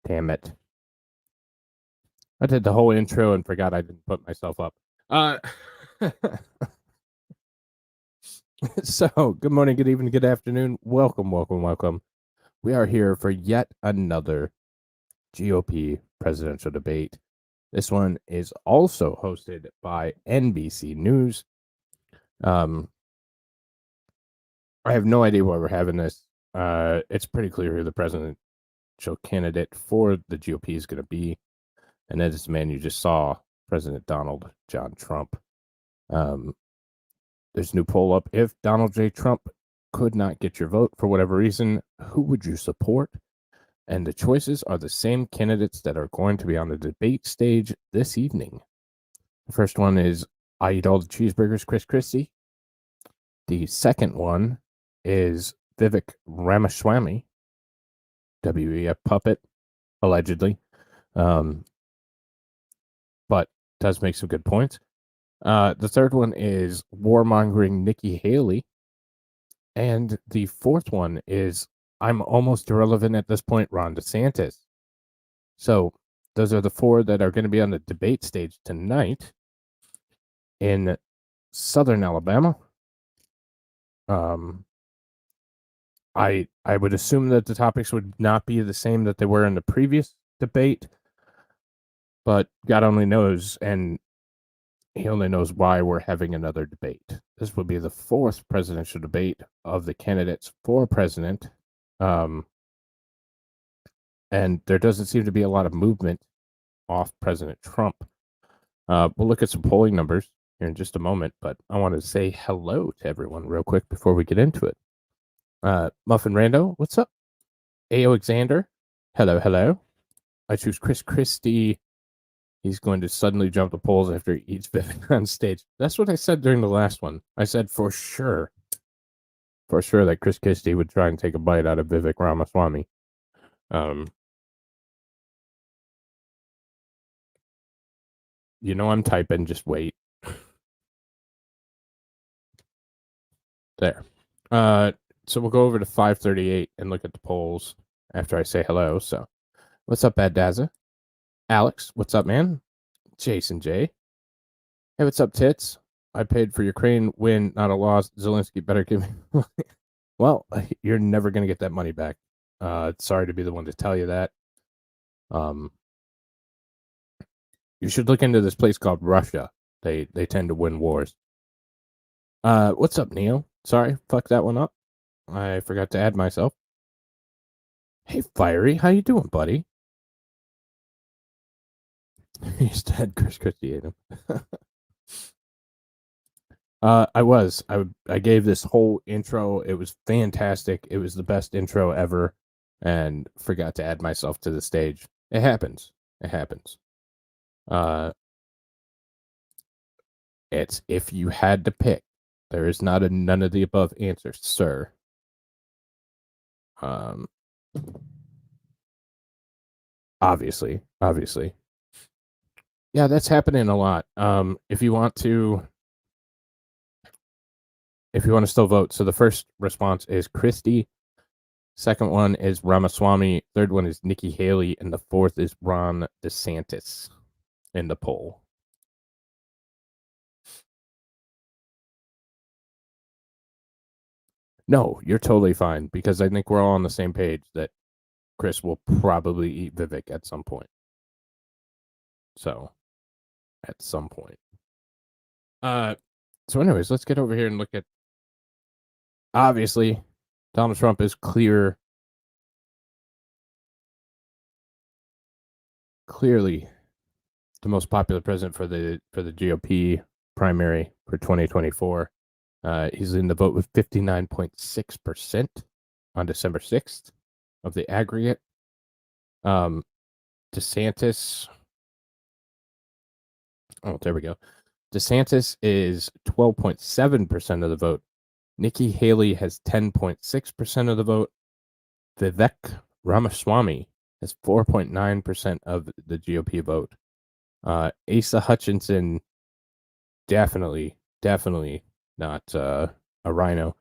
Damn it. I did the whole intro and forgot I didn't put myself up. So, good morning, good evening, good afternoon. Welcome. We are here for yet another GOP presidential debate. This one is also hosted by NBC News. I have no idea why we're having this. It's pretty clear who the presidential candidate for the GOP is going to be. And that is the man you just saw, President Donald John Trump. There's a new poll up. If Donald J. Trump could not get your vote for whatever reason, who would you support? And the choices are the same candidates that are going to be on the debate stage this evening. The first one is I Eat All the Cheeseburgers, Christie. The second one is Vivek Ramaswamy, WEF puppet, allegedly. But does make some good points. The third one is warmongering Nikki Haley. And the fourth one is I'm almost irrelevant at this point, Ron DeSantis. So those are the four that are going to be on the debate stage tonight in Southern Alabama. I would assume that the topics would not be the same that they were in the previous debate, but God only knows, and he only knows why we're having another debate. This will be the fourth presidential debate of the candidates for president. And there doesn't seem to be a lot of movement off President Trump. We'll look at some polling numbers here in just a moment, but I want to say hello to everyone real quick before we get into it. Muffin Rando, what's up? Alexander, hello. I choose Christie. He's going to suddenly jump the polls after he eats Vivek on stage. That's what I said during the last one. I said for sure that Chris Christie would try and take a bite out of Vivek Ramaswamy. You know I'm typing, just wait. There. So we'll go over to 538 and look at the polls after I say hello. So what's up, Bad Dazza? Alex, what's up, man? Jason J. Hey, what's up, tits? I paid for Ukraine win, not a loss. Zelensky better give me money. Well, you're never going to get that money back. Sorry to be the one to tell you that. You should look into this place called Russia. They tend to win wars. What's up, Neil? Sorry, fuck that one up. I forgot to add myself. Hey, Fiery, how you doing, buddy? He's dead. Chris Christie ate him. I gave this whole intro. It was fantastic. It was the best intro ever, and forgot to add myself to the stage. It happens. It's if you had to pick. There is not a none of the above answer, sir. Obviously. Yeah, that's happening a lot. If you want to still vote, so the first response is Christie, second one is Ramaswamy, third one is Nikki Haley, and the fourth is Ron DeSantis in the poll. No, you're totally fine, because I think we're all on the same page that Chris will probably eat Vivek at some point. So, at some point. So anyways, let's get over here and look at, obviously, Donald Trump is clearly the most popular president for the GOP primary for 2024. He's in the vote with 59.6% on December 6th of the aggregate. DeSantis. Oh, there we go. DeSantis is 12.7% of the vote. Nikki Haley has 10.6% of the vote. Vivek Ramaswamy has 4.9% of the GOP vote. Asa Hutchinson, definitely not a rhino,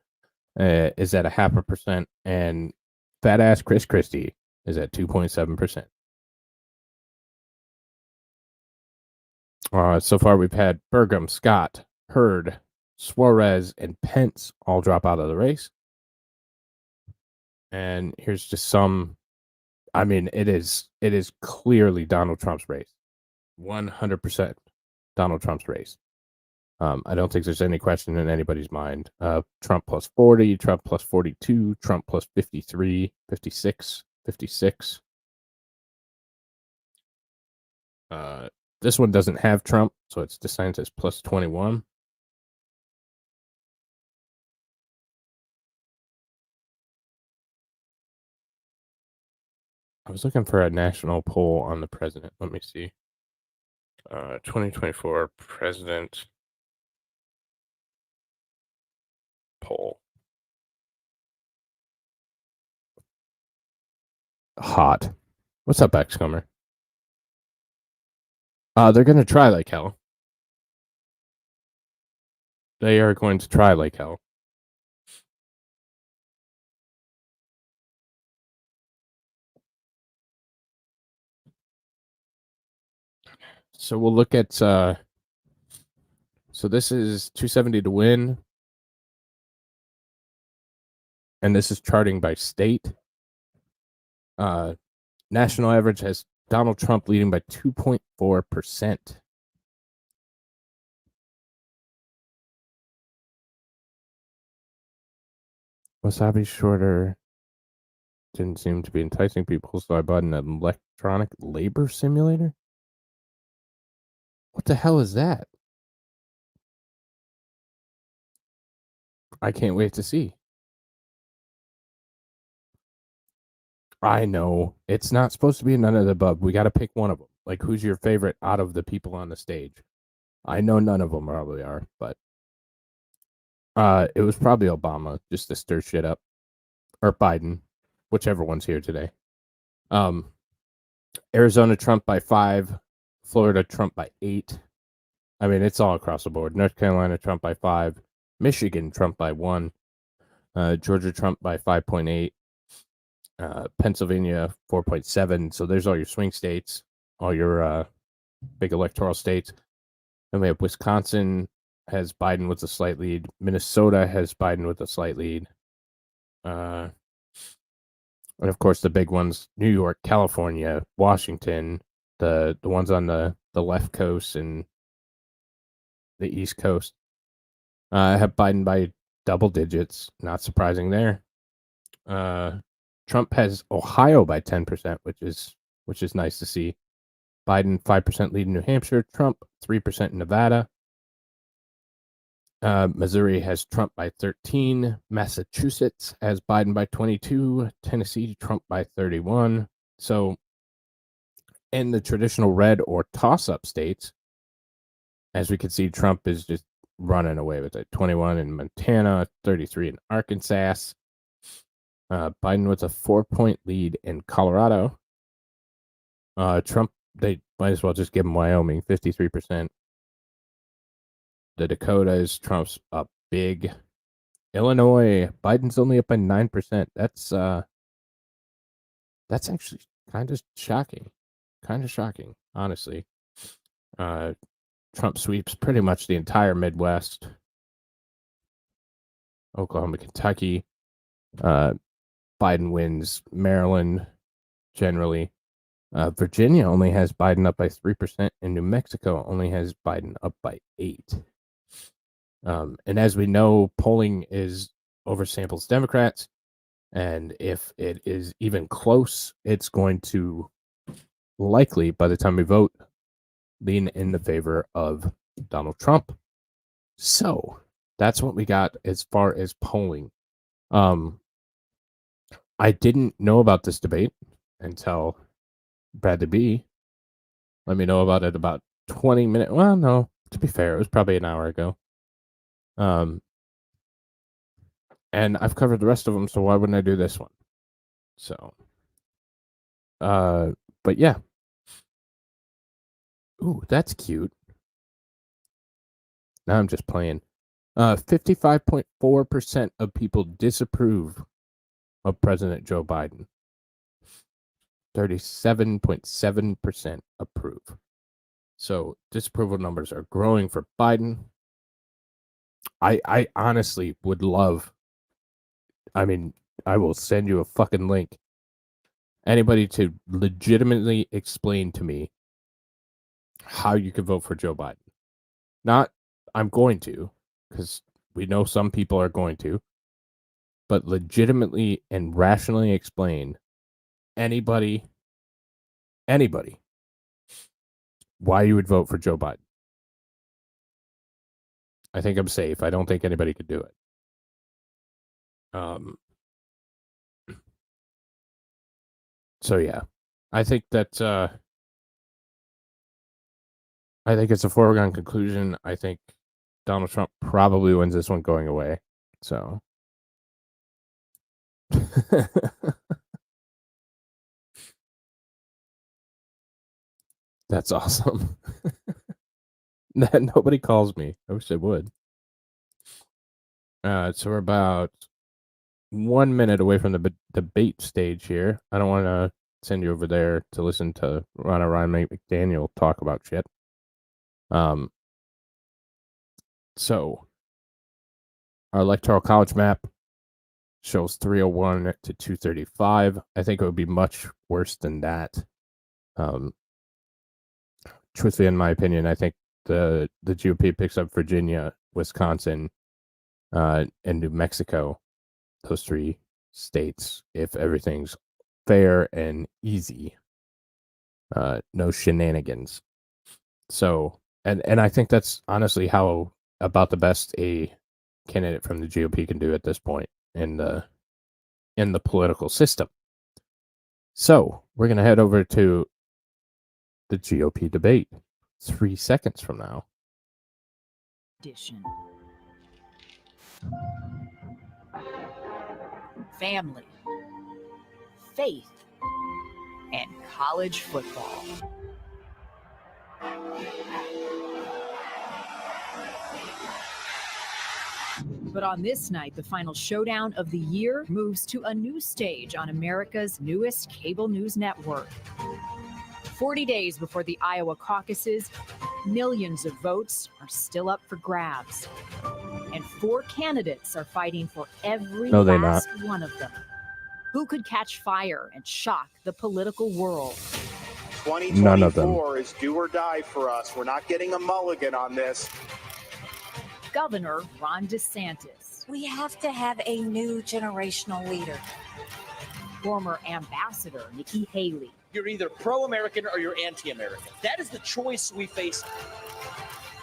is at 0.5%, and fat ass Chris Christie is at 2.7%. So far, we've had Burgum, Scott, Hurd, Suarez, and Pence all drop out of the race. And here's just some. I mean, it is clearly Donald Trump's race, 100% Donald Trump's race. I don't think there's any question in anybody's mind. Trump plus 40, Trump plus 42, Trump plus 53, 56, 56. This one doesn't have Trump, so it's DeSantis plus 21. I was looking for a national poll on the president. Let me see. 2024 president poll. Hot. What's up, Excummer? They're going to try like hell. They are going to try like hell. So we'll look at. So this is 270 to win, and this is charting by state. National average has Donald Trump leading by 2.4%. Wasabi shorter didn't seem to be enticing people, so I bought an electronic labor simulator. What the hell is that? I can't wait to see. I know. It's not supposed to be none of the above. We got to pick one of them. Like, who's your favorite out of the people on the stage? I know none of them probably are, but it was probably Obama just to stir shit up, or Biden, whichever one's here today. Arizona Trump by 5, Florida Trump by 8. I mean, it's all across the board. North Carolina Trump by 5, Michigan Trump by 1, Georgia Trump by 5.8, Pennsylvania 4.7. So there's all your swing states, all your big electoral states. Then we have Wisconsin has Biden with a slight lead. Minnesota has Biden with a slight lead. And of course, the big ones: New York, California, Washington, the ones on the left coast and the East Coast. Have Biden by double digits. Not surprising there. Trump has Ohio by 10%, which is nice to see. Biden 5% lead in New Hampshire. Trump 3% in Nevada. Missouri has Trump by 13. Massachusetts has Biden by 22. Tennessee, Trump by 31. So, in the traditional red or toss-up states, as we can see, Trump is just running away with it. 21 in Montana, 33 in Arkansas. Biden with a 4-point lead in Colorado. Trump, they might as well just give him Wyoming, 53%. The Dakotas, Trump's up big. Illinois, Biden's only up by 9%. That's actually kind of shocking. Kind of shocking, honestly. Trump sweeps pretty much the entire Midwest. Oklahoma, Kentucky. Biden wins Maryland generally. Virginia only has Biden up by 3%, and New Mexico only has Biden up by 8%. And as we know, polling is oversamples Democrats, and if it is even close, it's going to likely, by the time we vote, lean in the favor of Donald Trump. So that's what we got as far as polling. I didn't know about this debate until Bradley B let me know about it about 20 minutes. Well, no, to be fair, it was probably an hour ago. And I've covered the rest of them, so why wouldn't I do this one? So, but yeah. Ooh, that's cute. Now I'm just playing. 55.4% of people disapprove of President Joe Biden. 37.7% approve. So disapproval numbers are growing for Biden. I honestly would love, I mean, I will send you a fucking link. Anybody to legitimately explain to me how you could vote for Joe Biden. Not, I'm going to, because we know some people are going to, but legitimately and rationally explain anybody, why you would vote for Joe Biden. I think I'm safe. I don't think anybody could do it. So yeah, I think that I think it's a foregone conclusion. I think Donald Trump probably wins this one going away. So that's awesome. Nobody calls me. I wish they would. So we're about 1 minute away from the debate stage here. I don't want to send you over there to listen to Ryan McDaniel talk about shit. So our electoral college map shows 301 to 235. I think it would be much worse than that. Truthfully, in my opinion, I think the GOP picks up Virginia, Wisconsin, and New Mexico, those 3 states, if everything's fair and easy. No shenanigans. So, and I think that's honestly how about the best a candidate from the GOP can do at this point in the political system. So we're gonna head over to the GOP debate 3 seconds from now. Family, faith, and college football. But on this night, the final showdown of the year moves to a new stage on America's newest cable news network. 40 days before the Iowa caucuses, millions of votes are still up for grabs. And 4 candidates are fighting for every last one of them. Who could catch fire and shock the political world? 2024 is do or die for us. We're not getting a mulligan on this. Governor Ron DeSantis. We have to have a new generational leader. Former Ambassador Nikki Haley. You're either pro-American or you're anti-American. That is the choice we face.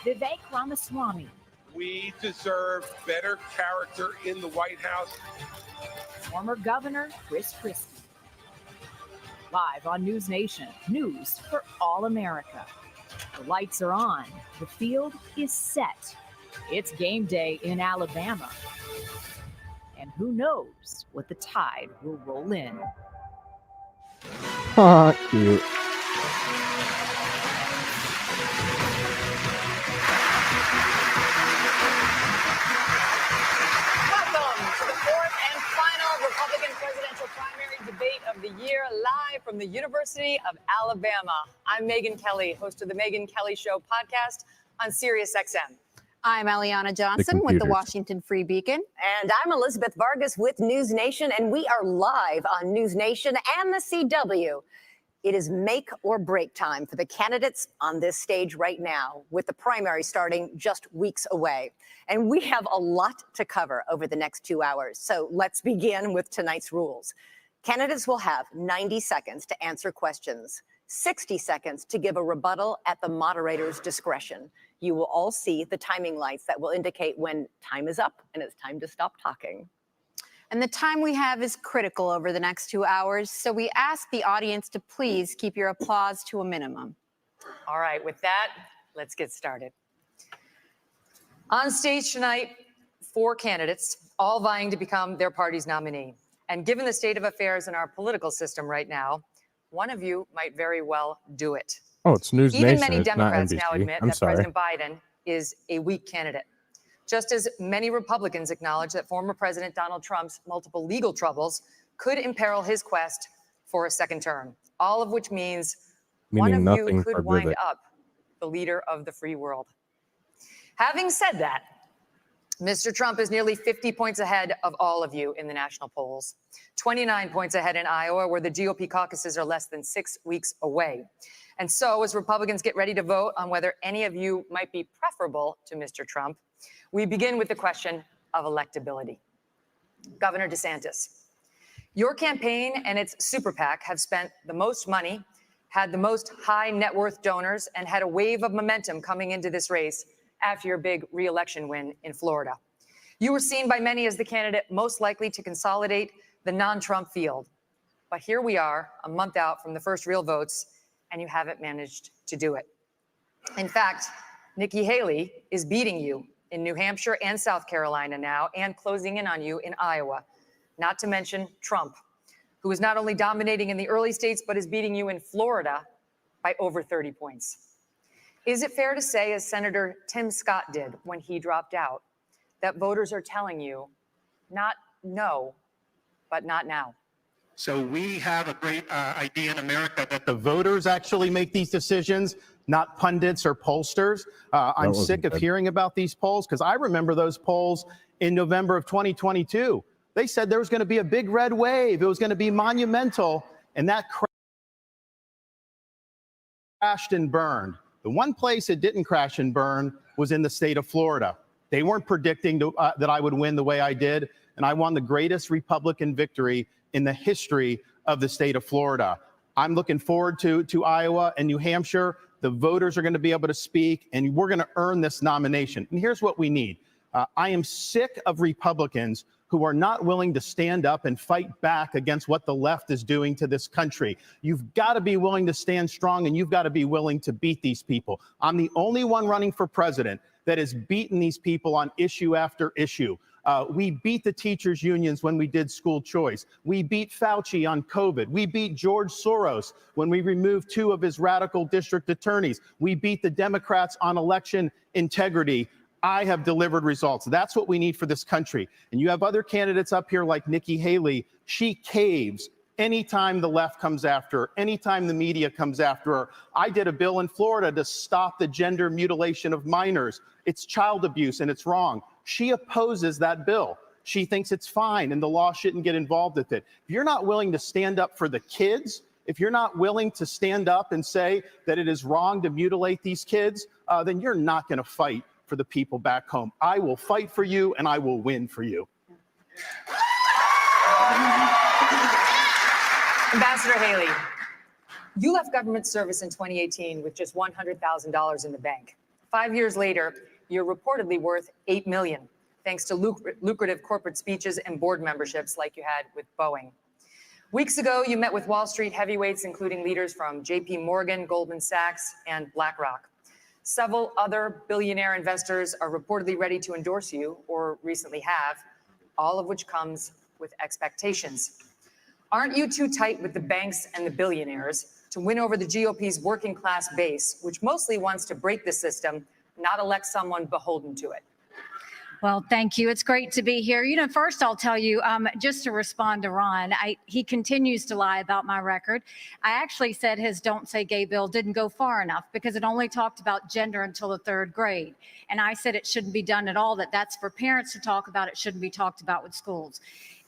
Vivek Ramaswamy. We deserve better character in the White House. Former Governor Christie. Live on NewsNation, news for all America. The lights are on. The field is set. It's game day in Alabama. And who knows what the tide will roll in. Cute. Welcome to the 4th and final Republican presidential primary debate of the year, live from the University of Alabama. I'm Megyn Kelly, host of the Megyn Kelly Show podcast on SiriusXM. I'm Eliana Johnson with the Washington Free Beacon. And I'm Elizabeth Vargas with NewsNation, and we are live on NewsNation and the CW. It is make or break time for the candidates on this stage right now, with the primary starting just weeks away. And we have a lot to cover over the next 2 hours. So let's begin with tonight's rules. Candidates will have 90 seconds to answer questions, 60 seconds to give a rebuttal at the moderator's discretion. You will all see the timing lights that will indicate when time is up and it's time to stop talking. And the time we have is critical over the next 2 hours, so we ask the audience to please keep your applause to a minimum. All right, with that, let's get started. On stage tonight, 4 candidates, all vying to become their party's nominee. And given the state of affairs in our political system right now, one of you might very well do it. Oh, it's NewsNation. Even many it's Democrats not NBC. now admit that President Biden is a weak candidate. Just as many Republicans acknowledge that former President Donald Trump's multiple legal troubles could imperil his quest for a second term, all of which means one of you could wind up the leader of the free world. Having said that, Mr. Trump is nearly 50 points ahead of all of you in the national polls, 29 points ahead in Iowa, where the GOP caucuses are less than 6 weeks away. And so, as Republicans get ready to vote on whether any of you might be preferable to Mr. Trump, we begin with the question of electability. Governor DeSantis, your campaign and its super PAC have spent the most money, had the most high net worth donors, and had a wave of momentum coming into this race after your big re-election win in Florida. You were seen by many as the candidate most likely to consolidate the non-Trump field. But here we are, a month out from the first real votes, and you haven't managed to do it. In fact, Nikki Haley is beating you in New Hampshire and South Carolina now, and closing in on you in Iowa, not to mention Trump, who is not only dominating in the early states, but is beating you in Florida by over 30 points. Is it fair to say, as Senator Tim Scott did when he dropped out, that voters are telling you not no, but not now? So we have a great idea in America that the voters actually make these decisions, not pundits or pollsters. I'm sick of hearing about these polls because I remember those polls in November of 2022. They said there was going to be a big red wave. It was going to be monumental, and that crashed and burned. The one place it didn't crash and burn was in the state of Florida. They weren't predicting that I would win the way I did, and I won the greatest Republican victory in the history of the state of Florida. I'm looking forward to Iowa and New Hampshire. The voters are going to be able to speak, and we're going to earn this nomination. And here's what we need. I am sick of Republicans who are not willing to stand up and fight back against what the left is doing to this country. You've got to be willing to stand strong, and you've got to be willing to beat these people. I'm the only one running for president that has beaten these people on issue after issue. We beat the teachers' unions when we did school choice. We beat Fauci on COVID. We beat George Soros when we removed 2 of his radical district attorneys. We beat the Democrats on election integrity. I have delivered results. That's what we need for this country. And you have other candidates up here like Nikki Haley. She caves anytime the left comes after her, anytime the media comes after her. I did a bill in Florida to stop the gender mutilation of minors. It's child abuse and it's wrong. She opposes that bill. She thinks it's fine and the law shouldn't get involved with it. If you're not willing to stand up for the kids, if you're not willing to stand up and say that it is wrong to mutilate these kids, then you're not going to fight for the people back home. I will fight for you and I will win for you. Ambassador Haley, you left government service in 2018 with just $100,000 in the bank. 5 years later, you're reportedly worth $8 million, thanks to lucrative corporate speeches and board memberships like you had with Boeing. Weeks ago, you met with Wall Street heavyweights, including leaders from JP Morgan, Goldman Sachs, and BlackRock. Several other billionaire investors are reportedly ready to endorse you, or recently have, all of which comes with expectations. Aren't you too tight with the banks and the billionaires to win over the GOP's working class base, which mostly wants to break the system, not elect someone beholden to it? Well, thank you. It's great to be here. You know, first I'll tell you, just to respond to Ron, he continues to lie about my record. I actually said his Don't Say Gay bill didn't go far enough because it only talked about gender until the 3rd grade. And I said it shouldn't be done at all, that's for parents to talk about. It shouldn't be talked about with schools.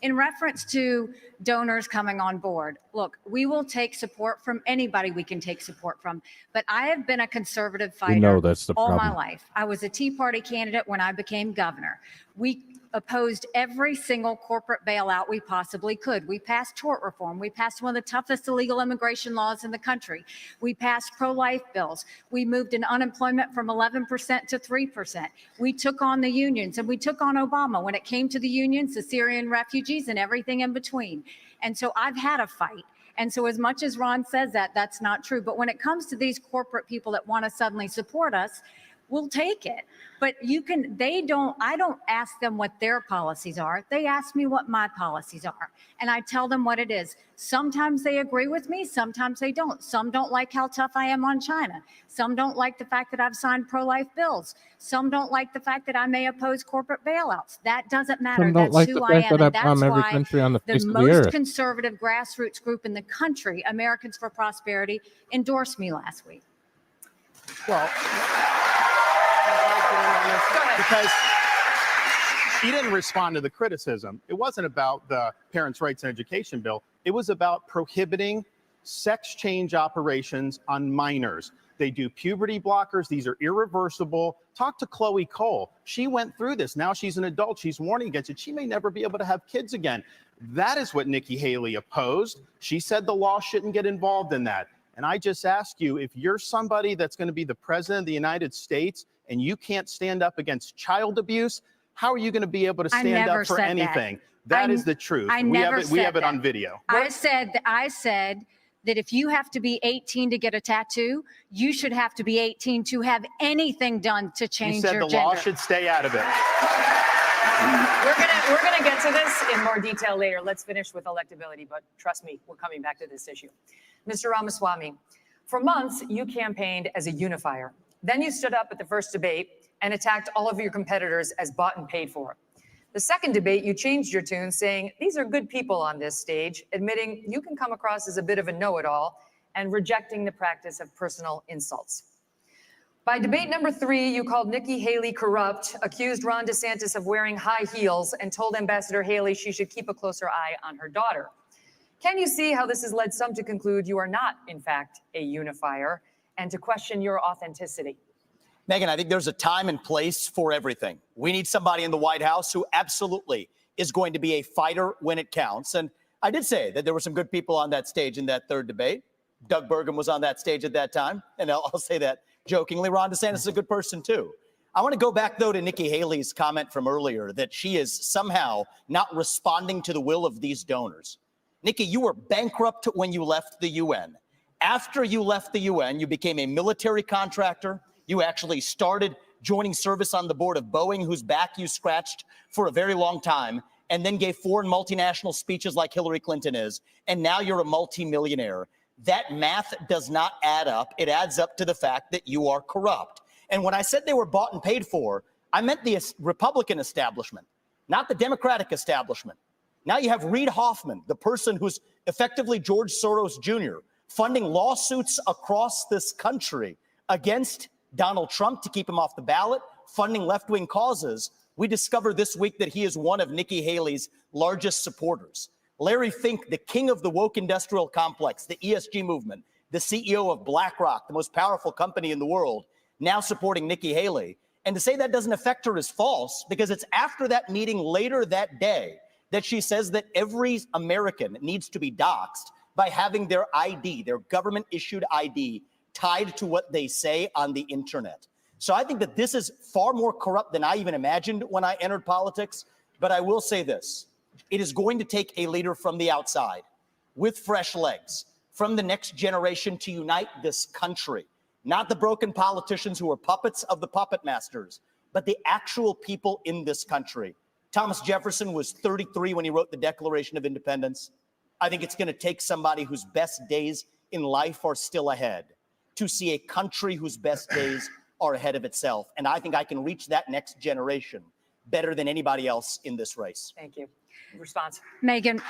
In reference to donors coming on board, look, we will take support from anybody we can take support from. But I have been a conservative fighter all my life. I was a Tea Party candidate when I became governor. We opposed every single corporate bailout we possibly could. We passed tort reform. We passed one of the toughest illegal immigration laws in the country. We passed pro-life bills. We moved in unemployment from 11% to 3%. We took on the unions and we took on Obama when it came to the unions, the Syrian refugees, and everything in between. And so I've had a fight. And so as much as Ron says that, that's not true. But when it comes to these corporate people that want to suddenly support us, we'll take it. But I don't ask them what their policies are. They ask me what my policies are. And I tell them what it is. Sometimes they agree with me, sometimes they don't. Some don't like how tough I am on China. Some don't like the fact that I've signed pro-life bills. Some don't like the fact that I may oppose corporate bailouts. That doesn't matter. That's who I am. And that's why the most conservative grassroots group in the country, Americans for Prosperity, endorsed me last week. Well, because he didn't respond to the criticism. It wasn't about the Parents' Rights and Education bill. It was about prohibiting sex change operations on minors. They do puberty blockers. These are irreversible. Talk to Chloe Cole. She went through this. Now she's an adult. She's warning against it. She may never be able to have kids again. That is what Nikki Haley opposed. She said the law shouldn't get involved in that. And I just ask you, if you're somebody that's going to be the president of the United States and you can't stand up against child abuse, how are you going to be able to stand up for anything? That is the truth. We have it on video. I said that if you have to be 18 to get a tattoo, you should have to be 18 to have anything done to change your gender. You said the law should stay out of it. We're gonna get to this in more detail later. Let's finish with electability, but trust me, we're coming back to this issue. Mr. Ramaswamy, for months you campaigned as a unifier. Then you stood up at the first debate and attacked all of your competitors as bought and paid for. The second debate, you changed your tune, saying these are good people on this stage, admitting you can come across as a bit of a know-it-all and rejecting the practice of personal insults. By debate number 3, you called Nikki Haley corrupt, accused Ron DeSantis of wearing high heels, and told Ambassador Haley she should keep a closer eye on her daughter. Can you see how this has led some to conclude you are not, in fact, a unifier, and to question your authenticity? Megyn, I think there's a time and place for everything. We need somebody in the White House who absolutely is going to be a fighter when it counts. And I did say that there were some good people on that stage in that third debate. Doug Burgum was on that stage at that time. And I'll say that jokingly. Ron DeSantis is a good person, too. I want to go back, though, to Nikki Haley's comment from earlier that she is somehow not responding to the will of these donors. Nikki, you were bankrupt when you left the UN. After you left the UN, you became a military contractor. You actually started joining service on the board of Boeing, whose back you scratched for a very long time, and then gave foreign multinational speeches like Hillary Clinton is, and now you're a multimillionaire. That math does not add up. It adds up to the fact that you are corrupt. And when I said they were bought and paid for, I meant the Republican establishment, not the Democratic establishment. Now you have Reid Hoffman, the person who's effectively George Soros Jr., funding lawsuits across this country against Donald Trump to keep him off the ballot, funding left-wing causes. We discovered this week that he is one of Nikki Haley's largest supporters. Larry Fink, the king of the woke industrial complex, the ESG movement, the CEO of BlackRock, the most powerful company in the world, now supporting Nikki Haley. And to say that doesn't affect her is false, because it's after that meeting later that day that she says that every American needs to be doxxed by having their ID, their government-issued ID, tied to what they say on the internet. So I think that this is far more corrupt than I even imagined when I entered politics. But I will say this. It is going to take a leader from the outside with fresh legs from the next generation to unite this country. Not the broken politicians who are puppets of the puppet masters, but the actual people in this country. Thomas Jefferson was 33 when he wrote the Declaration of Independence. I think it's going to take somebody whose best days in life are still ahead to see a country whose best days are ahead of itself. And I think I can reach that next generation better than anybody else in this race. Thank you. Response. Megyn.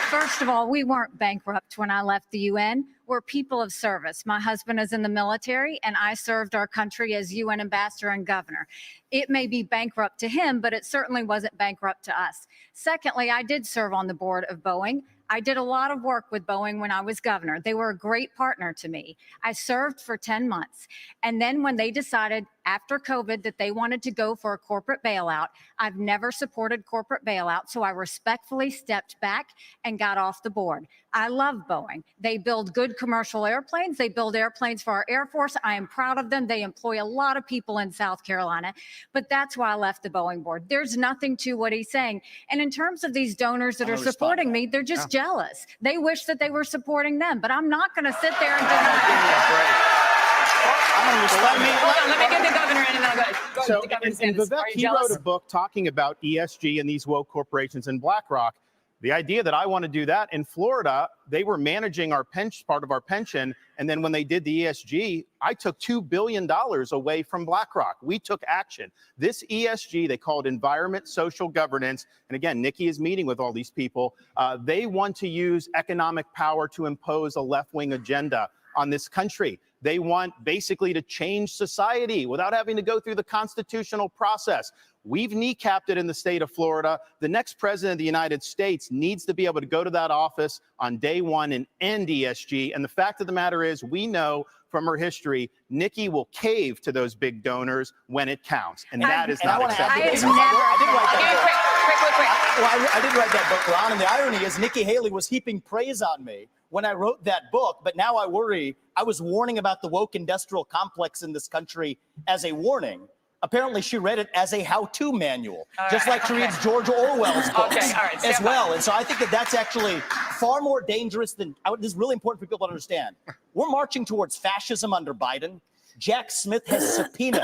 First of all, we weren't bankrupt when I left the UN. We're people of service. My husband is in the military, and I served our country as UN ambassador and governor. It may be bankrupt to him, but it certainly wasn't bankrupt to us. Secondly, I did serve on the board of Boeing. I did a lot of work with Boeing when I was governor. They were a great partner to me. I served for 10 months. And then when they decided after COVID that they wanted to go for a corporate bailout, I've never supported corporate bailout, so I respectfully stepped back and got off the board. I love Boeing. They build good commercial airplanes. They build airplanes for our Air Force. I am proud of them. They employ a lot of people in South Carolina, but that's why I left the Boeing board. There's nothing to what he's saying. And in terms of these donors that are supporting me, they're just jealous. They wish that they were supporting them, but I'm not going to sit there and deny. Let me get the governor in and then I'll go. So, and Vivek, he wrote a book talking about ESG and these woke corporations and BlackRock. The idea that I want to do that in Florida, they were managing our pension, part of our pension. And then when they did the ESG, I took $2 billion away from BlackRock. We took action. This ESG, they call it environment, social governance. And again, Nikki is meeting with all these people. They want to use economic power to impose a left-wing agenda on this country. They want basically to change society without having to go through the constitutional process. We've kneecapped it in the state of Florida. The next president of the United States needs to be able to go to that office on day one and end ESG. And the fact of the matter is, we know from her history, Nikki will cave to those big donors when it counts. And that is not acceptable. I did write that book, Ron, and the irony is Nikki Haley was heaping praise on me when I wrote that book, but now I worry. I was warning about the woke industrial complex in this country as a warning. Apparently, she read it as a how-to manual, just like she reads George Orwell's books as well. And so I think that that's actually far more dangerous than, this is really important for people to understand. We're marching towards fascism under Biden. Jack Smith has subpoenaed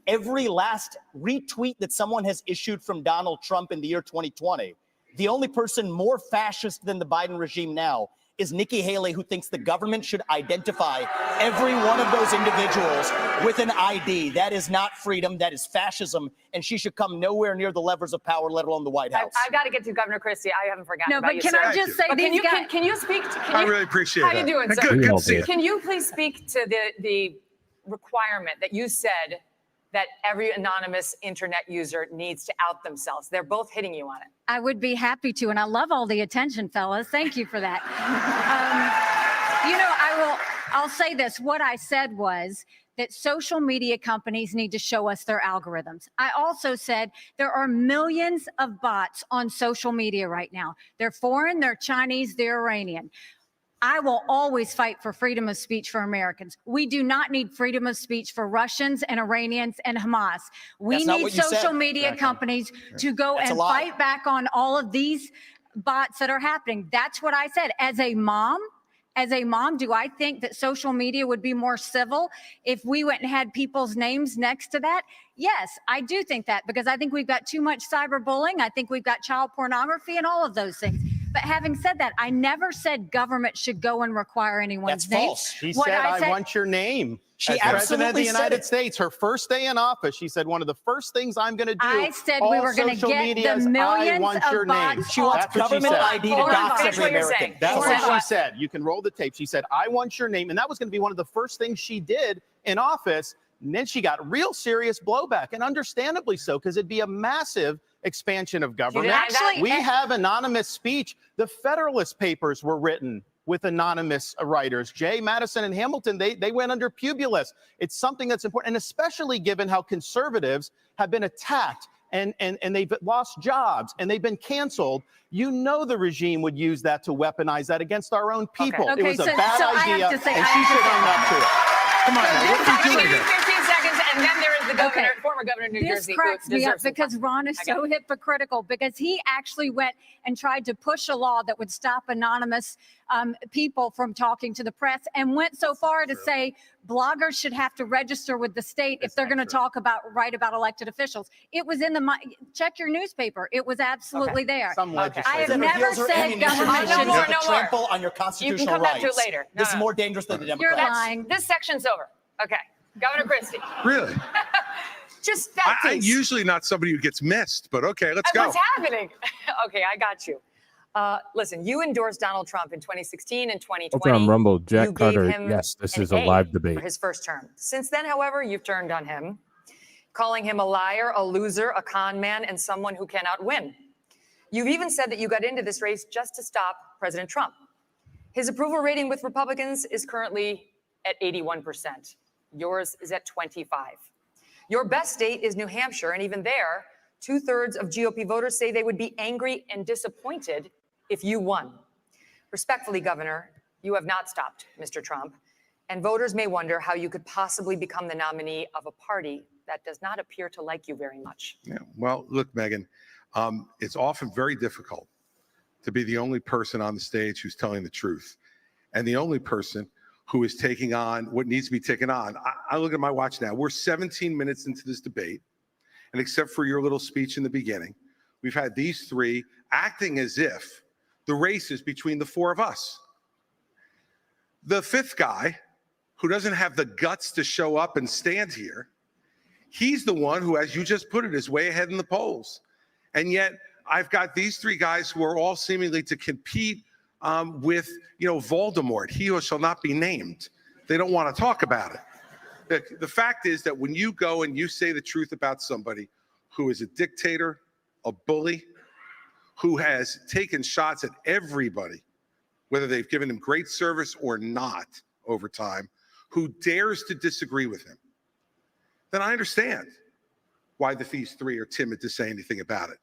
every last retweet that someone has issued from Donald Trump in the year 2020. The only person more fascist than the Biden regime now is Nikki Haley, who thinks the government should identify every one of those individuals with an ID. That is not freedom, that is fascism, and she should come nowhere near the levers of power, let alone the White House. I've got to get to Governor Christie. I haven't forgotten about you, No, but can I just say, can you speak? I really appreciate how that. How you doing, sir? Good to see you. Can you please speak to the requirement that you said that every anonymous internet user needs to out themselves? They're both hitting you on it. I would be happy to, and I love all the attention, fellas. Thank you for that. I'll say this. What I said was that social media companies need to show us their algorithms. I also said there are millions of bots on social media right now. They're foreign, they're Chinese, they're Iranian. I will always fight for freedom of speech for Americans. We do not need freedom of speech for Russians and Iranians and Hamas. We need social media companies to go and fight back on all of these bots that are happening. That's what I said. As a mom, do I think that social media would be more civil if we went and had people's names next to that? Yes, I do think that, because I think we've got too much cyberbullying. I think we've got child pornography and all of those things. But having said that, I never said government should go and require anyone's name. That's false. She said, I want your name. She as president of the United States, her first day in office, she said, one of the first things I'm going to do. I said we were going to get the millions of bots. She wants government ID to dox every American. That's what she said. You can roll the tape. She said, I want your name. And that was going to be one of the first things she did in office. And then she got real serious blowback, and understandably so, because it'd be a massive expansion of government. We have anonymous speech. The Federalist Papers were written with anonymous writers. Jay, Madison, and Hamilton, they went under Publius. It's something that's important, and especially given how conservatives have been attacked and they've lost jobs and they've been canceled. You know the regime would use that to weaponize that against our own people. It was a bad idea, and she should own up to it. Come on, what are you doing here? 15 seconds, and then there is the governor, former governor of New Jersey. This cracks me up because Ron is so hypocritical, because he actually went and tried to push a law that would stop anonymous people from talking to the press, and went so far to say bloggers should have to register with the state if they're going to write about elected officials. It was in check your newspaper. It was absolutely there. I have never said government should trample on your constitutional rights. You can come back to it later. This is more dangerous than the Democrats. You're lying. This section's over. Okay. Governor Christie. Really? Just that piece. I'm usually not somebody who gets missed, but okay, let's go. What's happening? Okay, I got you. Listen, you endorsed Donald Trump in 2016 and 2020. Over on Rumble, Jack Carter, yes, this is a live debate. For his first term. Since then, however, you've turned on him, calling him a liar, a loser, a con man, and someone who cannot win. You've even said that you got into this race just to stop President Trump. His approval rating with Republicans is currently at 81%. Yours is at 25. Your best state is New Hampshire, and even there, 2/3 of GOP voters say they would be angry and disappointed if you won. Respectfully, Governor, you have not stopped Mr. Trump, and voters may wonder how you could possibly become the nominee of a party that does not appear to like you very much. Yeah. Well, look, Megan, it's often very difficult to be the only person on the stage who's telling the truth, and the only person who is taking on what needs to be taken on. I look at my watch now. We're 17 minutes into this debate, and except for your little speech in the beginning, we've had these three acting as if The race is between the four of us. The fifth guy, who doesn't have the guts to show up and stand here, he's the one who, as you just put it, is way ahead in the polls. And yet I've got these three guys who are all seemingly to compete with, Voldemort, he who shall not be named. They don't want to talk about it. The fact is that when you go and you say the truth about somebody who is a dictator, a bully, who has taken shots at everybody, whether they've given him great service or not over time, who dares to disagree with him, then I understand why these three are timid to say anything about it.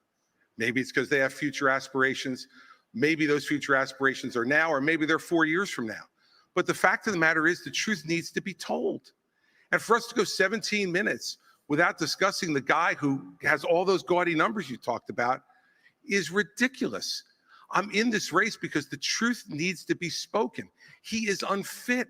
Maybe it's because they have future aspirations. Maybe those future aspirations are now, or maybe they're 4 years from now. But the fact of the matter is the truth needs to be told. And for us to go 17 minutes without discussing the guy who has all those gaudy numbers you talked about is ridiculous. I'm in this race because the truth needs to be spoken. He is unfit.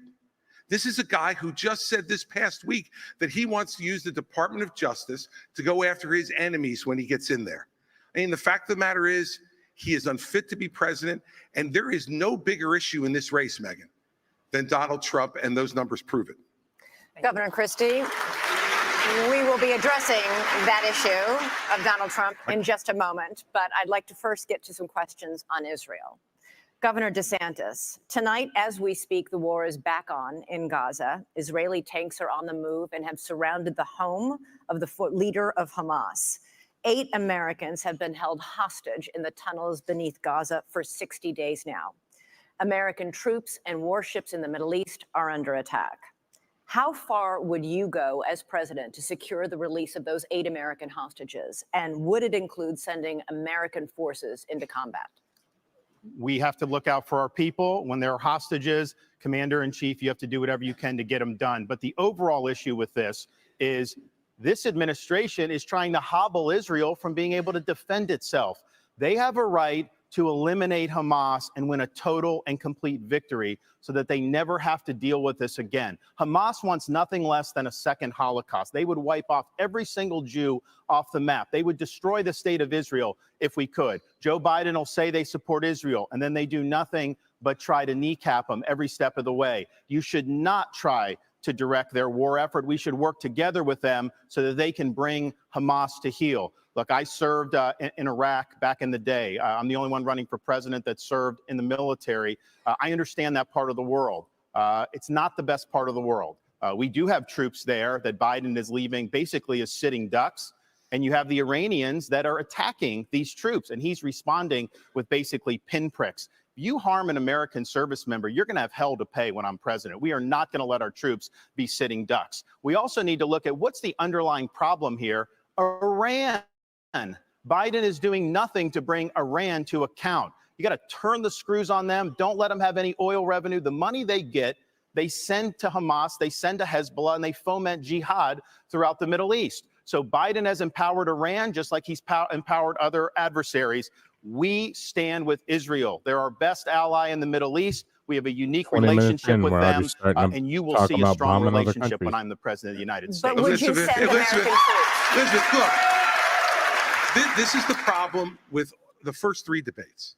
This is a guy who just said this past week that he wants to use the Department of Justice to go after his enemies when he gets in there. I mean, the fact of the matter is he is unfit to be president, and there is no bigger issue in this race, Megyn, than Donald Trump, and those numbers prove it. Governor Christie, we will be addressing that issue of Donald Trump in just a moment, but I'd like to first get to some questions on Israel. Governor DeSantis, tonight as we speak, the war is back on in Gaza. Israeli tanks are on the move and have surrounded the home of the leader of Hamas. 8 Americans have been held hostage in the tunnels beneath Gaza for 60 days now. American troops and warships in the Middle East are under attack. How far would you go as president to secure the release of those 8 American hostages? And would it include sending American forces into combat? We have to look out for our people. When there are hostages, Commander-in-Chief, you have to do whatever you can to get them done. But the overall issue with this is this administration is trying to hobble Israel from being able to defend itself. They have a right to eliminate Hamas and win a total and complete victory so that they never have to deal with this again. Hamas wants nothing less than a second Holocaust. They would wipe off every single Jew off the map. They would destroy the state of Israel if we could. Joe Biden will say they support Israel, and then they do nothing but try to kneecap them every step of the way. You should not try to direct their war effort. We should work together with them so that they can bring Hamas to heel. Look, I served in Iraq back in the day. I'm the only one running for president that served in the military. I understand that part of the world. It's not the best part of the world. We do have troops there that Biden is leaving basically as sitting ducks. And you have the Iranians that are attacking these troops, and he's responding with basically pinpricks. If you harm an American service member, you're going to have hell to pay when I'm president. We are not going to let our troops be sitting ducks. We also need to look at what's the underlying problem here. Iran. Biden is doing nothing to bring Iran to account. You got to turn the screws on them. Don't let them have any oil revenue. The money they get, they send to Hamas, they send to Hezbollah, and they foment jihad throughout the Middle East. So Biden has empowered Iran just like he's empowered other adversaries. We stand with Israel. They're our best ally in the Middle East. We have a unique relationship with them, and you will see a strong relationship when I'm the president of the United States. But would you send American troops? Elizabeth, look. This is the problem with the first 3 debates.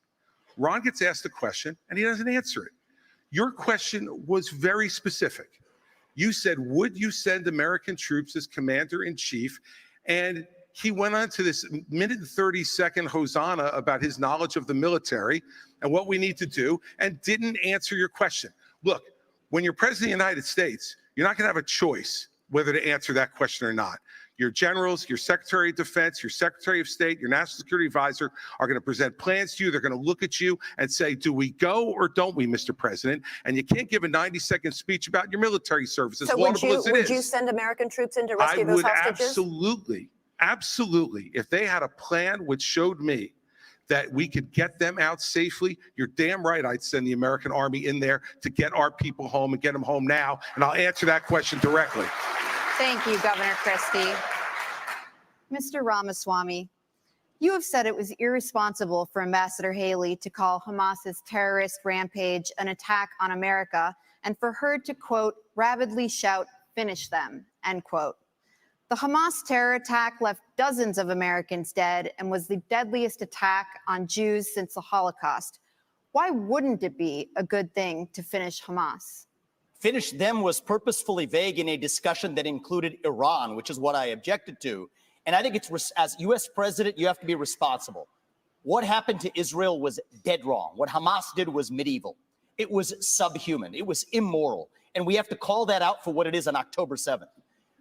Ron gets asked a question and he doesn't answer it. Your question was very specific. You said, would you send American troops as commander-in-chief? And he went on to this minute and 30-second hosanna about his knowledge of the military and what we need to do, and didn't answer your question. Look, when you're president of the United States, you're not going to have a choice whether to answer that question or not. Your generals, your Secretary of Defense, your Secretary of State, your National Security Advisor are going to present plans to you. They're going to look at you and say, do we go or don't we, Mr. President? And you can't give a 90-second speech about your military service, as laudable as it is. Would you send American troops in to rescue those hostages? Absolutely. If they had a plan which showed me that we could get them out safely, you're damn right I'd send the American Army in there to get our people home and get them home now. And I'll answer that question directly. Thank you, Governor Christie. Mr. Ramaswamy, you have said it was irresponsible for Ambassador Haley to call Hamas's terrorist rampage an attack on America and for her to, quote, rabidly shout, finish them, end quote. The Hamas terror attack left dozens of Americans dead and was the deadliest attack on Jews since the Holocaust. Why wouldn't it be a good thing to finish Hamas? Finish them was purposefully vague in a discussion that included Iran, which is what I objected to. And I think it's, as U.S. president, you have to be responsible. What happened to Israel was dead wrong. What Hamas did was medieval. It was subhuman. It was immoral. And we have to call that out for what it is on October 7th.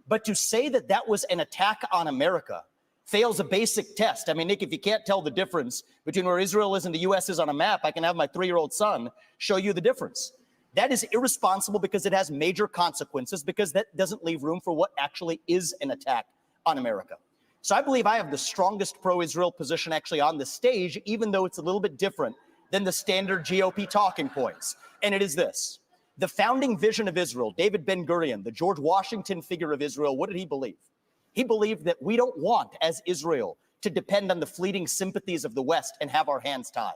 But to say that that was an attack on America fails a basic test. I mean, Nick, if you can't tell the difference between where Israel is and the U.S. is on a map, I can have my 3-year-old son show you the difference. That is irresponsible because it has major consequences, because that doesn't leave room for what actually is an attack on America. So I believe I have the strongest pro-Israel position actually on the stage, even though it's a little bit different than the standard GOP talking points. And it is this. The founding vision of Israel, David Ben-Gurion, the George Washington figure of Israel, what did he believe? He believed that we don't want, as Israel, to depend on the fleeting sympathies of the West and have our hands tied.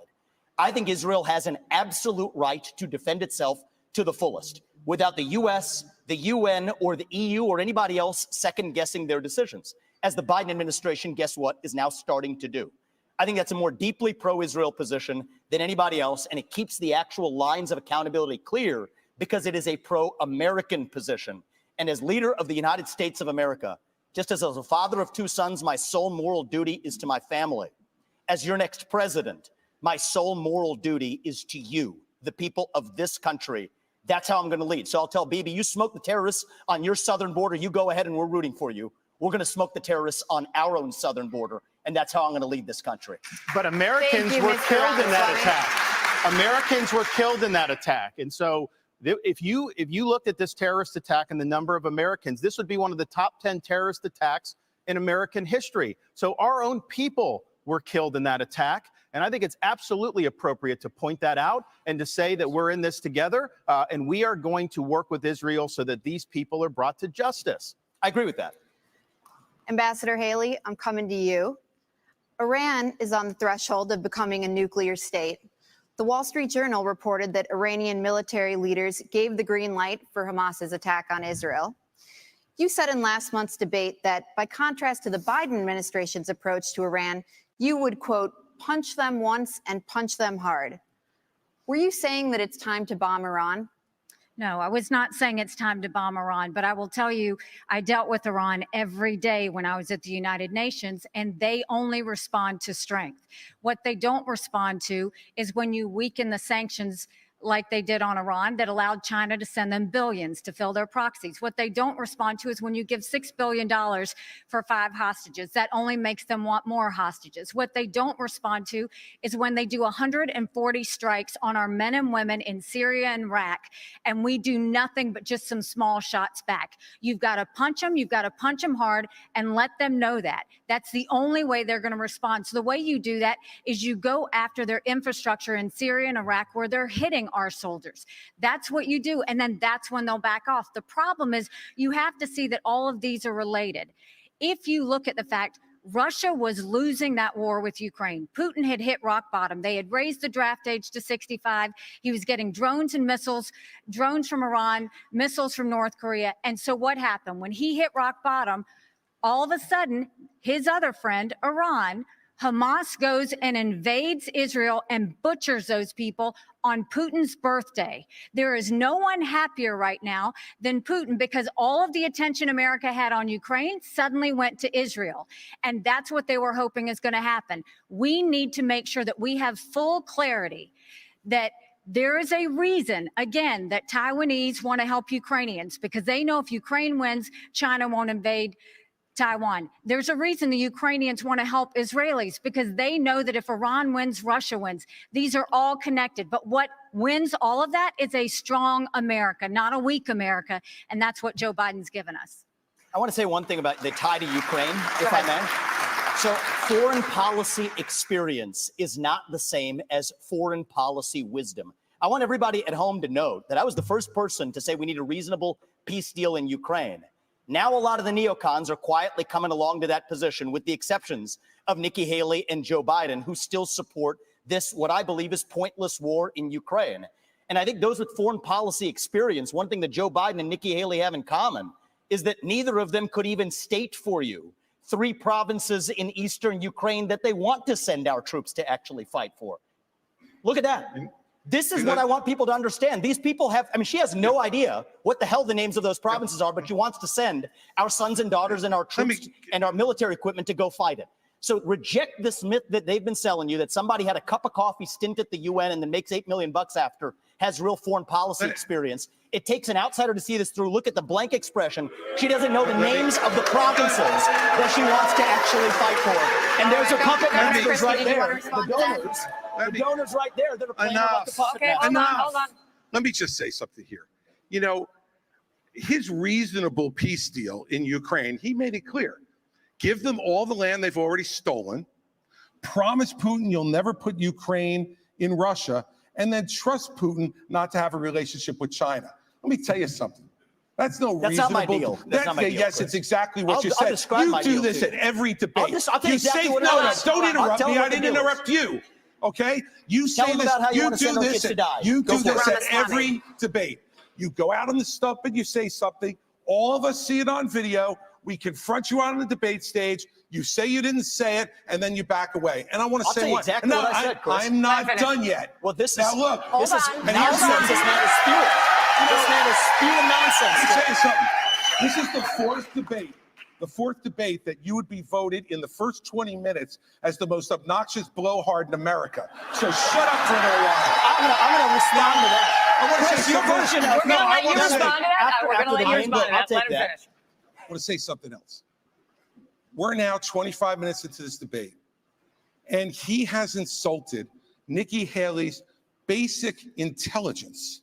I think Israel has an absolute right to defend itself to the fullest, without the U.S., the UN, or the EU, or anybody else second-guessing their decisions, as the Biden administration, guess what, is now starting to do. I think that's a more deeply pro-Israel position than anybody else, and it keeps the actual lines of accountability clear because it is a pro-American position. And as leader of the United States of America, just as a father of 2 sons, my sole moral duty is to my family. As your next president, my sole moral duty is to you, the people of this country. That's how I'm going to lead. So I'll tell Bibi, you smoke the terrorists on your southern border, you go ahead and we're rooting for you. We're going to smoke the terrorists on our own southern border, and that's how I'm going to lead this country. But Americans were killed in that attack. Americans were killed in that attack. And so if you looked at this terrorist attack and the number of Americans, this would be one of the top 10 terrorist attacks in American history. So our own people were killed in that attack. And I think it's absolutely appropriate to point that out and to say that we're in this together and we are going to work with Israel so that these people are brought to justice. I agree with that. Ambassador Haley, I'm coming to you. Iran is on the threshold of becoming a nuclear state. The Wall Street Journal reported that Iranian military leaders gave the green light for Hamas's attack on Israel. You said in last month's debate that, by contrast to the Biden administration's approach to Iran, you would, quote, punch them once and punch them hard. Were you saying that it's time to bomb Iran? No, I was not saying it's time to bomb Iran, but I will tell you, I dealt with Iran every day when I was at the United Nations, and they only respond to strength. What they don't respond to is when you weaken the sanctions like they did on Iran that allowed China to send them billions to fill their proxies. What they don't respond to is when you give $6 billion for 5 hostages. That only makes them want more hostages. What they don't respond to is when they do 140 strikes on our men and women in Syria and Iraq, and we do nothing but just some small shots back. You've got to punch them. You've got to punch them hard and let them know that. That's the only way they're going to respond. So the way you do that is you go after their infrastructure in Syria and Iraq where they're hitting our soldiers. That's what you do. And then that's when they'll back off. The problem is you have to see that all of these are related. If you look at the fact Russia was losing that war with Ukraine. Putin had hit rock bottom. They had raised the draft age to 65. He was getting drones and missiles, drones from Iran, missiles from North Korea. And so what happened? When he hit rock bottom, all of a sudden, his other friend, Iran, Hamas goes and invades Israel and butchers those people on Putin's birthday. There is no one happier right now than Putin because all of the attention America had on Ukraine suddenly went to Israel. And that's what they were hoping is going to happen. We need to make sure that we have full clarity that there is a reason, again, that Taiwanese want to help Ukrainians because they know if Ukraine wins, China won't invade Taiwan. There's a reason the Ukrainians want to help Israelis because they know that if Iran wins, Russia wins. These are all connected. But what wins all of that is a strong America, not a weak America. And that's what Joe Biden's given us. I want to say one thing about the tie to Ukraine, if I may. So foreign policy experience is not the same as foreign policy wisdom. I want everybody at home to note that I was the first person to say we need a reasonable peace deal in Ukraine. Now a lot of the neocons are quietly coming along to that position, with the exceptions of Nikki Haley and Joe Biden, who still support this, what I believe is pointless war in Ukraine. And I think those with foreign policy experience, one thing that Joe Biden and Nikki Haley have in common is that neither of them could even state for you 3 provinces in eastern Ukraine that they want to send our troops to actually fight for. Look at that. This is what I want people to understand. These people have, I mean, she has no idea what the hell the names of those provinces are, but she wants to send our sons and daughters and our troops and our military equipment to go fight it. So reject this myth that they've been selling you, that somebody had a cup of coffee stint at the UN and then makes $8 million after, has real foreign policy experience. It takes an outsider to see this through. Look at the blank expression. She doesn't know the names of the provinces that she wants to actually fight for. And there's her puppet masters right there. The donors right there that are playing her like the puppet masters. Hold on. Let me just say something here. You know, his reasonable peace deal in Ukraine, he made it clear. Give them all the land they've already stolen. Promise Putin you'll never put Ukraine in Russia, and then trust Putin not to have a relationship with China. Let me tell you something. That's no reasonable. That's not my deal. That's not my deal. Yes, it's exactly what you said. You do this at every debate. I'll tell you exactly what no, don't interrupt me. I didn't interrupt you. Okay? You say this. You do this. You do this at every debate. You go out on the stump and you say something. All of us see it on video. We confront you on the debate stage. You say you didn't say it, and then you back away. And I want to say what? Exactly what I said, Chris. I'm not done yet. Well, this is now look. This is nonsense. This man is spewing. This man is spewing nonsense. Let me tell you something. This is the fourth debate. The fourth debate that you would be voted in the first 20 minutes as the most obnoxious blowhard in America. So shut up for a little while. I'm going to respond to that. I want to say Your version of we're going to let you respond to that. We're going to let you respond to that. Let him finish. I want to say something else. We're now 25 minutes into this debate, and he has insulted Nikki Haley's basic intelligence,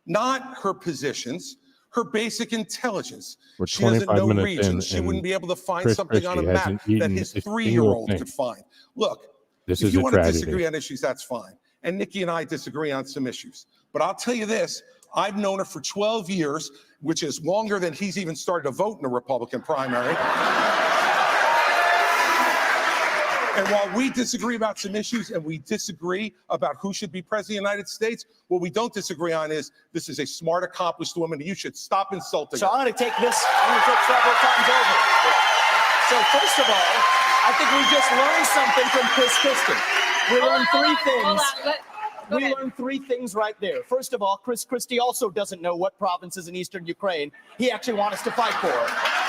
not her positions, her basic intelligence. She doesn't know regions. She wouldn't be able to find something on a map that his 3-year-old could find. Look, if you want to disagree on issues, that's fine. And Nikki and I disagree on some issues. But I'll tell you this, I've known her for 12 years, which is longer than he's even started to vote in a Republican primary. And while we disagree about some issues and we disagree about who should be president of the United States, what we don't disagree on is this is a smart, accomplished woman, and you should stop insulting her. So I'm going to take this, I'm going to take several times over. So first of all, I think we just learned something from Christie. We learned three things. We learned three things right there. First of all, Christie also doesn't know what provinces in eastern Ukraine he actually wants us to fight for.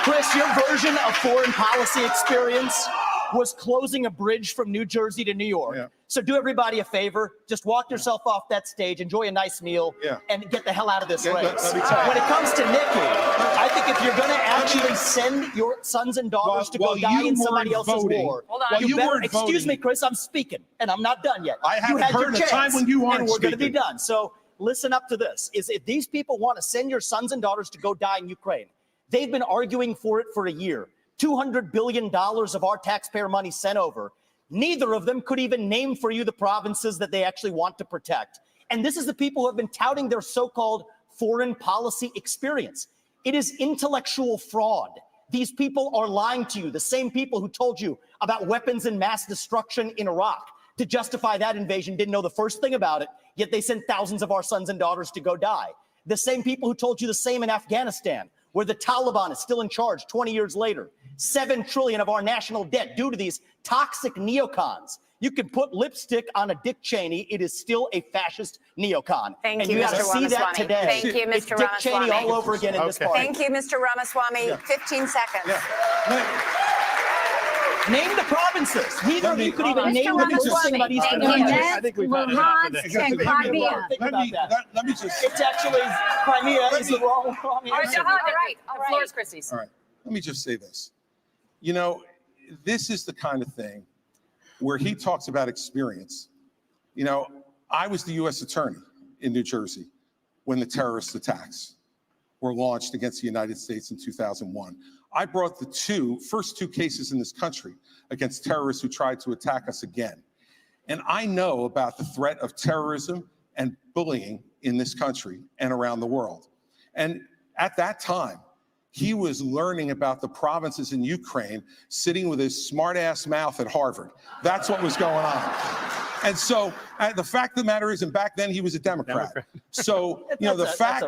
Chris, your version of foreign policy experience was closing a bridge from New Jersey to New York. Yeah. So do everybody a favor, just walk yourself off that stage, enjoy a nice meal, and get the hell out of this race. When it comes to Nikki, I think if you're going to actually send your sons and daughters to go die in somebody else's war, you better, excuse me, Chris, I'm speaking, and I'm not done yet. I haven't heard a time when you aren't and we're going to be speaking. done. So listen up to this, is if these people want to send your sons and daughters to go die in Ukraine, they've been arguing for it for a year. $200 billion of our taxpayer money sent over. Neither of them could even name for you the provinces that they actually want to protect. And this is the people who have been touting their so-called foreign policy experience. It is intellectual fraud. These people are lying to you, the same people who told you about weapons and mass destruction in Iraq to justify that invasion, didn't know the first thing about it, yet they sent thousands of our sons and daughters to go die. The same people who told you the same in Afghanistan, where the Taliban is still in charge 20 years later. $7 trillion of our national debt due to these toxic neocons. You can put lipstick on a Dick Cheney. It is still a fascist neocon. Thank you, you Mr. got to see that today. Thank you, Mr. It's Dick Ramaswamy. Cheney all over again in this party. Thank you, Mr. Ramaswamy. 15 seconds. Name the provinces. Neither of you could even name the first thing about Eastern I think we've had and Crimea. Let me just. It's actually Crimea is the wrong All right, the floor is Christie's. All right. Let me just say this. You know, this is the kind of thing where he talks about experience. You know, I was the U.S. attorney in New Jersey when the terrorist attacks were launched against the United States in 2001. I brought the first two cases in this country against terrorists who tried to attack us again. And I know about the threat of terrorism and bullying in this country and around the world. And at that time, he was learning about the provinces in Ukraine, sitting with his smart-ass mouth at Harvard. That's what was going on. And so the fact of the matter is, and back then he was a Democrat. So, you know, the fact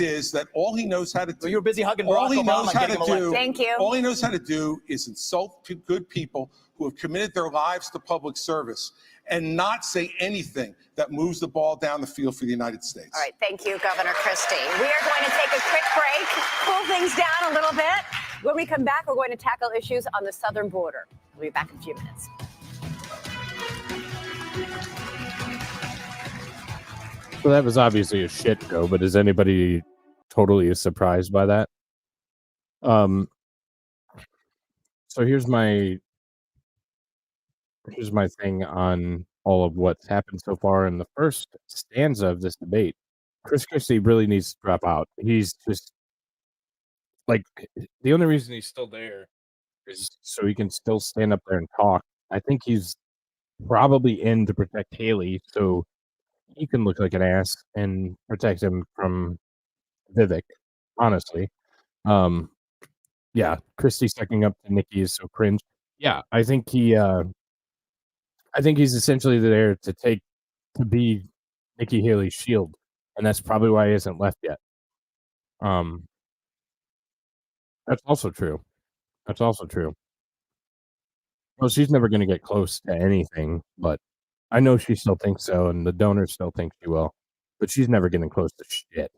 is that all he knows how to do. Well, you're busy hugging all Barack he knows Obama how and getting to him do. Thank you. All he knows how to do is insult good people who have committed their lives to public service and not say anything that moves the ball down the field for the United States. All right, thank you, Governor Christie. We are going to take a quick break, cool things down a little bit. When we come back, we're going to tackle issues on the southern border. We'll be back in a few minutes. So that was obviously a shit show, but is anybody totally surprised by that? So here's my thing on all of what's happened so far in the first stanza of this debate. Chris Christie really needs to drop out. He's just like, the only reason he's still there is so he can still stand up there and talk. I think he's probably in to protect Haley, so he can look like an ass and protect him from Vivek, honestly. Yeah, Christie sucking up to Nikki is so cringe. Yeah, I think he's essentially there to be Nikki Haley's shield, and that's probably why he hasn't left yet. That's also true. Well, she's never going to get close to anything, but I know she still thinks so, and the donors still think she will, but she's never getting close to shit.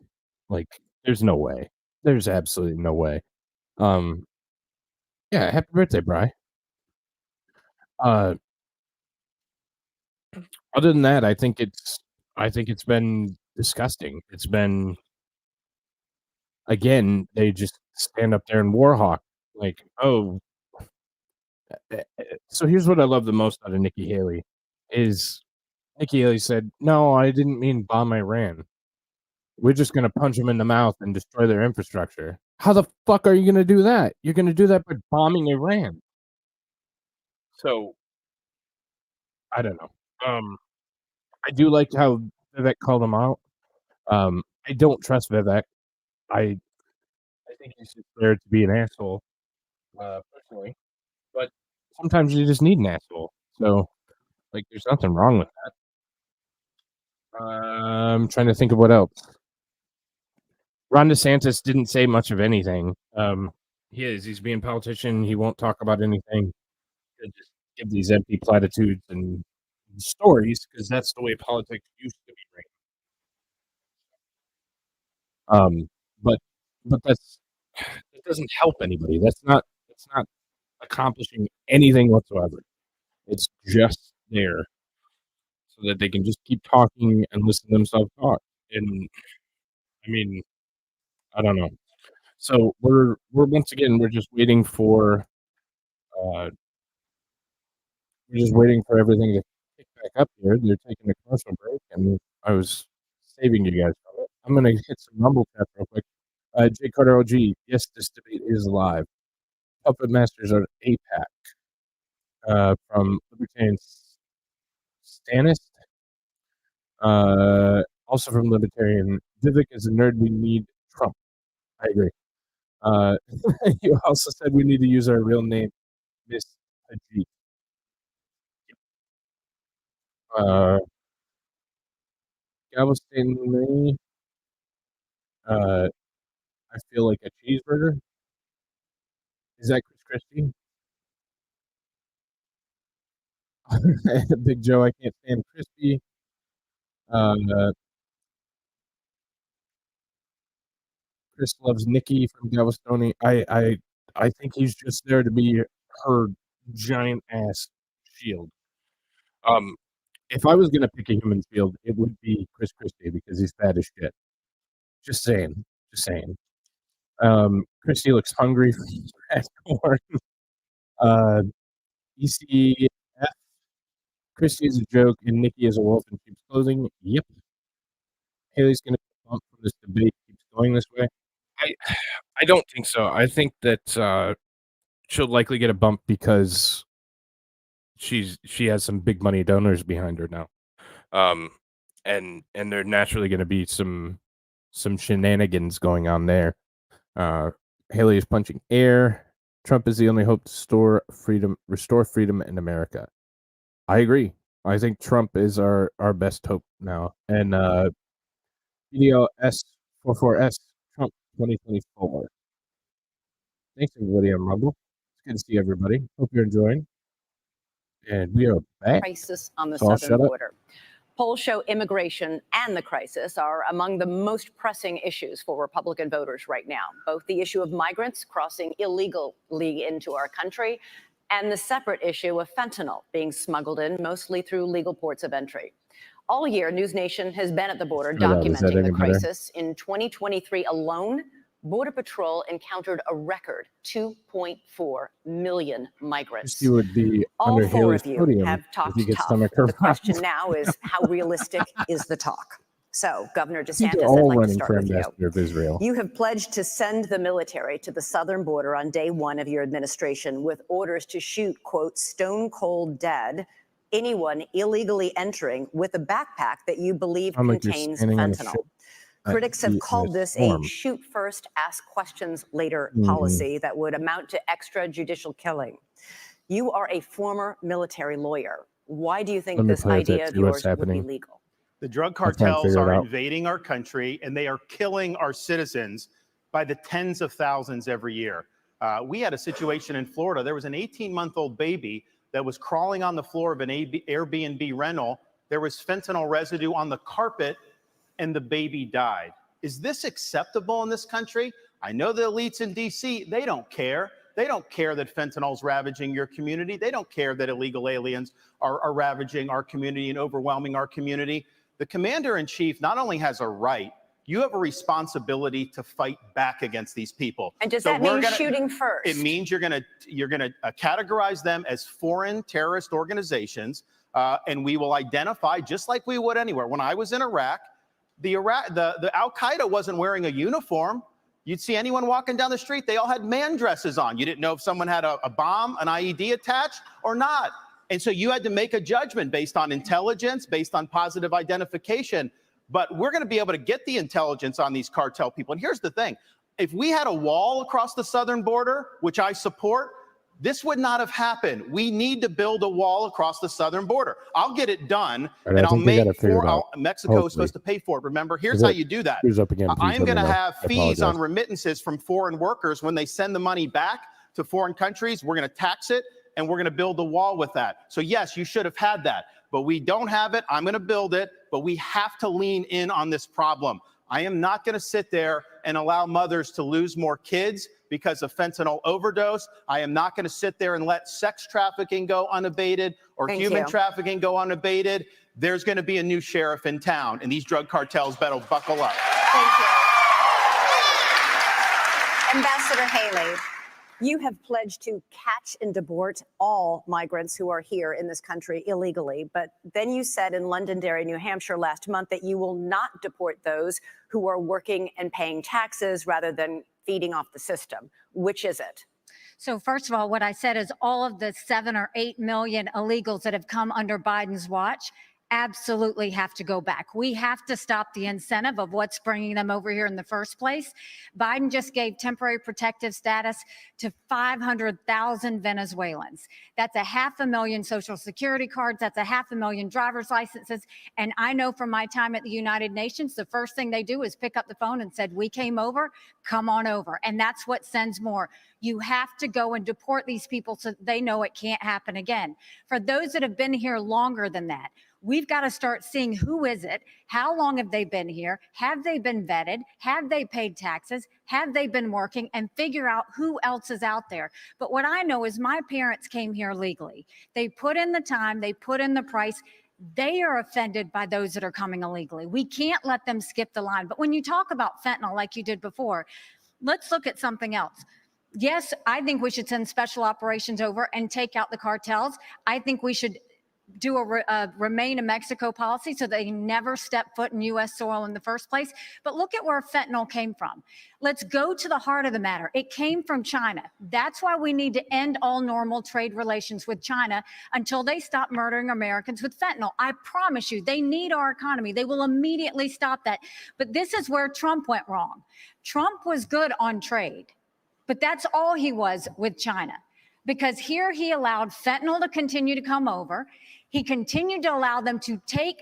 Like, there's no way. There's absolutely no way. Yeah, happy birthday, Bri. Other than that, I think it's been disgusting. It's been, again, they just stand up there and warhawk like, oh. So here's what I love the most out of Nikki Haley is Nikki Haley said, "No, I didn't mean bomb Iran. We're just going to punch them in the mouth and destroy their infrastructure." How the fuck are you going to do that? You're going to do that by bombing Iran. So I don't know. I do like how Vivek called him out. I don't trust Vivek. I think he's just there to be an asshole, personally. But sometimes you just need an asshole. So, like, there's nothing wrong with that. I'm trying to think of what else. Ron DeSantis didn't say much of anything. He's being a politician. He won't talk about anything. He'll just give these empty platitudes and stories because that's the way politics used to be ran. But that doesn't help anybody. That's not accomplishing anything whatsoever. It's just there so that they can just keep talking and listen to themselves talk. And I mean, I don't know. So we're once again just waiting for everything to kick back up here. They're taking a commercial break, and I was saving you guys from it. I'm gonna hit some Rumble chat real quick. J. Carter OG, yes, this debate is live. Puppet Masters are APAC from Libertarian Stanist. Also from Libertarian, Vivek is a nerd. We need Trump. I agree. You also said we need to use our real name, Miss Ajit. Galveston, I feel like a cheeseburger. Is that Chris Christie? Big Joe, I can't stand Christie. Chris loves Nikki from Galveston. I think he's just there to be her giant ass shield. If I was gonna pick a human shield, it would be Chris Christie because he's fat as shit. Just saying. Christie looks hungry for fat corn. ECF. Christie is a joke and Nikki is a wolf in sheep's clothing. Yep. Haley's gonna bump from this debate keeps going this way. I don't think so. I think that she'll likely get a bump because she has some big money donors behind her now. And there naturally going to be some shenanigans going on there. Haley is punching air. Trump is the only hope to restore freedom in America. I agree. I think Trump is our best hope now. And PDL S44S Trump 2024. Thanks everybody on Rumble. It's good to see everybody. Hope you're enjoying. And we are back. Crisis on the So I'll southern shut up. border. Polls show immigration and the crisis are among the most pressing issues for Republican voters right now. Both the issue of migrants crossing illegally into our country and the separate issue of fentanyl being smuggled in mostly through legal ports of entry. All year, NewsNation has been at the border documenting the crisis. In 2023 alone, Border Patrol encountered a record 2.4 million migrants. You would be All under four Haley's of you podium have talked if you get tough. stomach The question now is, how realistic is the talk? So, Governor DeSantis, They're I'd all like to running start for with you. ambassador of Israel. You have pledged to send the military to the southern border on day one of your administration with orders to shoot, quote, stone cold dead anyone illegally entering with a backpack that you believe contains fentanyl. Critics have called this a shoot first, ask questions later policy that would amount to extrajudicial killing. You are a former military lawyer. Why do you think this idea of yours would be legal? The drug cartels are invading our country and they are killing our citizens by the tens of thousands every year. We had a situation in Florida. There was an 18-month-old baby that was crawling on the floor of an Airbnb rental. There was fentanyl residue on the carpet and the baby died. Is this acceptable in this country? I know the elites in DC, they don't care. They don't care that fentanyl's ravaging your community. They don't care that illegal aliens are ravaging our community and overwhelming our community. The commander-in-chief not only has a right, you have a responsibility to fight back against these people. And does that mean shooting first? It means you're gonna categorize them as foreign terrorist organizations, and we will identify just like we would anywhere. When I was in Iraq, the Al-Qaeda wasn't wearing a uniform. You'd see anyone walking down the street, they all had man dresses on. You didn't know if someone had a bomb, an IED attached or not. And so you had to make a judgment based on intelligence, based on positive identification. But we're going to be able to get the intelligence on these cartel people. And here's the thing. If we had a wall across the southern border, which I support, this would not have happened. We need to build a wall across the southern border. I'll get it done, and I'll make Mexico is supposed to pay for it. Remember, here's how you do that. I'm going to have fees on remittances from foreign workers when they send the money back to foreign countries. We're going to tax it, and we're going to build a wall with that. So yes, you should have had that, but we don't have it. I'm going to build it, but we have to lean in on this problem. I am not going to sit there and allow mothers to lose more kids because of fentanyl overdose. I am not going to sit there and let sex trafficking go unabated or human trafficking go unabated. There's going to be a new sheriff in town, and these drug cartels better buckle up. Thank you. Ambassador Haley, you have pledged to catch and deport all migrants who are here in this country illegally. But then you said in Londonderry, New Hampshire last month that you will not deport those who are working and paying taxes rather than feeding off the system. Which is it? So first of all, what I said is all of the 7 or 8 million illegals that have come under Biden's watch absolutely have to go back. We have to stop the incentive of what's bringing them over here in the first place. Biden just gave temporary protective status to 500,000 Venezuelans. That's 500,000 Social Security cards. That's 500,000 driver's licenses. And I know from my time at the United Nations, the first thing they do is pick up the phone and said, we came over, come on over. And that's what sends more. You have to go and deport these people so they know it can't happen again. For those that have been here longer than that, we've got to start seeing who is it, how long have they been here, have they been vetted, have they paid taxes, have they been working, and figure out who else is out there. But what I know is my parents came here legally. They put in the time, they put in the price. They are offended by those that are coming illegally. We can't let them skip the line. But when you talk about fentanyl like you did before, let's look at something else. Yes, I think we should send special operations over and take out the cartels. I think we should do a remain in Mexico policy so they never step foot in U.S. soil in the first place. But look at where fentanyl came from. Let's go to the heart of the matter. It came from China. That's why we need to end all normal trade relations with China until they stop murdering Americans with fentanyl. I promise you, they need our economy. They will immediately stop that. But this is where Trump went wrong. Trump was good on trade, but that's all he was with China. because here he allowed fentanyl to continue to come over. He continued to allow them to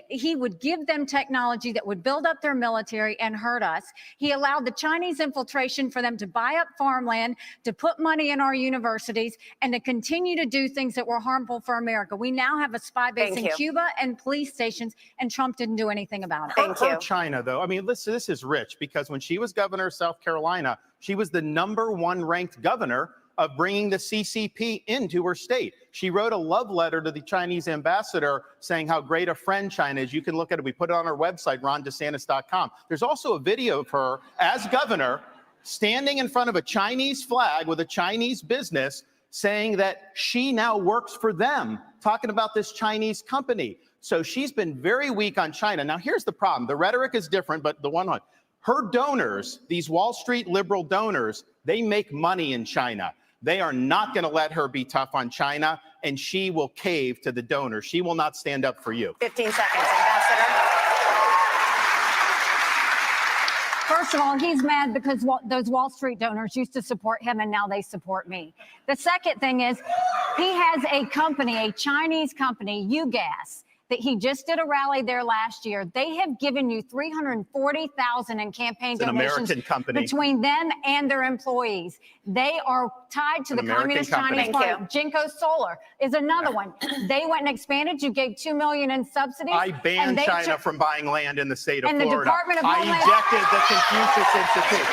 he would give them technology that would build up their military and hurt us. He allowed the Chinese infiltration for them to buy up farmland, to put money in our universities, and to continue to do things that were harmful for America. We now have a spy base in Cuba and police stations, and Trump didn't do anything about it. Her China, though, I mean, listen, this is rich, because when she was governor of South Carolina, she was the #1 ranked governor of bringing the CCP into her state. She wrote a love letter to the Chinese ambassador saying how great a friend China is. You can look at it. We put it on our website, rondesantis.com. There's also a video of her as governor standing in front of a Chinese flag with a Chinese business saying that she now works for them, talking about this Chinese company. So she's been very weak on China. Now, here's the problem. The rhetoric is different, but her donors, these Wall Street liberal donors, they make money in China. They are not going to let her be tough on China, and she will cave to the donors. She will not stand up for you. 15 seconds, Ambassador. First of all, he's mad because those Wall Street donors used to support him, and now they support me. The second thing is he has a company, a Chinese company, UGAS, that he just did a rally there last year. They have given you $340,000 in campaign donations between them and their employees. They are tied to the Communist Chinese Party. Jinko Solar is another one. They went and expanded. You gave $2 million in subsidies. I banned China from buying land in the state of Florida. The Department of I ejected the Confucius Institute.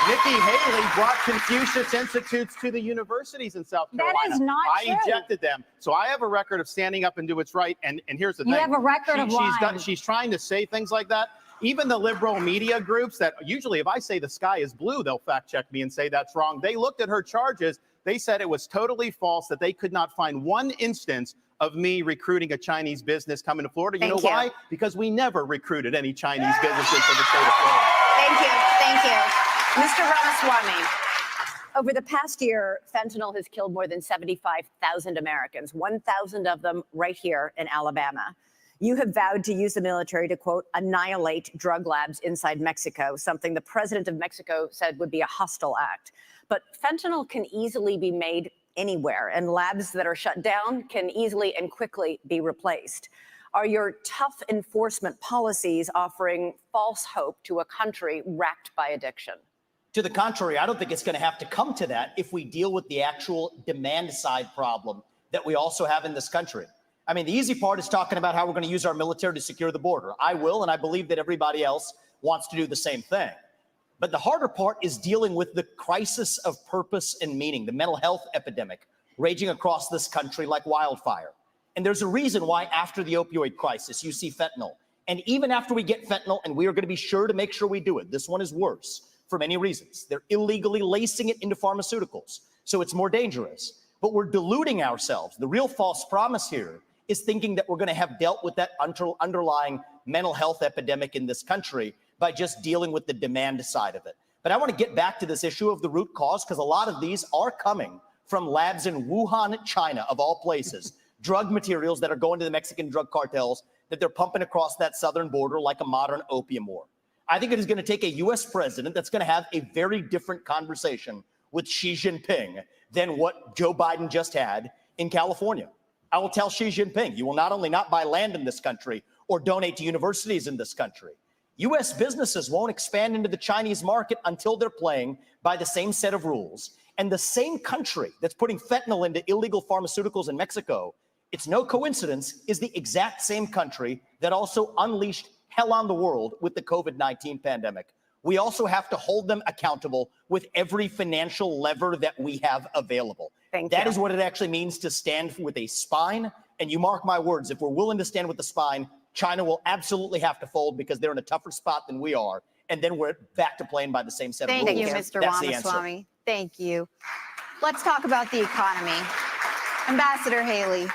Nikki Haley brought Confucius Institutes to the universities in South Carolina. That is not true. I ejected them. So I have a record of standing up and do what's right. And here's the thing. You have a record of lying. She's trying to say things like that. Even the liberal media groups that usually if I say the sky is blue, they'll fact check me and say that's wrong. They looked at her charges. They said it was totally false, that they could not find one instance of me recruiting a Chinese business coming to Florida. You know why? Because we never recruited any Chinese businesses to the state of Florida. Thank you. Thank you. Mr. Ramaswamy, over the past year, fentanyl has killed more than 75,000 Americans, 1,000 of them right here in Alabama. You have vowed to use the military to, quote, annihilate drug labs inside Mexico, something the president of Mexico said would be a hostile act. But fentanyl can easily be made anywhere, and labs that are shut down can easily and quickly be replaced. Are your tough enforcement policies offering false hope to a country racked by addiction? To the contrary, I don't think it's going to have to come to that if we deal with the actual demand side problem that we also have in this country. I mean, the easy part is talking about how we're going to use our military to secure the border. I will, and I believe that everybody else wants to do the same thing. But the harder part is dealing with the crisis of purpose and meaning, the mental health epidemic raging across this country like wildfire. And there's a reason why after the opioid crisis, you see fentanyl. And even after we get fentanyl, and we are going to be sure to make sure we do it, this one is worse for many reasons. They're illegally lacing it into pharmaceuticals, so it's more dangerous. But we're deluding ourselves. The real false promise here is thinking that we're going to have dealt with that underlying mental health epidemic in this country by just dealing with the demand side of it. But I want to get back to this issue of the root cause, because a lot of these are coming from labs in Wuhan, China, of all places. Drug materials that are going to the Mexican drug cartels that they're pumping across that southern border like a modern opium war. I think it is going to take a U.S. president that's going to have a very different conversation with Xi Jinping than what Joe Biden just had in California. I will tell Xi Jinping, you will not only not buy land in this country or donate to universities in this country, U.S. businesses won't expand into the Chinese market until they're playing by the same set of rules. And the same country that's putting fentanyl into illegal pharmaceuticals in Mexico, it's no coincidence, is the exact same country that also unleashed hell on the world with the COVID-19 pandemic. We also have to hold them accountable with every financial lever that we have available. That is what it actually means to stand with a spine. And you mark my words, if we're willing to stand with the spine, China will absolutely have to fold because they're in a tougher spot than we are. And then we're back to playing by the same set of rules. Thank you, Mr. Ramaswamy. Thank you. Let's talk about the economy. Ambassador Haley,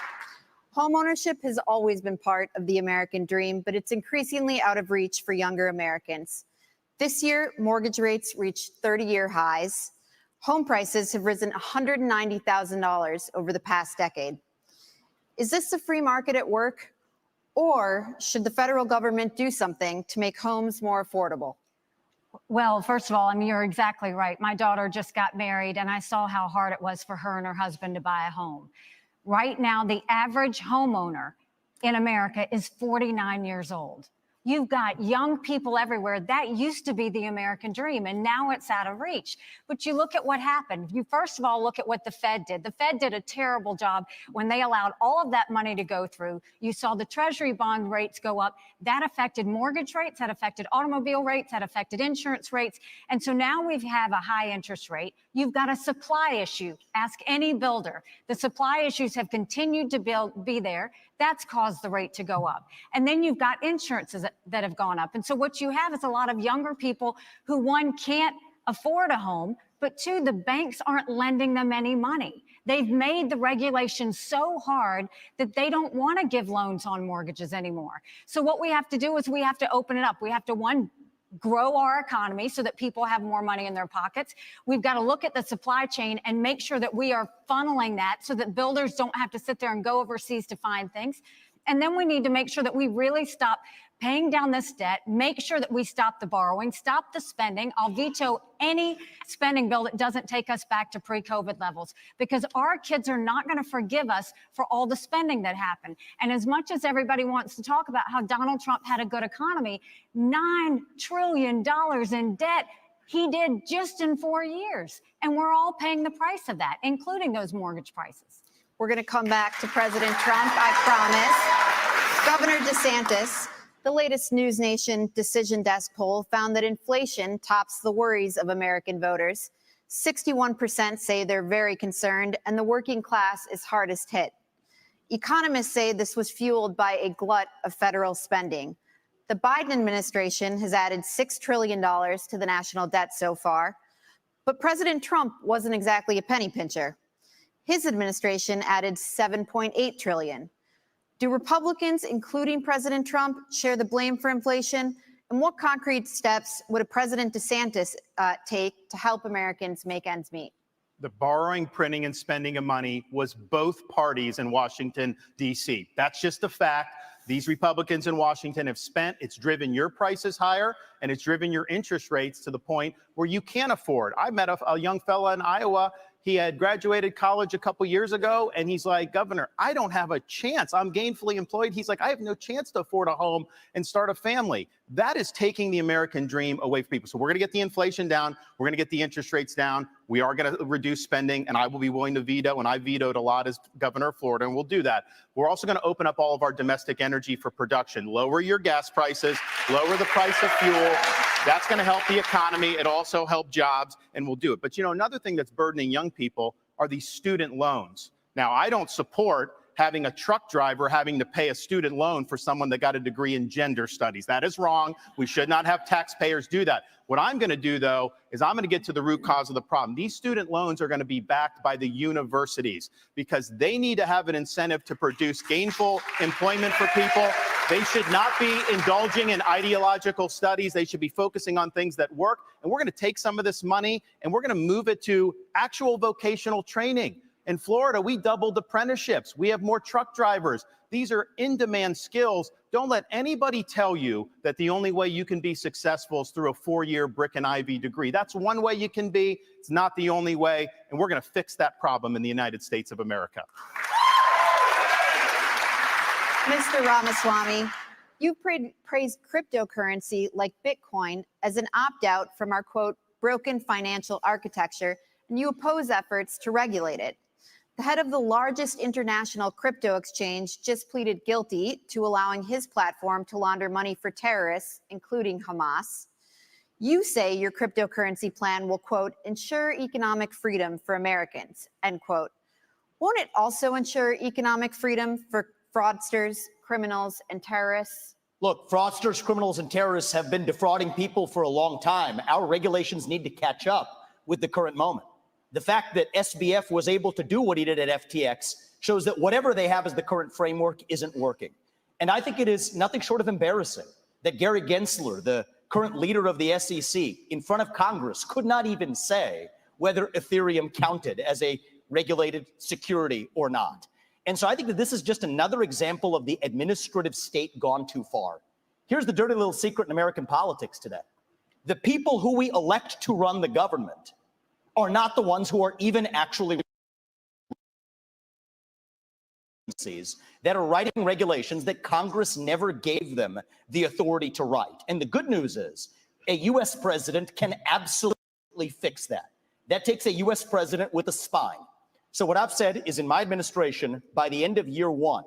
homeownership has always been part of the American dream, but it's increasingly out of reach for younger Americans. This year, mortgage rates reached 30-year highs. Home prices have risen $190,000 over the past decade. Is this the free market at work? Or should the federal government do something to make homes more affordable? Well, first of all, I mean, you're exactly right. My daughter just got married, and I saw how hard it was for her and her husband to buy a home. Right now, the average homeowner in America is 49 years old. You've got young people everywhere. That used to be the American dream, and now it's out of reach. But you look at what happened. You first of all look at what the Fed did. The Fed did a terrible job when they allowed all of that money to go through. You saw the Treasury bond rates go up. That affected mortgage rates, that affected automobile rates, that affected insurance rates. And so now we have a high interest rate. You've got a supply issue. Ask any builder. The supply issues have continued to be there. That's caused the rate to go up. And then you've got insurances that have gone up. And so what you have is a lot of younger people who, one, can't afford a home, but two, the banks aren't lending them any money. They've made the regulations so hard that they don't want to give loans on mortgages anymore. So what we have to do is we have to open it up. We have to, one, grow our economy so that people have more money in their pockets. We've got to look at the supply chain and make sure that we are funneling that so that builders don't have to sit there and go overseas to find things. And then we need to make sure that we really stop paying down this debt, make sure that we stop the borrowing, stop the spending. I'll veto any spending bill that doesn't take us back to pre-COVID levels, because our kids are not going to forgive us for all the spending that happened. And as much as everybody wants to talk about how Donald Trump had a good economy, $9 trillion in debt, he did just in 4 years. And we're all paying the price of that, including those mortgage prices. We're going to come back to President Trump, I promise. Governor DeSantis, the latest NewsNation Decision Desk poll found that inflation tops the worries of American voters. 61% say they're very concerned, and the working class is hardest hit. Economists say this was fueled by a glut of federal spending. The Biden administration has added $6 trillion to the national debt so far, but President Trump wasn't exactly a penny pincher. His administration added $7.8 trillion. Do Republicans, including President Trump, share the blame for inflation? And what concrete steps would a President DeSantis take to help Americans make ends meet? The borrowing, printing, and spending of money was both parties in Washington, D.C. That's just a fact. These Republicans in Washington have spent. It's driven your prices higher, and it's driven your interest rates to the point where you can't afford. I met a young fella in Iowa. He had graduated college a couple years ago, and he's like, Governor, I don't have a chance. I'm gainfully employed. He's like, I have no chance to afford a home and start a family. That is taking the American dream away from people. So we're going to get the inflation down. We're going to get the interest rates down. We are going to reduce spending, and I will be willing to veto, and I vetoed a lot as governor of Florida, and we'll do that. We're also going to open up all of our domestic energy for production, lower your gas prices, lower the price of fuel. That's going to help the economy. It also help jobs, and we'll do it. But, you know, another thing that's burdening young people are these student loans. Now, I don't support having a truck driver having to pay a student loan for someone that got a degree in gender studies. That is wrong. We should not have taxpayers do that. What I'm going to do, though, is I'm going to get to the root cause of the problem. These student loans are going to be backed by the universities because they need to have an incentive to produce gainful employment for people. They should not be indulging in ideological studies. They should be focusing on things that work. And we're going to take some of this money and we're going to move it to actual vocational training. In Florida, we doubled apprenticeships. We have more truck drivers. These are in-demand skills. Don't let anybody tell you that the only way you can be successful is through a 4-year brick and ivy degree. That's one way you can be. It's not the only way. And we're going to fix that problem in the United States of America. Mr. Ramaswamy, you praised cryptocurrency like Bitcoin as an opt-out from our, quote, broken financial architecture, and you oppose efforts to regulate it. The head of the largest international crypto exchange just pleaded guilty to allowing his platform to launder money for terrorists, including Hamas. You say your cryptocurrency plan will, quote, ensure economic freedom for Americans, end quote. Won't it also ensure economic freedom for fraudsters, criminals, and terrorists? Look, fraudsters, criminals, and terrorists have been defrauding people for a long time. Our regulations need to catch up with the current moment. The fact that SBF was able to do what he did at FTX shows that whatever they have as the current framework isn't working. And I think it is nothing short of embarrassing that Gary Gensler, the current leader of the SEC, in front of Congress, could not even say whether Ethereum counted as a regulated security or not. And so I think that this is just another example of the administrative state gone too far. Here's the dirty little secret in American politics today. The people who we elect to run the government are not the ones who are even actually that are writing regulations that Congress never gave them the authority to write. And the good news is a U.S. president can absolutely fix that. That takes a U.S. president with a spine. So what I've said is in my administration, by the end of year one,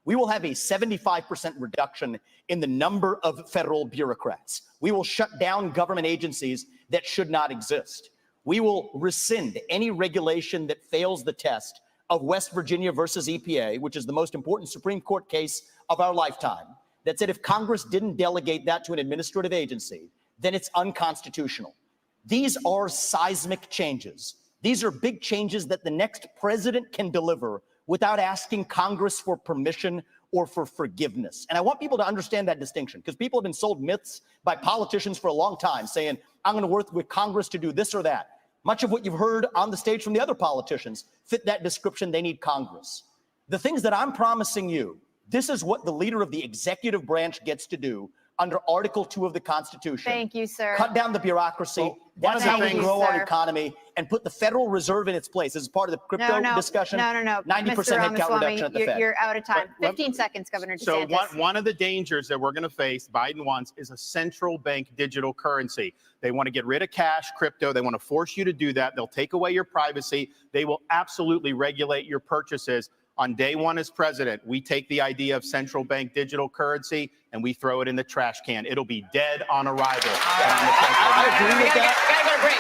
we will have a 75% reduction in the number of federal bureaucrats. We will shut down government agencies that should not exist. We will rescind any regulation that fails the test of West Virginia versus EPA, which is the most important Supreme Court case of our lifetime, that said if Congress didn't delegate that to an administrative agency, then it's unconstitutional. These are seismic changes. These are big changes that the next president can deliver without asking Congress for permission or for forgiveness. And I want people to understand that distinction, because people have been sold myths by politicians for a long time saying, I'm going to work with Congress to do this or that. Much of what you've heard on the stage from the other politicians fit that description. They need Congress. The things that I'm promising you, this is what the leader of the executive branch gets to do under Article 2 of the Constitution. Thank you, sir. Cut down the bureaucracy. Well, That's how we Thank you, grow our sir. economy and put the Federal Reserve in its place. This is part of the crypto discussion. No. 90% Mr. headcount Ramaswamy, reduction at the Fed. You're out of time. But- 15 seconds, Governor So DeSantis. one of the dangers that we're going to face, Biden wants, is a central bank digital currency. They want to get rid of cash, crypto. They want to force you to do that. They'll take away your privacy. They will absolutely regulate your purchases. On day one as president, we take the idea of central bank digital currency and we throw it in the trash can. It'll be dead on arrival. I agree with that. Gotta get a break.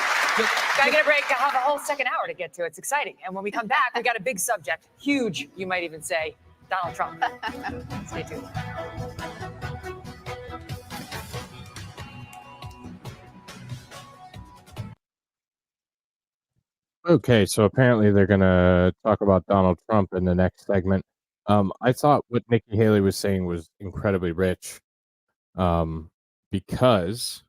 Gotta get a break. I have a whole second hour to get to. It's exciting. And when we come back, we got a big subject. Huge, you might even say, Donald Trump. Stay tuned. Okay, so apparently they're going to talk about Donald Trump in the next segment. I thought what Nikki Haley was saying was incredibly rich because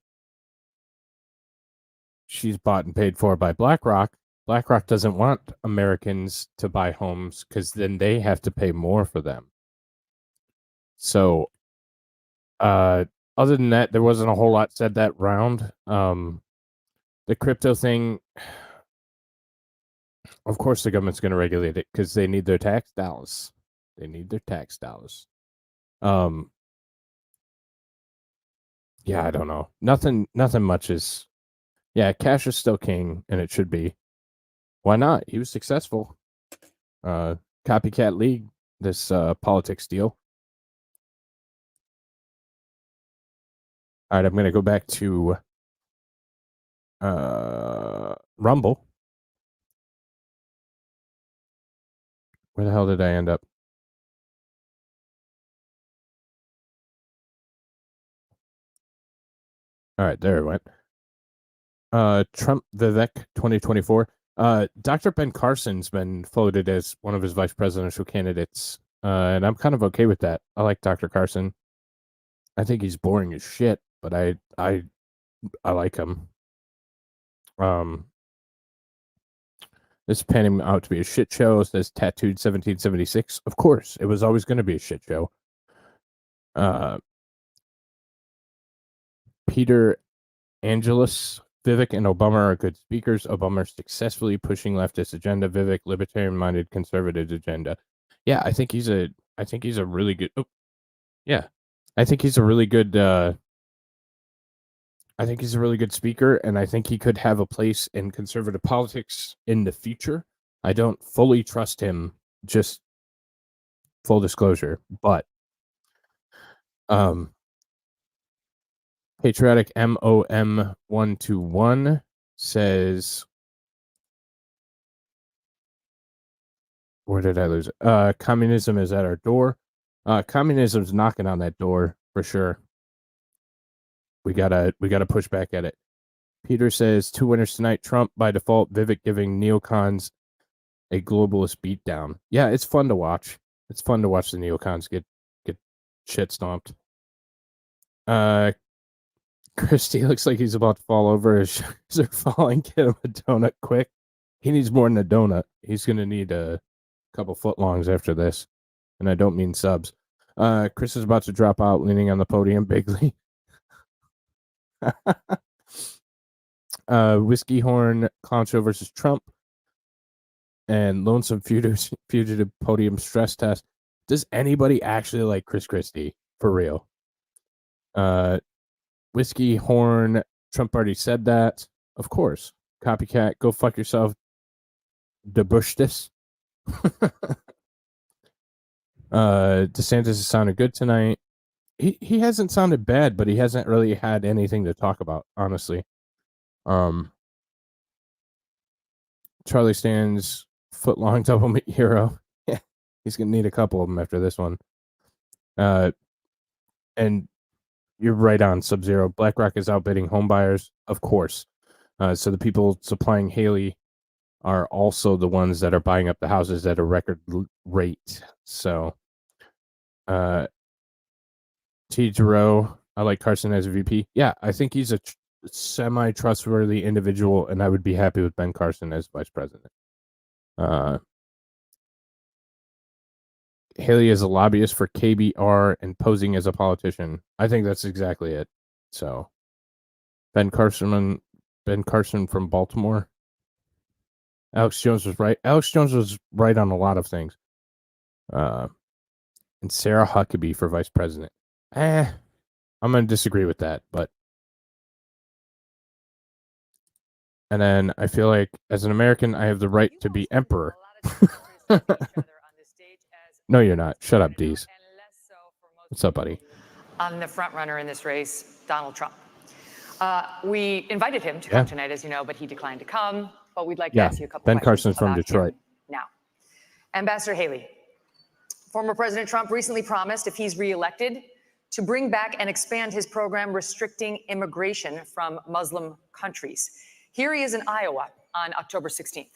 she's bought and paid for by BlackRock. BlackRock doesn't want Americans to buy homes because then they have to pay more for them. So, other than that, there wasn't a whole lot said that round. The crypto thing, of course, the government's going to regulate it because they need their tax dollars. They need their tax dollars. Yeah, I don't know. Nothing much is. Yeah, cash is still king, and it should be. Why not? He was successful. Copycat league, this politics deal. All right, I'm going to go back to Rumble. Where the hell did I end up? All right, there it went. Trump Vivek 2024. Dr. Ben Carson's been floated as one of his vice presidential candidates, and I'm kind of okay with that. I like Dr. Carson. I think he's boring as shit, but I like him. This is panning out to be a shit show. It says tattooed 1776. Of course, it was always going to be a shit show. Peter Angelus, Vivek and Obama are good speakers. Obama successfully pushing leftist agenda. Vivek, libertarian-minded conservative agenda. Yeah, I think he's a really good. Oh, yeah, I think he's a really good. I think he's a really good speaker, and I think he could have a place in conservative politics in the future. I don't fully trust him, just full disclosure, but Patriotic MOM121 says, where did I lose it? Communism is at our door. Communism's knocking on that door for sure. We gotta push back at it. Peter says 2 winners tonight. Trump by default. Vivek giving neocons a globalist beatdown. Yeah, it's fun to watch. It's fun to watch the neocons get shit stomped. Christie looks like he's about to fall over. His shoes are falling. Get him a donut quick. He needs more than a donut. He's gonna need a couple footlongs after this, and I don't mean subs. Chris is about to drop out, leaning on the podium bigly. Whiskey Horn, Concho versus Trump, and Lonesome Fugitive Podium Stress Test. Does anybody actually like Chris Christie? For real? Whiskey Horn, Trump already said that. Of course. Copycat, go fuck yourself. DeBushtis. DeSantis has sounded good tonight. He hasn't sounded bad, but he hasn't really had anything to talk about, honestly. Charlie Stan's foot-long double meat hero. Yeah, he's gonna need a couple of them after this one. And you're right on, Sub-Zero. BlackRock is outbidding homebuyers, of course. So the people supplying Haley are also the ones that are buying up the houses at a record rate. So, T. Giroux, I like Carson as a VP. Yeah, I think he's a semi-trustworthy individual, and I would be happy with Ben Carson as vice president. Haley is a lobbyist for KBR and posing as a politician. I think that's exactly it. So, Ben Carson from Baltimore. Alex Jones was right. Alex Jones was right on a lot of things. And Sarah Huckabee for vice president. I'm going to disagree with that, but. And then I feel like as an American, I have the right to be emperor. No, you're not. Shut up, Deez. What's up, buddy? On the front runner in this race, Donald Trump. We invited him to come tonight, as you know, but he declined to come. But we'd like to ask you a couple Ben questions Carson's from Detroit. Now, Ambassador Haley, former President Trump recently promised, if he's reelected, to bring back and expand his program restricting immigration from Muslim countries. Here he is in Iowa on October 16th.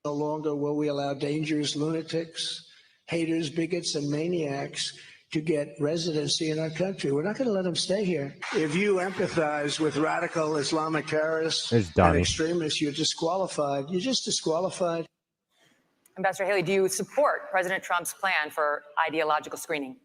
No longer will we allow dangerous lunatics, haters, bigots, and maniacs to get residency in our country. We're not going to let them stay here. If you empathize with radical Islamic terrorists and extremists, you're disqualified. You're just disqualified. Ambassador Haley, do you support President Trump's plan for ideological screening?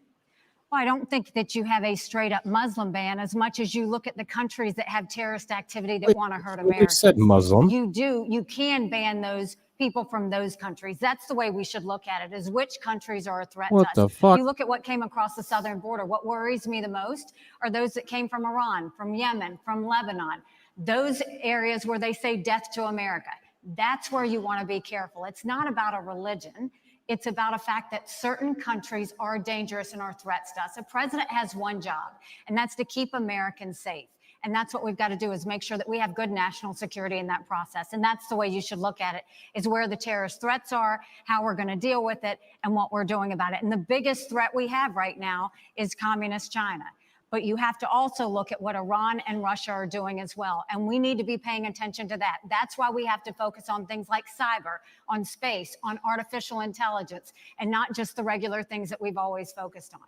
Well, I don't think that you have a straight up Muslim ban as much as you look at the countries that have terrorist activity that want to hurt Americans. You said Muslim. You can ban those people from those countries. That's the way we should look at it, is which countries are a threat to us. The fuck? You look at what came across the southern border. What worries me the most are those that came from Iran, from Yemen, from Lebanon, those areas where they say death to America. That's where you want to be careful. It's not about a religion. It's about a fact that certain countries are dangerous and are threats to us. A president has one job, and that's to keep Americans safe. And that's what we've got to do, is make sure that we have good national security in that process. And that's the way you should look at it, is where the terrorist threats are, how we're going to deal with it, and what we're doing about it. And the biggest threat we have right now is communist China. But you have to also look at what Iran and Russia are doing as well. And we need to be paying attention to that. That's why we have to focus on things like cyber, on space, on artificial intelligence, and not just the regular things that we've always focused on.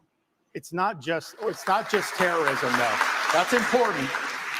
It's not just terrorism, though. That's important.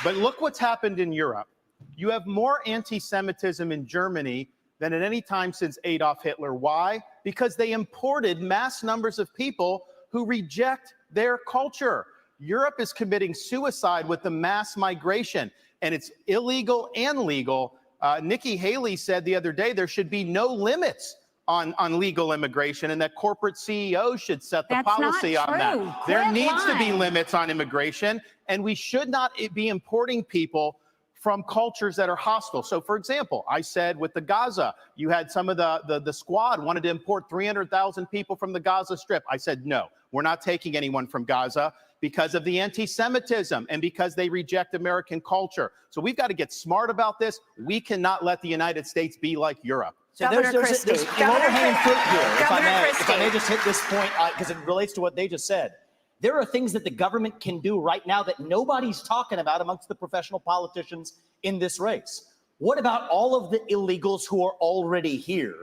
But look what's happened in Europe. You have more anti-Semitism in Germany than at any time since Adolf Hitler. Why? Because they imported mass numbers of people who reject their culture. Europe is committing suicide with the mass migration, and it's illegal and legal. Nikki Haley said the other day there should be no limits on legal immigration, and that corporate CEOs should set the policy on that. There needs to be limits on immigration, and we should not be importing people from cultures that are hostile. So, for example, I said with the Gaza, you had some of the squad wanted to import 300,000 people from the Gaza Strip. I said, no, we're not taking anyone from Gaza because of the anti-Semitism and because they reject American culture. So we've got to get smart about this. We cannot let the United States be like Europe. So there's an overhanging fruit here, if I may just hit this point, because it relates to what they just said. There are things that the government can do right now that nobody's talking about amongst the professional politicians in this race. What about all of the illegals who are already here?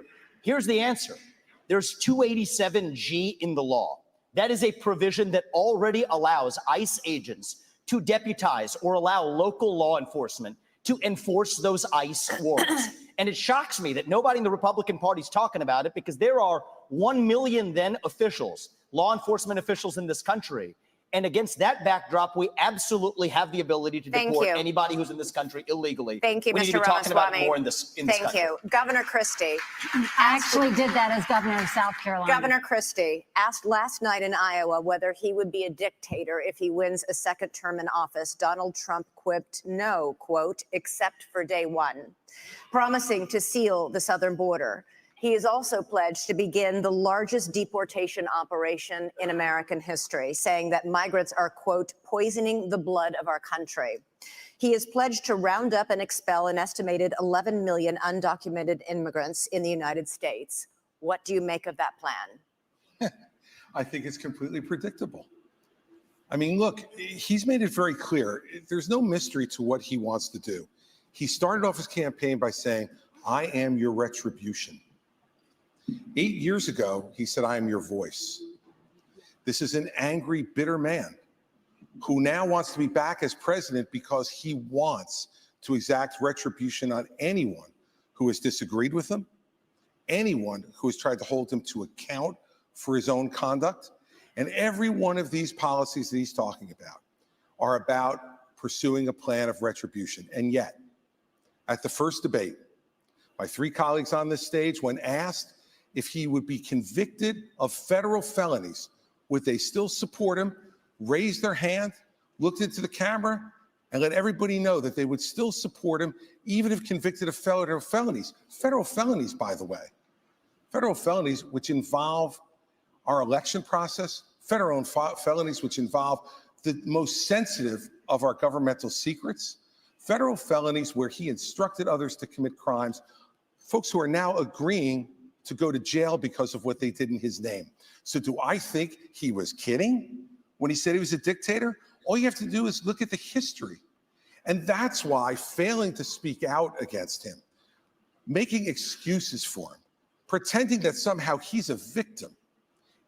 Here's the answer. There's 287G in the law. That is a provision that already allows ICE agents to deputize or allow local law enforcement to enforce those ICE warrants. And it shocks me that nobody in the Republican Party is talking about it, because there are 1 million then officials, law enforcement officials in this country, And against that backdrop, we absolutely have the ability to Thank deport you. anybody who's in this country illegally. Thank you, we Mr. need to be talking about it Ramaswamy. more in this Thank country. you. Governor Christie. I actually did that as governor of South Carolina. Governor Christie asked last night in Iowa whether he would be a dictator if he wins a second term in office. Donald Trump quipped, no, quote, except for day one, promising to seal the southern border. He has also pledged to begin the largest deportation operation in American history, saying that migrants are, quote, poisoning the blood of our country. He has pledged to round up and expel an estimated 11 million undocumented immigrants in the United States. What do you make of that plan? I think it's completely predictable. I mean, look, he's made it very clear. There's no mystery to what he wants to do. He started off his campaign by saying, I am your retribution. 8 years ago, he said, I am your voice. This is an angry, bitter man who now wants to be back as president because he wants to exact retribution on anyone who has disagreed with him, anyone who has tried to hold him to account for his own conduct. And every one of these policies that he's talking about are about pursuing a plan of retribution. And yet, at the first debate, my three colleagues on this stage, when asked if he would be convicted of federal felonies, would they still support him, raise their hand, looked into the camera, and let everybody know that they would still support him, even if convicted of federal felonies. Federal felonies, by the way. Federal felonies which involve our election process, federal felonies which involve the most sensitive of our governmental secrets, federal felonies where he instructed others to commit crimes, folks who are now agreeing to go to jail because of what they did in his name. So do I think he was kidding when he said he was a dictator? All you have to do is look at the history. And that's why failing to speak out against him, making excuses for him, pretending that somehow he's a victim,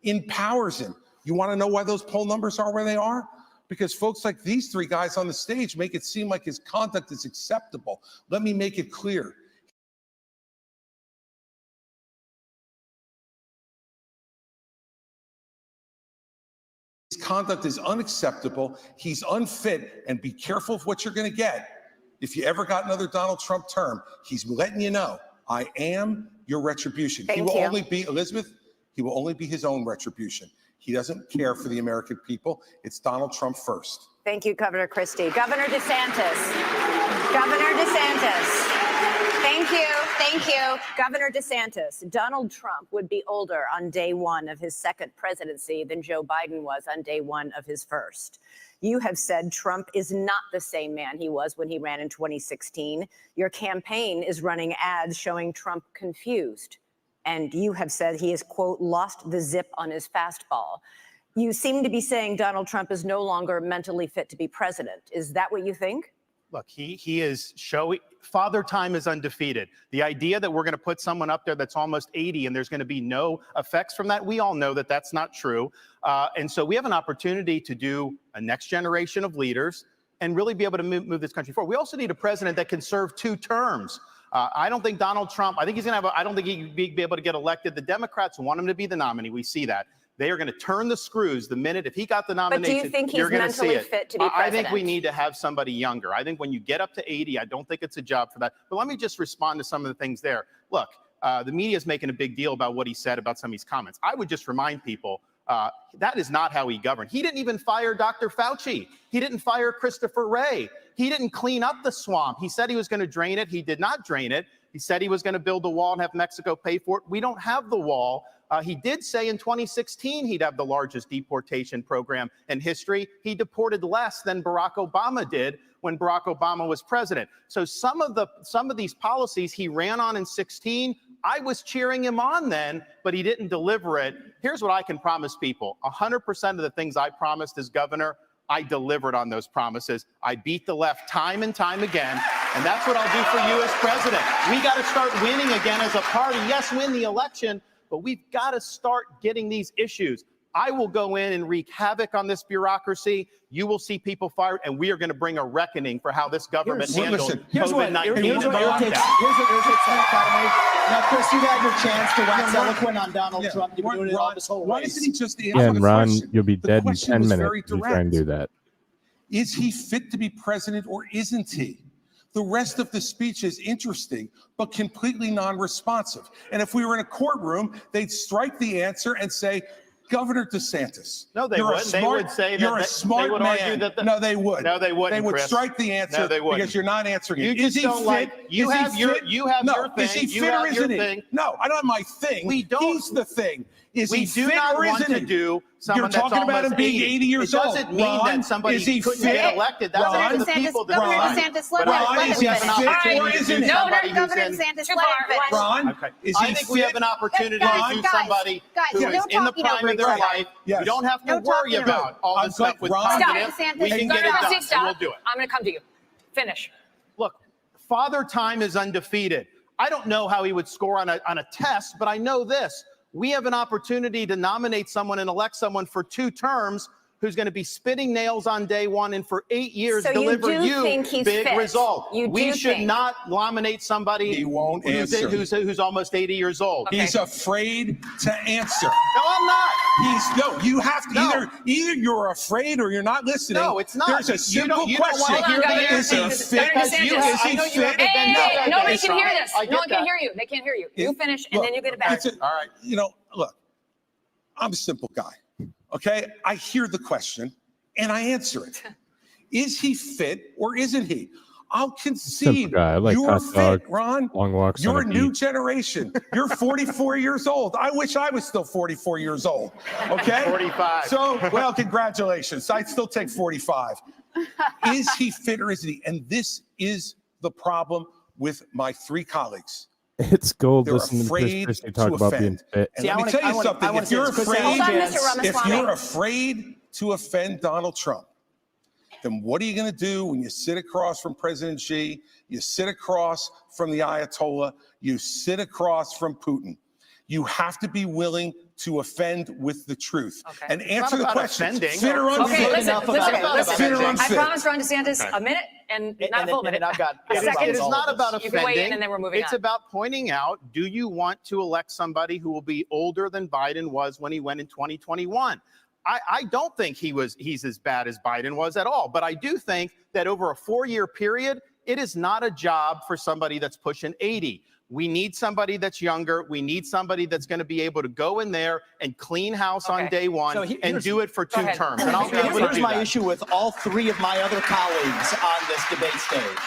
empowers him. You want to know why those poll numbers are where they are? Because folks like these three guys on the stage make it seem like his conduct is acceptable. Let me make it clear. His conduct is unacceptable. He's unfit, and be careful of what you're going to get. If you ever got another Donald Trump term, he's letting you know, I am your retribution. He will only be, Elizabeth, he will only be his own retribution. He doesn't care for the American people. It's Donald Trump first. Thank you, Governor Christie. Governor DeSantis. Governor DeSantis. Thank you. Thank you. Governor DeSantis. Donald Trump would be older on day one of his second presidency than Joe Biden was on day one of his first. You have said Trump is not the same man he was when he ran in 2016. Your campaign is running ads showing Trump confused. And you have said he has, quote, lost the zip on his fastball. You seem to be saying Donald Trump is no longer mentally fit to be president. Is that what you think? Look, he is showing father time is undefeated. The idea that we're going to put someone up there that's almost 80 and there's going to be no effects from that, we all know that that's not true. And so we have an opportunity to do a next generation of leaders and really be able to move this country forward. We also need a president that can serve 2 terms. I don't think Donald Trump, I think he's going to have, I don't think he'd be able to get elected. The Democrats want him to be the nominee. We see that. They are going to turn the screws the minute, if he got the nomination, but do you think he's you're going to see mentally it. fit to be president? I think we need to have somebody younger. I think when you get up to 80, I don't think it's a job for that. But let me just respond to some of the things there. Look, the media is making a big deal about what he said about some of these comments. I would just remind people that is not how he governed. He didn't even fire Dr. Fauci. He didn't fire Christopher Wray. He didn't clean up the swamp. He said he was going to drain it. He did not drain it. He said he was going to build a wall and have Mexico pay for it. We don't have the wall. He did say in 2016 he'd have the largest deportation program in history. He deported less than Barack Obama did when Barack Obama was president. So some of these policies he ran on in 16, I was cheering him on then, but he didn't deliver it. Here's what I can promise people. 100% of the things I promised as governor, I delivered on those promises. I beat the left time and time again, and that's what I'll do for you as president. We got to start winning again as a party. Yes, win the election, but we've got to start getting these issues. I will go in and wreak havoc on this bureaucracy. You will see people fired, and we are going to bring a reckoning for how this government handled COVID-19. Here's what irritates Senate Academy. Now, Chris, you've had your chance to wax eloquent on Donald Trump. You've been doing it all this whole Why race. doesn't he just answer Yeah, and the Ron, question? you'll be The dead in question 10 was minutes very if you try and direct. do that. Is he fit to be president or isn't he? The rest of the speech is interesting, but completely non-responsive. And if we were in a courtroom, they'd strike the answer and say, Governor DeSantis. No, they you're wouldn't. They would say that you're a they smart would man. argue that No, they would. No, they wouldn't, They would Chris. strike the answer No, they wouldn't. because you're not answering You it. just Is he don't fit? like. You Is he have your. fit? You have No. your thing. Is he You fit have or your isn't he? thing. No, I don't have my thing. We don't. He's the thing. Is We he do fit not or want isn't to he? do someone You're that's talking about him almost being 80 years It old. doesn't mean Ron, that somebody is he couldn't fit? get elected. That's Ron, up to the DeSantis, people to Governor decide. DeSantis, let But him- I let think him we have an finish. opportunity Or to isn't do he? No, somebody Governor who's in. DeSantis, Too let far. him finish. Ron, Okay. is he I think we fit? have an opportunity to do Guys, somebody guys, who no is in the talking prime over of each their other. life. Yes. We don't have to No worry talking about all I'm this stuff with Ron- positive. Stop. We can get it Governor done, Christie, and stop. we'll do it. I'm going to come to you. Finish. Look, Father Time is undefeated. I don't know how he would score on a test, but I know this. We have an opportunity to nominate someone and elect someone for 2 terms who's going to be spitting nails on day one and for 8 years So you deliver do think he's big fit? result. You We do should think? not nominate somebody He won't who's, answer. who's almost 80 years old. Okay. He's afraid to answer. No, I'm not. You have to No. either you're afraid or you're not listening. No, it's not. There's a You simple don't wanna question. hear the Is he answer. fit? Governor DeSantis. Is he I know you have fit? to Hey, bend hey, down. nobody That's can right. hear this. I get No one can that. hear you. They can't hear you. You finish, and Look, then you get it back. All right. Look, I'm a simple guy. Okay, I hear the question and I answer it. Is he fit or isn't he? I'll concede. Simple guy. I like you're hot fit, dogs, Ron. long walks You're a on a new beach. generation. You're 44 years old. I wish I was still 44 years old. Okay? 45. So, well, congratulations. I'd still take 45. Is he fit or isn't he? And this is the problem with my 3 colleagues. It's gold They're listening to Chris afraid Christie to talk about being offend. fit. And See, let I me wanna- tell I you wanna- something. I wanna If say you're this, Chris, afraid, Hold on, Mr. if Ramaswamy. you're afraid to offend Donald Trump, then what are you going to do when you sit across from President Xi, you sit across from the Ayatollah, you sit across from Putin? You have to be willing to offend with the truth Okay. and not answer the about question. offending. Fit or Okay, unfit? listen. Fit or I unfit? promised Ron DeSantis a minute and not a full minute. I've got a It is, second. it is not about You can weigh offending. in and then we're moving it's on. about pointing out, do you want to elect somebody who will be older than Biden was when he went in 2021? I don't think he's as bad as Biden was at all. But I do think that over a 4-year period, it is not a job for somebody that's pushing 80. We need somebody that's younger. We need somebody that's going to be able to go in there and clean house on Okay. day one So and here's- do it for Go 2 ahead. terms. And I'll be able to Here's do my that. issue with all 3 of my other colleagues on this debate stage,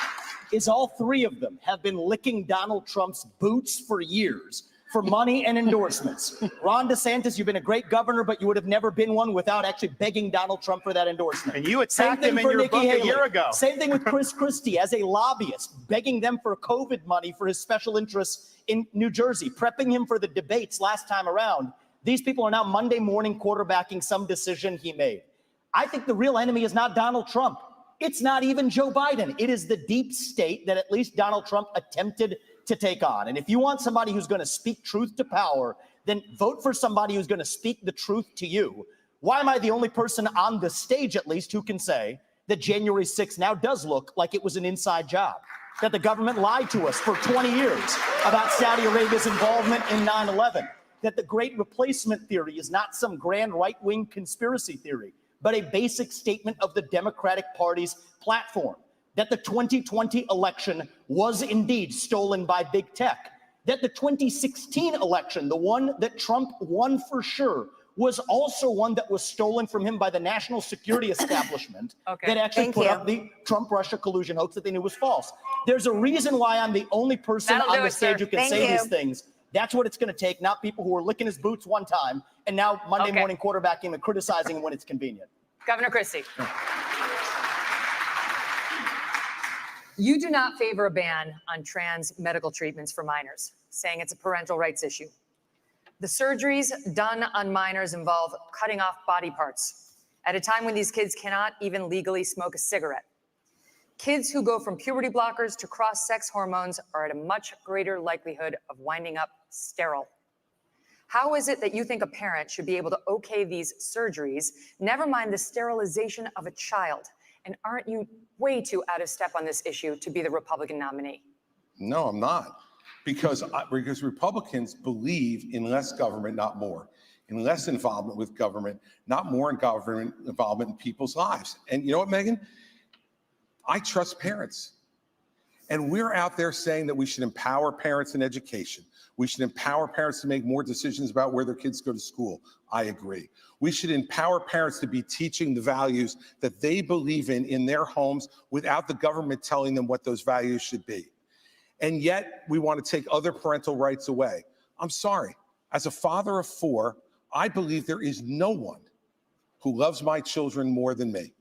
is all 3 of them have been licking Donald Trump's boots for years for money and endorsements. Ron DeSantis, you've been a great governor, but you would have never been one without actually begging Donald Trump for that endorsement. And you attacked him in for your Nikki book Haley. a year ago. Same thing with Chris Christie as a lobbyist, begging them for COVID money for his special interests in New Jersey, prepping him for the debates last time around. These people are now Monday morning quarterbacking some decision he made. I think the real enemy is not Donald Trump. It's not even Joe Biden. It is the deep state that at least Donald Trump attempted to take on. And if you want somebody who's going to speak truth to power, then vote for somebody who's going to speak the truth to you. Why am I the only person on the stage, at least, who can say that January 6th now does look like it was an inside job? That the government lied to us for 20 years about Saudi Arabia's involvement in 9/11? That the Great Replacement theory is not some grand right-wing conspiracy theory, but a basic statement of the Democratic Party's platform? That the 2020 election was indeed stolen by big tech? That the 2016 election, the one that Trump won for sure, was also one that was stolen from him by the national security establishment that actually Thank put you. up the Trump-Russia collusion hoax that they knew was false? There's a reason why I'm the only person That'll on do the it, stage sir. who can Thank say you. these things. That's what it's going to take, not people who are licking his boots one time and now Monday Okay. morning quarterbacking and criticizing him when it's convenient. Governor Christie. You do not favor a ban on trans medical treatments for minors, saying it's a parental rights issue. The surgeries done on minors involve cutting off body parts at a time when these kids cannot even legally smoke a cigarette. Kids who go from puberty blockers to cross-sex hormones are at a much greater likelihood of winding up sterile. How is it that you think a parent should be able to okay these surgeries, never mind the sterilization of a child? And aren't you way too out of step on this issue to be the Republican nominee? No, I'm not. Because Republicans believe in less government, not more. In less involvement with government, not more in government involvement in people's lives. And you know what, Megan? I trust parents. And we're out there saying that we should empower parents in education. We should empower parents to make more decisions about where their kids go to school. I agree. We should empower parents to be teaching the values that they believe in their homes without the government telling them what those values should be. And yet we want to take other parental rights away. I'm sorry. As a father of 4, I believe there is no one who loves my children more than me.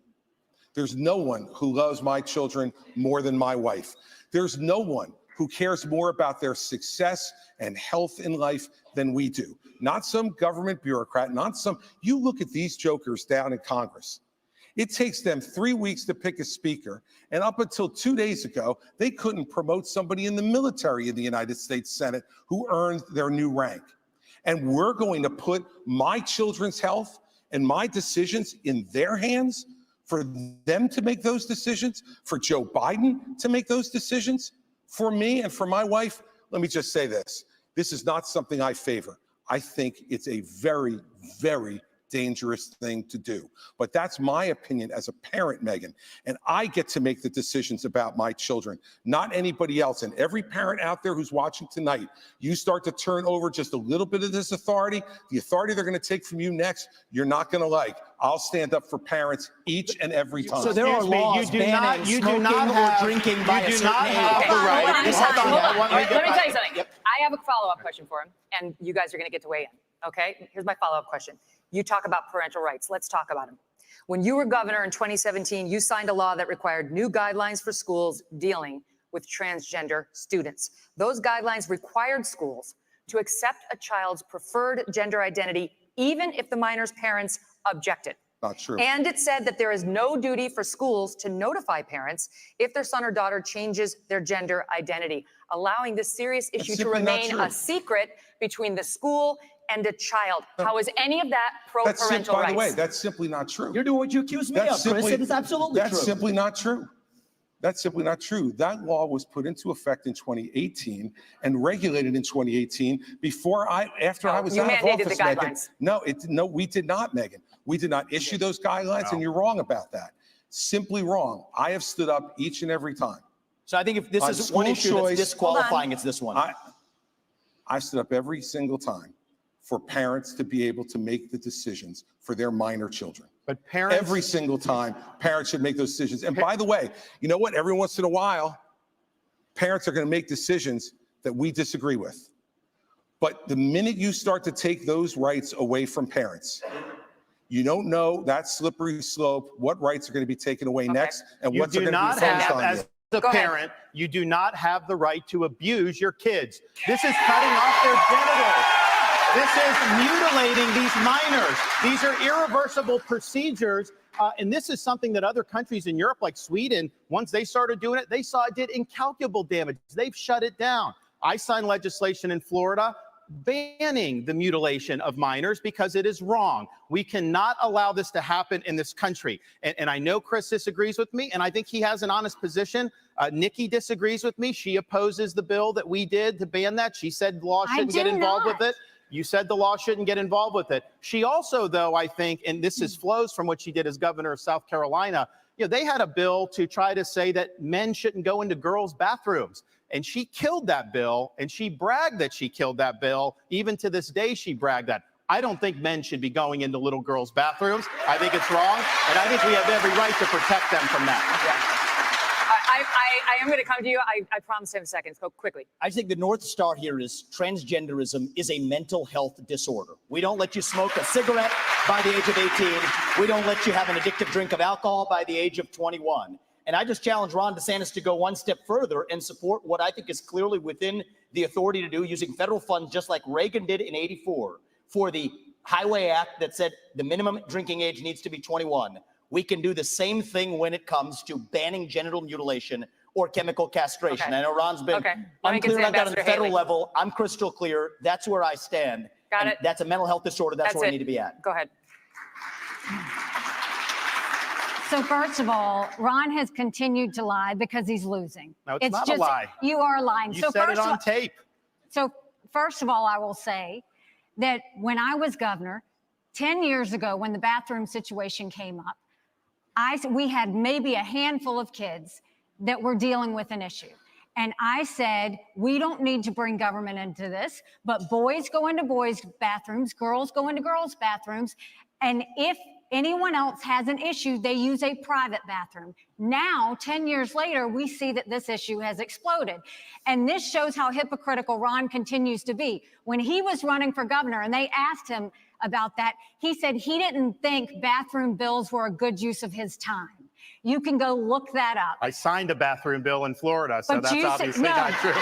There's no one who loves my children more than my wife. There's no one who cares more about their success and health in life than we do. Not some government bureaucrat, you look at these jokers down in Congress. It takes them 3 weeks to pick a speaker, and up until 2 days ago, they couldn't promote somebody in the military in the United States Senate who earned their new rank. And we're going to put my children's health and my decisions in their hands for them to make those decisions, for Joe Biden to make those decisions, for me and for my wife. Let me just say this. This is not something I favor. I think it's a very, very dangerous thing to do. But that's my opinion as a parent, Megan. And I get to make the decisions about my children, not anybody else. And every parent out there who's watching tonight, you start to turn over just a little bit of this authority, the authority they're going to take from you next, you're not going to like. I'll stand up for parents each and every time. So there are laws banning smoking or drinking by a certain age. Let me tell you something. I have a follow-up question for him, and you guys are going to get to weigh in. Okay? Here's my follow-up question. You talk about parental rights. Let's talk about them. When you were governor in 2017, you signed a law that required new guidelines for schools dealing with transgender students. Those guidelines required schools to accept a child's preferred gender identity, even if the minor's parents objected. Not true. And it said that there is no duty for schools to notify parents if their son or daughter changes their gender identity, allowing this serious issue to remain a secret between the school and a child. How is any of that pro-parental rights? By the way, that's simply not true. You're doing what you accuse me of, Chris. It is absolutely true. That's simply not true. That's simply not true. That law was put into effect in 2018 and regulated in 2018 after I was out of office. You mandated the guidelines. No, we did not, Megan. We did not issue those guidelines, and you're wrong about that. Simply wrong. I have stood up each and every time. So I think if this is one issue that's disqualifying, it's this one. I stood up every single time for parents to be able to make the decisions for their minor children. But parents, every single time, parents should make those decisions. And by the way, you know what? Every once in a while, parents are going to make decisions that we disagree with. But the minute you start to take those rights away from parents, you don't know that slippery slope, what rights are going to be taken away next, and what's going to be focused on you. As a parent, you do not have the right to abuse your kids. This is cutting off their genitals. This is mutilating these minors. These are irreversible procedures. And this is something that other countries in Europe, like Sweden, once they started doing it, they saw it did incalculable damage. They've shut it down. I signed legislation in Florida banning the mutilation of minors because it is wrong. We cannot allow this to happen in this country. And I know Chris disagrees with me, and I think he has an honest position. Nikki disagrees with me. She opposes the bill that we did to ban that. She said law shouldn't get involved with it. You said the law shouldn't get involved with it. She also, though, I think, and this flows from what she did as governor of South Carolina, they had a bill to try to say that men shouldn't go into girls' bathrooms. And she killed that bill, and she bragged that she killed that bill. Even to this day, she bragged that. I don't think men should be going into little girls' bathrooms. I think it's wrong, and I think we have every right to protect them from that. I am going to come to you. I promise 7 seconds. Go quickly. I think the North Star here is transgenderism is a mental health disorder. We don't let you smoke a cigarette by the age of 18. We don't let you have an addictive drink of alcohol by the age of 21. And I just challenge Ron DeSantis to go one step further and support what I think is clearly within the authority to do using federal funds, just like Reagan did in '84 for the Highway Act that said the minimum drinking age needs to be 21. We can do the same thing when it comes to banning genital mutilation or chemical castration. Okay. I know Ron's been unclear about that on the federal level. I'm crystal clear. That's where I stand. Got And it. that's a mental health disorder. That's where we need to be at. Go ahead. So first of all, Ron has continued to lie because he's losing. No, it's not a lie. You are lying. You so said it first of on all- tape. So first of all, I will say that when I was governor 10 years ago, when the bathroom situation came up, we had maybe a handful of kids that were dealing with an issue. And I said, we don't need to bring government into this, but boys go into boys' bathrooms, girls go into girls' bathrooms. And if anyone else has an issue, they use a private bathroom. Now, 10 years later, we see that this issue has exploded. And this shows how hypocritical Ron continues to be. When he was running for governor and they asked him about that, he said he didn't think bathroom bills were a good use of his time. You can go look that up. I signed a bathroom bill in Florida, so But that's you said- obviously no. not true.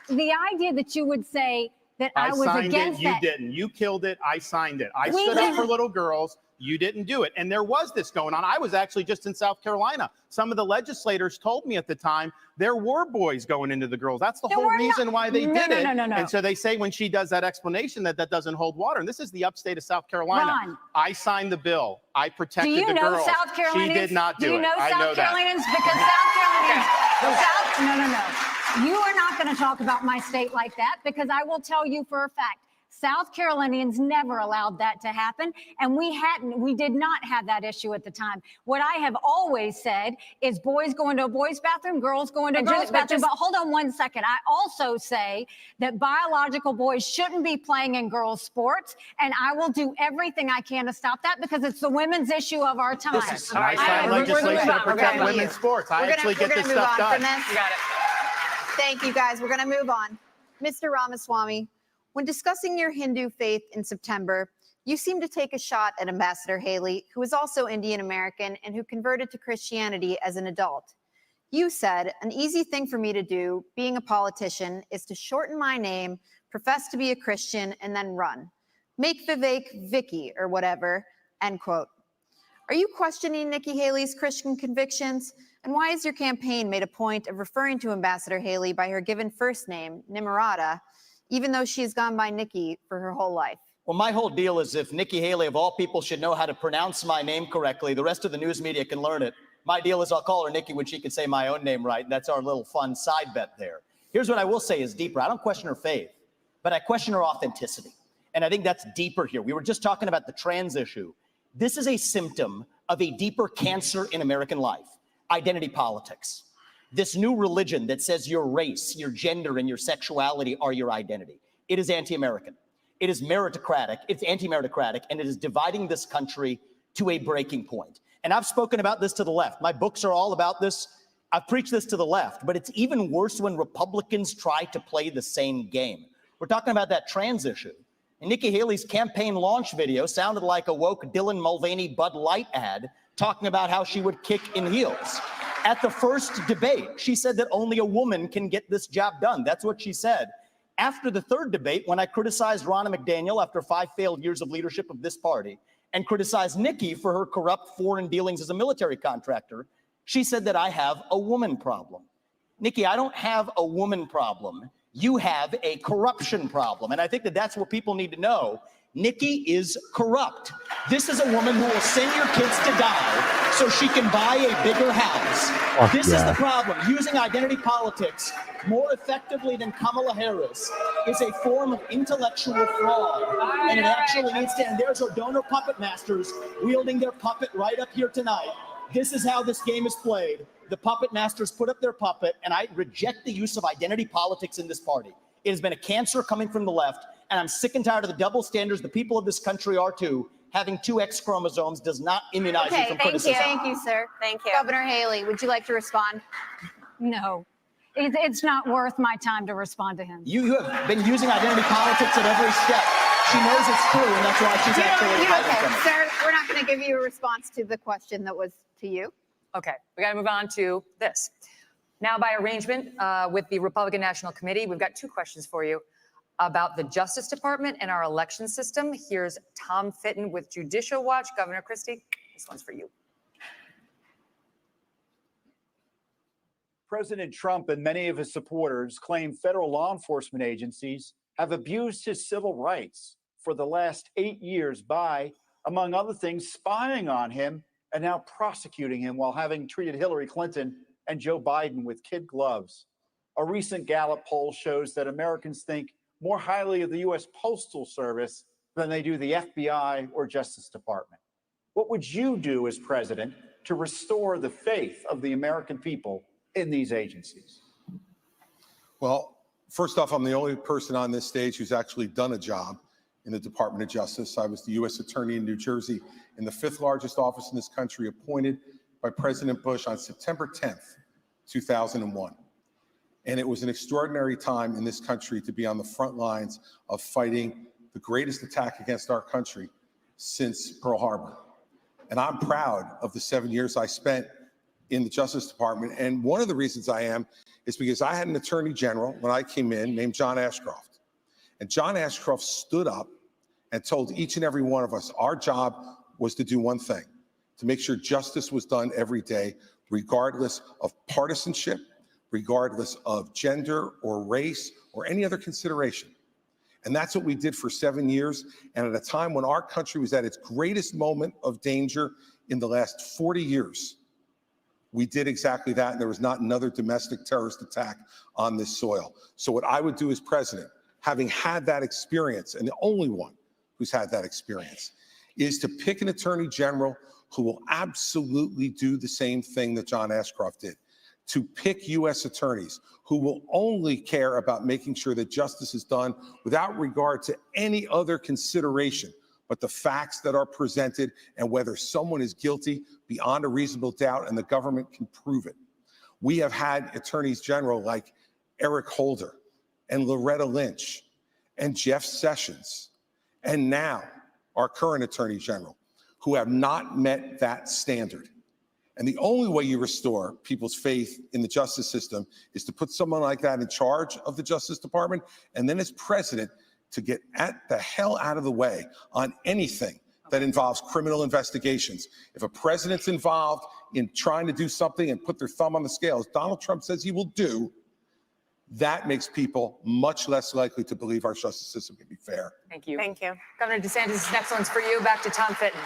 So the idea that you would say that I was signed against it, you that. didn't. You killed it, I signed it. I We stood up didn't- for little girls, you didn't do it. And there was this going on. I was actually just in South Carolina. Some of the legislators told me at the time there were boys going into the girls. That's the There whole were reason not. why they No, did no, it. no, no, no. And so they say when she does that explanation that doesn't hold water. And this is the upstate of South Carolina. Ron. I signed the bill. I Do protected you the know girls. South Carolinians? She did not do, you it. know I South know that. Carolinians? Because South Carolinians, no. You are not going to talk about my state like that, because I will tell you for a fact, South Carolinians never allowed that to happen, and we did not have that issue at the time. What I have always said is boys go into a boys' bathroom, girls go into a girls' bathroom. But hold on one second. I also say that biological boys shouldn't be playing in girls' sports, and I will do everything I can to stop that because it's the women's issue of our time. And I signed legislation to protect women's sports. I actually get this stuff done. You got it. Thank you, guys. We're going to move on. Mr. Ramaswamy, when discussing your Hindu faith in September, you seemed to take a shot at Ambassador Haley, who is also Indian American and who converted to Christianity as an adult. You said, an easy thing for me to do, being a politician, is to shorten my name, profess to be a Christian, and then run. Make Vivek Vicky or whatever, end quote. Are you questioning Nikki Haley's Christian convictions? And why has your campaign made a point of referring to Ambassador Haley by her given first name, Nimarata, even though she's gone by Nikki for her whole life? Well, my whole deal is if Nikki Haley, of all people, should know how to pronounce my name correctly, the rest of the news media can learn it. My deal is I'll call her Nikki when she can say my own name right. And that's our little fun side bet there. Here's what I will say is deeper. I don't question her faith, but I question her authenticity. And I think that's deeper here. We were just talking about the trans issue. This is a symptom of a deeper cancer in American life, identity politics. This new religion that says your race, your gender, and your sexuality are your identity. It is anti-American. It is meritocratic. It's anti-meritocratic, and it is dividing this country to a breaking point. And I've spoken about this to the left. My books are all about this. I've preached this to the left, but it's even worse when Republicans try to play the same game. We're talking about that trans issue. And Nikki Haley's campaign launch video sounded like a woke Dylan Mulvaney Bud Light ad talking about how she would kick in heels. At the first debate, she said that only a woman can get this job done. That's what she said. After the third debate, when I criticized Ronna McDaniel after 5 failed years of leadership of this party and criticized Nikki for her corrupt foreign dealings as a military contractor, she said that I have a woman problem. Nikki, I don't have a woman problem. You have a corruption problem. And I think that that's what people need to know. Nikki is corrupt. This is a woman who will send your kids to die so she can buy a bigger house. This is the problem. Using identity politics more effectively than Kamala Harris is a form of intellectual fraud. And it actually needs to, and there's our donor puppet masters wielding their puppet right up here tonight. This is how this game is played. The puppet masters put up their puppet, and I reject the use of identity politics in this party. It has been a cancer coming from the left, and I'm sick and tired of the double standards the people of this country are too. Having 2 X chromosomes does not immunize you from criticism. Thank you, sir. Thank you. Governor Haley, would you like to respond? No, it's not worth my time to respond to him. You have been using identity politics at every step. She knows it's true, and that's why she's actually hiding from it. Sir, we're not going to give you a response to the question that was to you. Okay, we got to move on to this. Now, by arrangement with the Republican National Committee, we've got 2 questions for you about the Justice Department and our election system. Here's Tom Fitton with Judicial Watch. Governor Christie, this one's for you. President Trump and many of his supporters claim federal law enforcement agencies have abused his civil rights for the last 8 years by, among other things, spying on him and now prosecuting him while having treated Hillary Clinton and Joe Biden with kid gloves. A recent Gallup poll shows that Americans think more highly of the U.S. Postal Service than they do the FBI or Justice Department. What would you do as president to restore the faith of the American people in these agencies? Well, first off, I'm the only person on this stage who's actually done a job in the Department of Justice. I was the U.S. Attorney in New Jersey in the 5th largest office in this country, appointed by President Bush on September 10th, 2001. And it was an extraordinary time in this country to be on the front lines of fighting the greatest attack against our country since Pearl Harbor. And I'm proud of the 7 years I spent in the Justice Department. And one of the reasons I am is because I had an attorney general when I came in named John Ashcroft. And John Ashcroft stood up and told each and every one of us our job was to do one thing, to make sure justice was done every day, regardless of partisanship, regardless of gender or race or any other consideration. And that's what we did for 7 years. And at a time when our country was at its greatest moment of danger in the last 40 years, we did exactly that. And there was not another domestic terrorist attack on this soil. So what I would do as president, having had that experience, and the only one who's had that experience, is to pick an attorney general who will absolutely do the same thing that John Ashcroft did, to pick U.S. attorneys who will only care about making sure that justice is done without regard to any other consideration but the facts that are presented and whether someone is guilty beyond a reasonable doubt and the government can prove it. We have had attorneys general like Eric Holder and Loretta Lynch and Jeff Sessions, and now our current attorney general, who have not met that standard. And the only way you restore people's faith in the justice system is to put someone like that in charge of the Justice Department, and then as president, to get the hell out of the way on anything that involves criminal investigations. If a president's involved in trying to do something and put their thumb on the scales, Donald Trump says he will do, that makes people much less likely to believe our justice system can be fair. Thank you. Thank you. Governor DeSantis, this next one's for you. Back to Tom Fitton.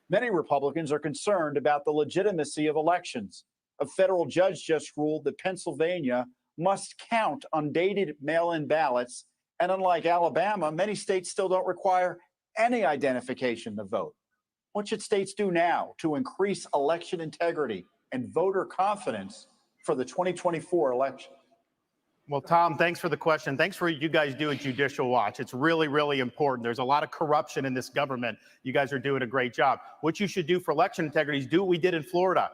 Many Republicans are concerned about the legitimacy of elections. A federal judge just ruled that Pennsylvania must count undated mail-in ballots, and unlike Alabama, many states still don't require any identification to vote. What should states do now to increase election integrity and voter confidence for the 2024 election? Well, Tom, thanks for the question. Thanks for what you guys do at Judicial Watch. It's really, really important. There's a lot of corruption in this government. You guys are doing a great job. What you should do for election integrity is do what we did in Florida.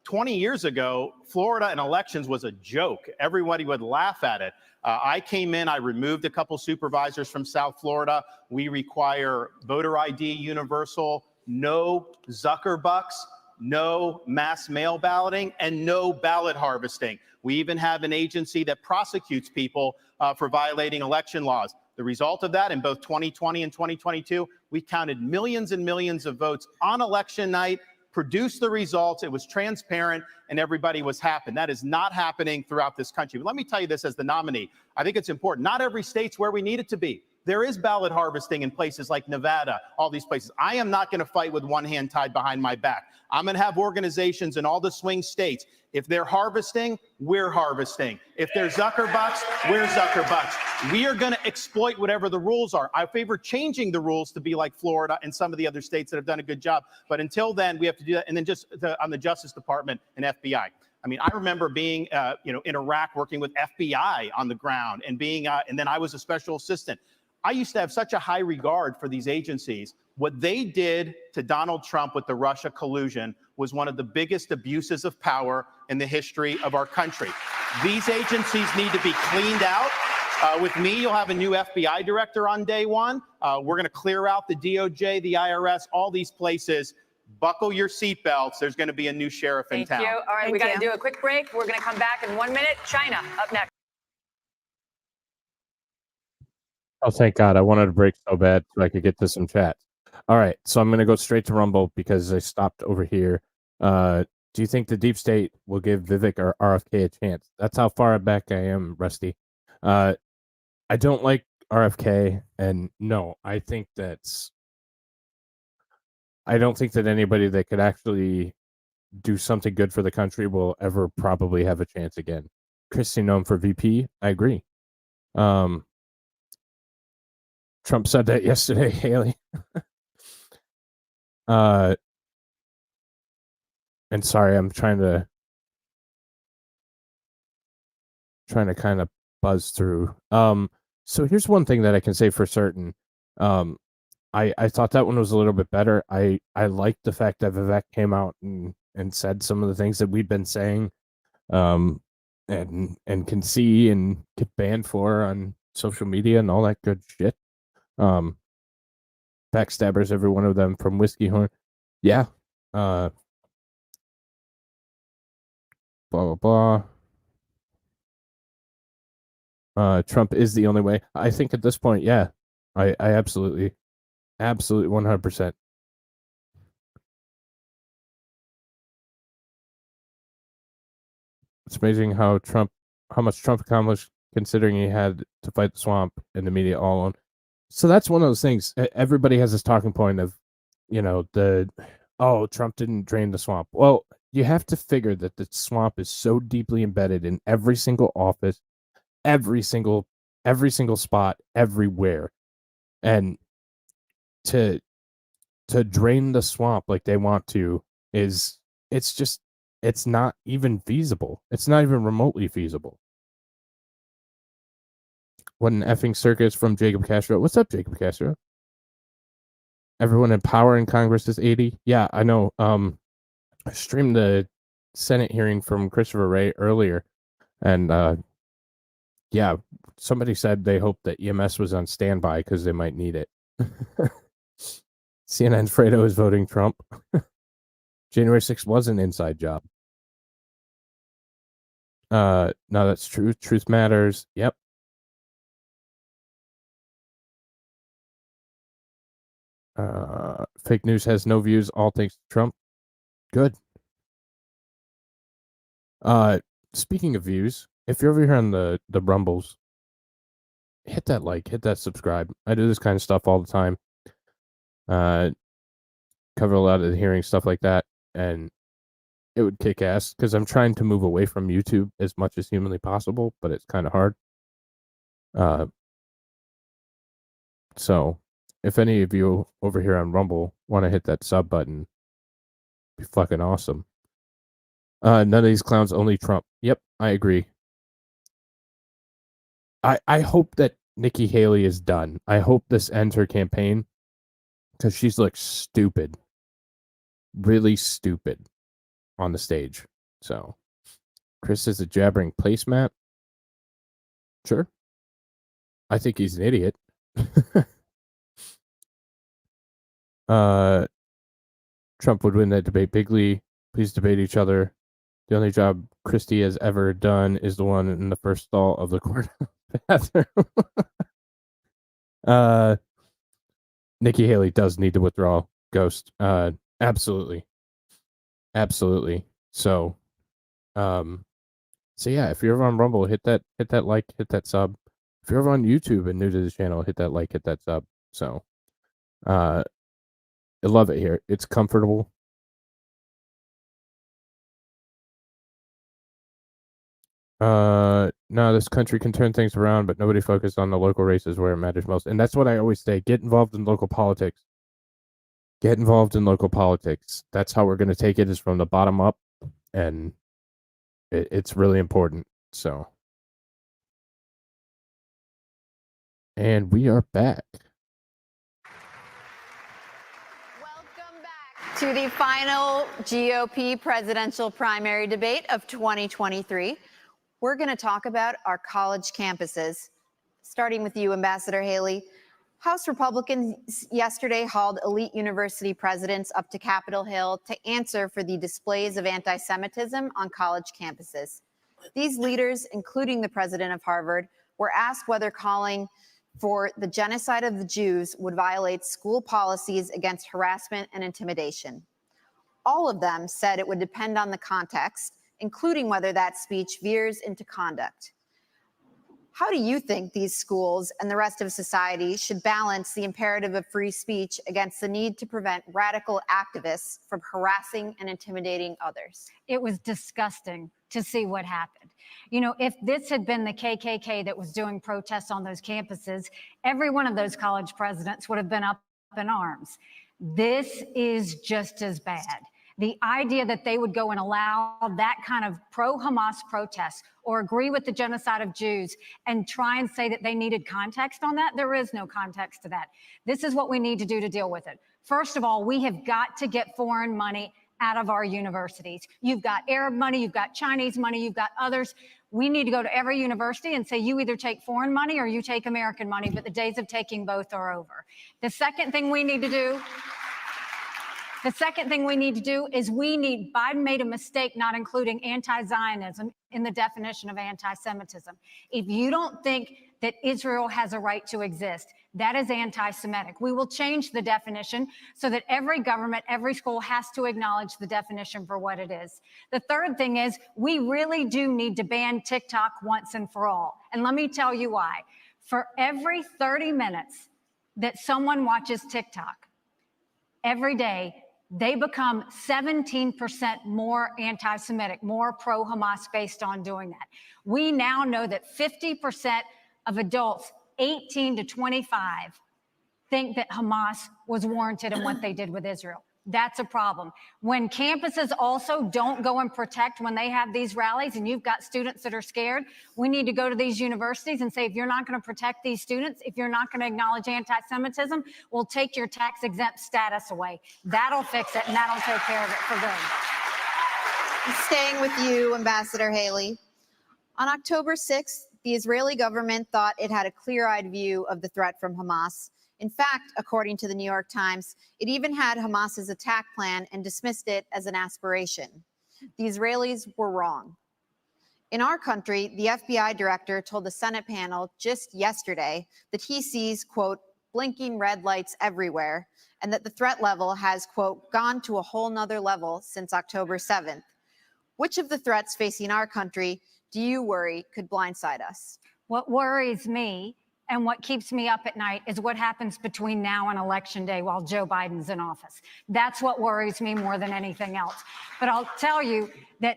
20 years ago, Florida and elections was a joke. Everybody would laugh at it. I came in, I removed a couple supervisors from South Florida. We require voter ID universal, no Zuckerbucks, no mass mail balloting, and no ballot harvesting. We even have an agency that prosecutes people for violating election laws. The result of that, in both 2020 and 2022, we counted millions and millions of votes on election night, produced the results, it was transparent, and everybody was happy. That is not happening throughout this country. But let me tell you this as the nominee. I think it's important. Not every state's where we need it to be. There is ballot harvesting in places like Nevada, all these places. I am not going to fight with one hand tied behind my back. I'm going to have organizations in all the swing states. If they're harvesting, we're harvesting. If they're Zuckerbucks, we're Zuckerbucks. We are going to exploit whatever the rules are. I favor changing the rules to be like Florida and some of the other states that have done a good job. But until then, we have to do that. And then just on the Justice Department and FBI. I mean, I remember being, in Iraq working with FBI on the ground and being, and then I was a special assistant. I used to have such a high regard for these agencies. What they did to Donald Trump with the Russia collusion was one of the biggest abuses of power in the history of our country. These agencies need to be cleaned out. With me, you'll have a new FBI director on day one. We're going to clear out the DOJ, the IRS, all these places. Buckle your seatbelts. There's going to be a new sheriff in town. Thank you. All right, we got to do a quick break. We're going to come back in 1 minute. China up next. Oh, thank God. I wanted to break so bad so I could get to some chat. All right. So I'm going to go straight to Rumble because I stopped over here to Do you think the deep state will give Vivek or RFK a chance? That's how far back I am, Rusty. I don't like RFK, and no, I don't think that anybody that could actually do something good for the country will ever probably have a chance again. Christie known for VP, I agree. Trump said that yesterday, Haley. And sorry, I'm trying to kind of buzz through. So here's one thing that I can say for certain. I thought that one was a little bit better. I liked the fact that Vivek came out and said some of the things that we've been saying, and can see and get banned for on social media and all that good shit. Backstabbers, every one of them, from Whiskey Horn. Yeah. Blah blah blah. Trump is the only way. I think at this point, yeah. I absolutely 100%. It's amazing how much Trump accomplished, considering he had to fight the swamp and the media all alone. So that's one of those things. Everybody has this talking point of, Trump didn't drain the swamp. Well, you have to figure that the swamp is so deeply embedded in every single office, every single spot, everywhere. And to drain the swamp like they want to it's not even feasible. It's not even remotely feasible. What an effing circus from Jacob Castro. What's up, Jacob Castro? Everyone in power in Congress is 80. Yeah, I know. I streamed the Senate hearing from Christopher Wray earlier, and yeah, somebody said they hoped that EMS was on standby because they might need it. CNN's Fredo is voting Trump. January 6th was an inside job. No, that's true. Truth matters. Yep. Fake news has no views. All thanks to Trump. Good. Speaking of views, if you're over here on the Rumbles, hit that like, hit that subscribe. I do this kind of stuff all the time. Cover a lot of the hearing stuff like that, and it would kick ass because I'm trying to move away from YouTube as much as humanly possible, but it's kind of hard. So if any of you over here on Rumble want to hit that sub button, be fucking awesome. None of these clowns, only Trump. Yep, I agree. I hope that Nikki Haley is done. I hope this ends her campaign because she's like stupid. Really stupid on the stage. So Chris is a jabbering placemat. Sure. I think he's an idiot. Trump would win that debate bigly. Please debate each other. The only job Christie has ever done is the one in the first stall of the court bathroom. Nikki Haley does need to withdraw. Ghost. Absolutely. So yeah, if you're ever on Rumble, hit that like, hit that sub. If you're ever on YouTube and new to the channel, hit that like, hit that sub. So I love it here. It's comfortable. No, this country can turn things around, but nobody focused on the local races where it matters most. And that's what I always say. Get involved in local politics. Get involved in local politics. That's how we're going to take it, is from the bottom up. And it's really important. So. And we are back. Welcome back to the final GOP presidential primary debate of 2023. We're going to talk about our college campuses, starting with you, Ambassador Haley. House Republicans yesterday hauled elite university presidents up to Capitol Hill to answer for the displays of anti-Semitism on college campuses. These leaders, including the president of Harvard, were asked whether calling for the genocide of the Jews would violate school policies against harassment and intimidation. All of them said it would depend on the context, including whether that speech veers into conduct. How do you think these schools and the rest of society should balance the imperative of free speech against the need to prevent radical activists from harassing and intimidating others? It was disgusting to see what happened. You know, if this had been the KKK that was doing protests on those campuses, every one of those college presidents would have been up in arms. This is just as bad. The idea that they would go and allow that kind of pro-Hamas protest or agree with the genocide of Jews and try and say that they needed context on that, there is no context to that. This is what we need to do to deal with it. First of all, we have got to get foreign money out of our universities. You've got Arab money, you've got Chinese money, you've got others. We need to go to every university and say, you either take foreign money or you take American money, but the days of taking both are over. The second thing we need to do is Biden made a mistake not including anti-Zionism in the definition of anti-Semitism. If you don't think that Israel has a right to exist, that is anti-Semitic. We will change the definition so that every government, every school has to acknowledge the definition for what it is. The third thing is we really do need to ban TikTok once and for all. And let me tell you why. For every 30 minutes that someone watches TikTok, every day, they become 17% more anti-Semitic, more pro-Hamas based on doing that. We now know that 50% of adults 18 to 25 think that Hamas was warranted in what they did with Israel. That's a problem. When campuses also don't go and protect when they have these rallies and you've got students that are scared, we need to go to these universities and say, if you're not going to protect these students, if you're not going to acknowledge anti-Semitism, we'll take your tax-exempt status away. That'll fix it, and that'll take care of it for good. Staying with you, Ambassador Haley. On October 6th, the Israeli government thought it had a clear-eyed view of the threat from Hamas. In fact, according to the New York Times, it even had Hamas's attack plan and dismissed it as an aspiration. The Israelis were wrong. In our country, the FBI director told the Senate panel just yesterday that he sees, quote, blinking red lights everywhere, and that the threat level has, quote, gone to a whole nother level since October 7th. Which of the threats facing our country do you worry could blindside us? What worries me and what keeps me up at night is what happens between now and Election Day while Joe Biden's in office. That's what worries me more than anything else. But I'll tell you that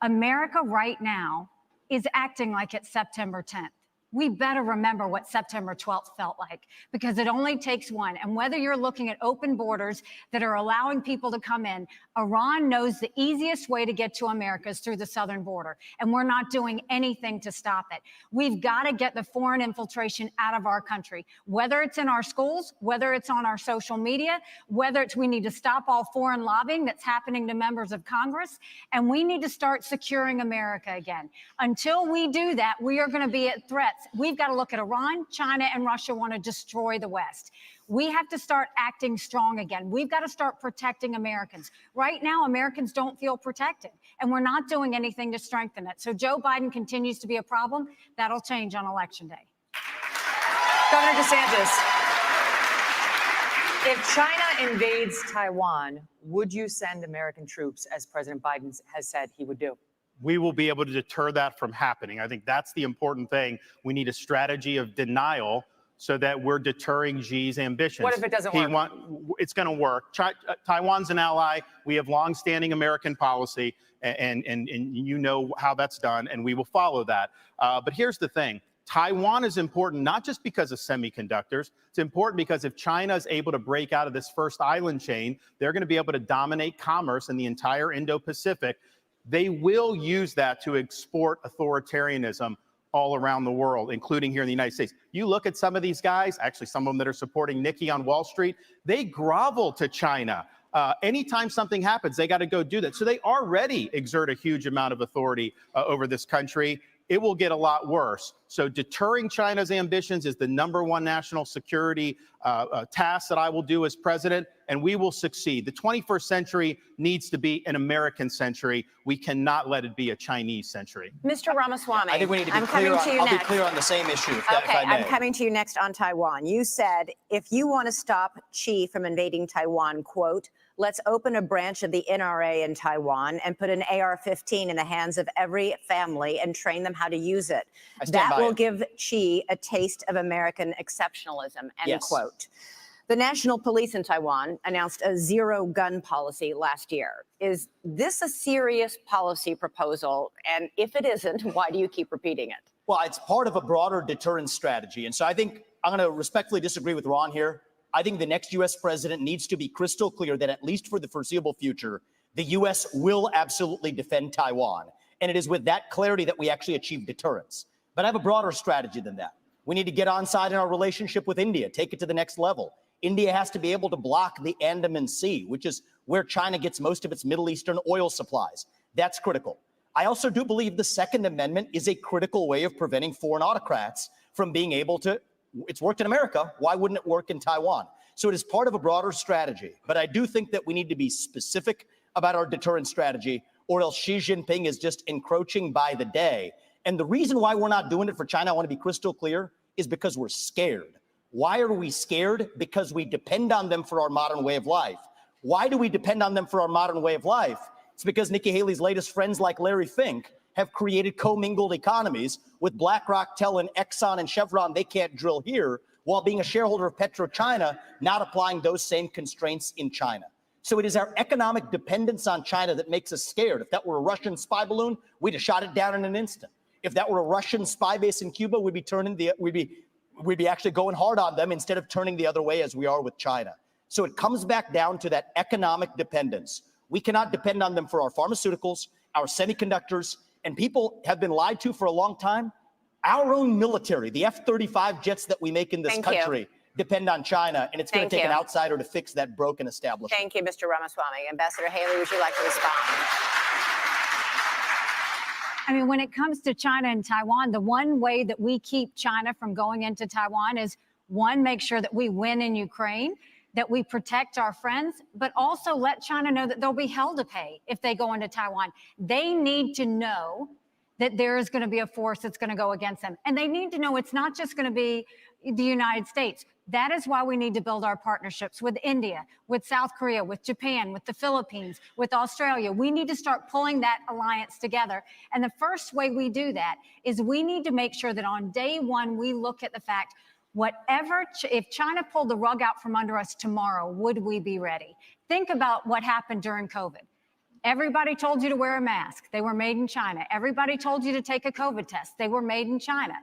America right now is acting like it's September 10th. We better remember what September 12th felt like, because it only takes one. And whether you're looking at open borders that are allowing people to come in, Iran knows the easiest way to get to America is through the southern border, and we're not doing anything to stop it. We've got to get the foreign infiltration out of our country, whether it's in our schools, whether it's on our social media, whether it's we need to stop all foreign lobbying that's happening to members of Congress, and we need to start securing America again. Until we do that, we are going to be at threat. We've got to look at Iran, China, and Russia want to destroy the West. We have to start acting strong again. We've got to start protecting Americans. Right now, Americans don't feel protected, and we're not doing anything to strengthen it. So Joe Biden continues to be a problem. That'll change on Election Day. Governor DeSantis, if China invades Taiwan, would you send American troops, as President Biden has said he would do? We will be able to deter that from happening. I think that's the important thing. We need a strategy of denial so that we're deterring Xi's ambitions. What if it doesn't work? It's going to work. Taiwan's an ally. We have longstanding American policy, and you know how that's done, and we will follow that. But here's the thing. Taiwan is important not just because of semiconductors. It's important because if China is able to break out of this first island chain, they're going to be able to dominate commerce in the entire Indo-Pacific. They will use that to export authoritarianism all around the world, including here in the United States. You look at some of these guys, actually some of them that are supporting Nikki on Wall Street, they grovel to China. Anytime something happens, they got to go do that. So they already exert a huge amount of authority over this country. It will get a lot worse. So deterring China's ambitions is the #1 national security task that I will do as president, and we will succeed. The 21st century needs to be an American century. We cannot let it be a Chinese century. Mr. Ramaswamy, I think we need to be I'm clear. coming to you I'll next. be clear on the same issue, if Okay, I may. I'm coming to you next on Taiwan. You said if you want to stop Xi from invading Taiwan, quote, let's open a branch of the NRA in Taiwan and put an AR-15 in the hands of every family and train them how to use it. I stand That by will it. give Xi a taste of American exceptionalism, end Yes. quote. The National Police in Taiwan announced a zero-gun policy last year. Is this a serious policy proposal? And if it isn't, why do you keep repeating it? Well, it's part of a broader deterrence strategy. And so I think I'm going to respectfully disagree with Ron here. I think the next U.S. president needs to be crystal clear that at least for the foreseeable future, the U.S. will absolutely defend Taiwan. And it is with that clarity that we actually achieve deterrence. But I have a broader strategy than that. We need to get on side in our relationship with India, take it to the next level. India has to be able to block the Andaman Sea, which is where China gets most of its Middle Eastern oil supplies. That's critical. I also do believe the Second Amendment is a critical way of preventing foreign autocrats from being able to. It's worked in America. Why wouldn't it work in Taiwan? So it is part of a broader strategy. But I do think that we need to be specific about our deterrence strategy, or else Xi Jinping is just encroaching by the day. And the reason why we're not doing it for China, I want to be crystal clear, is because we're scared. Why are we scared? Because we depend on them for our modern way of life. Why do we depend on them for our modern way of life? It's because Nikki Haley's latest friends like Larry Fink have created commingled economies with BlackRock telling Exxon and Chevron they can't drill here, while being a shareholder of PetroChina, not applying those same constraints in China. So it is our economic dependence on China that makes us scared. If that were a Russian spy balloon, we'd have shot it down in an instant. If that were a Russian spy base in Cuba, we'd be actually going hard on them instead of turning the other way as we are with China. So it comes back down to that economic dependence. We cannot depend on them for our pharmaceuticals, our semiconductors, and people have been lied to for a long time. Our own military, the F-35 jets that we make in this country, depend on China, and it's going to take an outsider to fix that broken establishment. Thank you, Mr. Ramaswamy. Ambassador Haley, would you like to respond? I mean, when it comes to China and Taiwan, the one way that we keep China from going into Taiwan is, one, make sure that we win in Ukraine, that we protect our friends, but also let China know that there'll be hell to pay if they go into Taiwan. They need to know that there is going to be a force that's going to go against them. And they need to know it's not just going to be the United States. That is why we need to build our partnerships with India, with South Korea, with Japan, with the Philippines, with Australia. We need to start pulling that alliance together. And the first way we do that is we need to make sure that on day one, we look at the fact, if China pulled the rug out from under us tomorrow, would we be ready? Think about what happened during COVID. Everybody told you to wear a mask. They were made in China. Everybody told you to take a COVID test. They were made in China.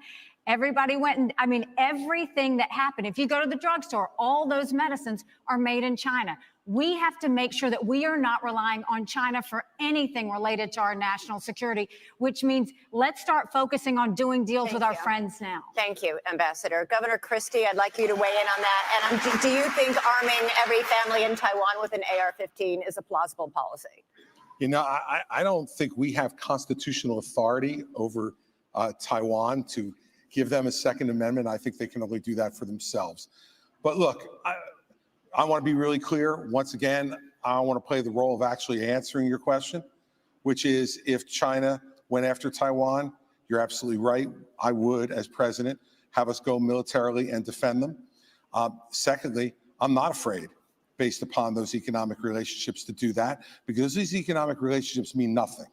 Everybody went and, I mean, everything that happened, if you go to the drugstore, all those medicines are made in China. We have to make sure that we are not relying on China for anything related to our national security, which means let's start focusing on doing deals with our friends now. Thank you, Ambassador. Governor Christie, I'd like you to weigh in on that. And do you think arming every family in Taiwan with an AR-15 is a plausible policy? You know, I don't think we have constitutional authority over Taiwan to give them a Second Amendment. I think they can only do that for themselves. But look, I want to be really clear. Once again, I want to play the role of actually answering your question, which is if China went after Taiwan, you're absolutely right. I would, as president, have us go militarily and defend them. Secondly, I'm not afraid, based upon those economic relationships, to do that, because these economic relationships mean nothing,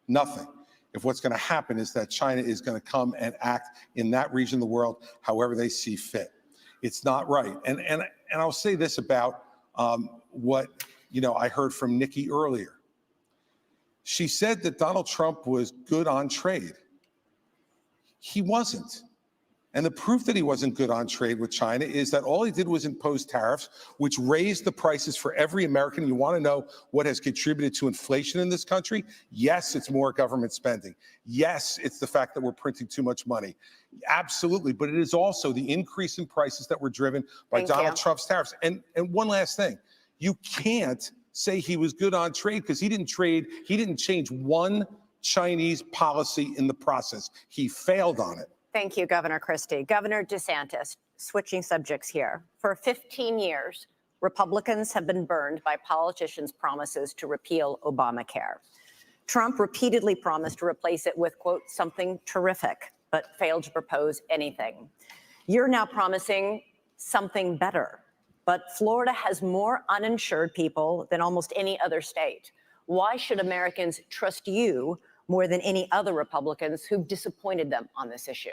nothing, if what's going to happen is that China is going to come and act in that region of the world however they see fit. It's not right. And I'll say this about what I heard from Nikki earlier. She said that Donald Trump was good on trade. He wasn't. And the proof that he wasn't good on trade with China is that all he did was impose tariffs, which raised the prices for every American. You want to know what has contributed to inflation in this country? Yes, it's more government spending. Yes, it's the fact that we're printing too much money. Absolutely. But it is also the increase in prices that were driven by Donald Trump's tariffs. And one last thing. You can't say he was good on trade because he didn't trade. He didn't change one Chinese policy in the process. He failed on it. Thank you, Governor Christie. Governor DeSantis, switching subjects here. For 15 years, Republicans have been burned by politicians' promises to repeal Obamacare. Trump repeatedly promised to replace it with, quote, something terrific, but failed to propose anything. You're now promising something better, but Florida has more uninsured people than almost any other state. Why should Americans trust you more than any other Republicans who've disappointed them on this issue?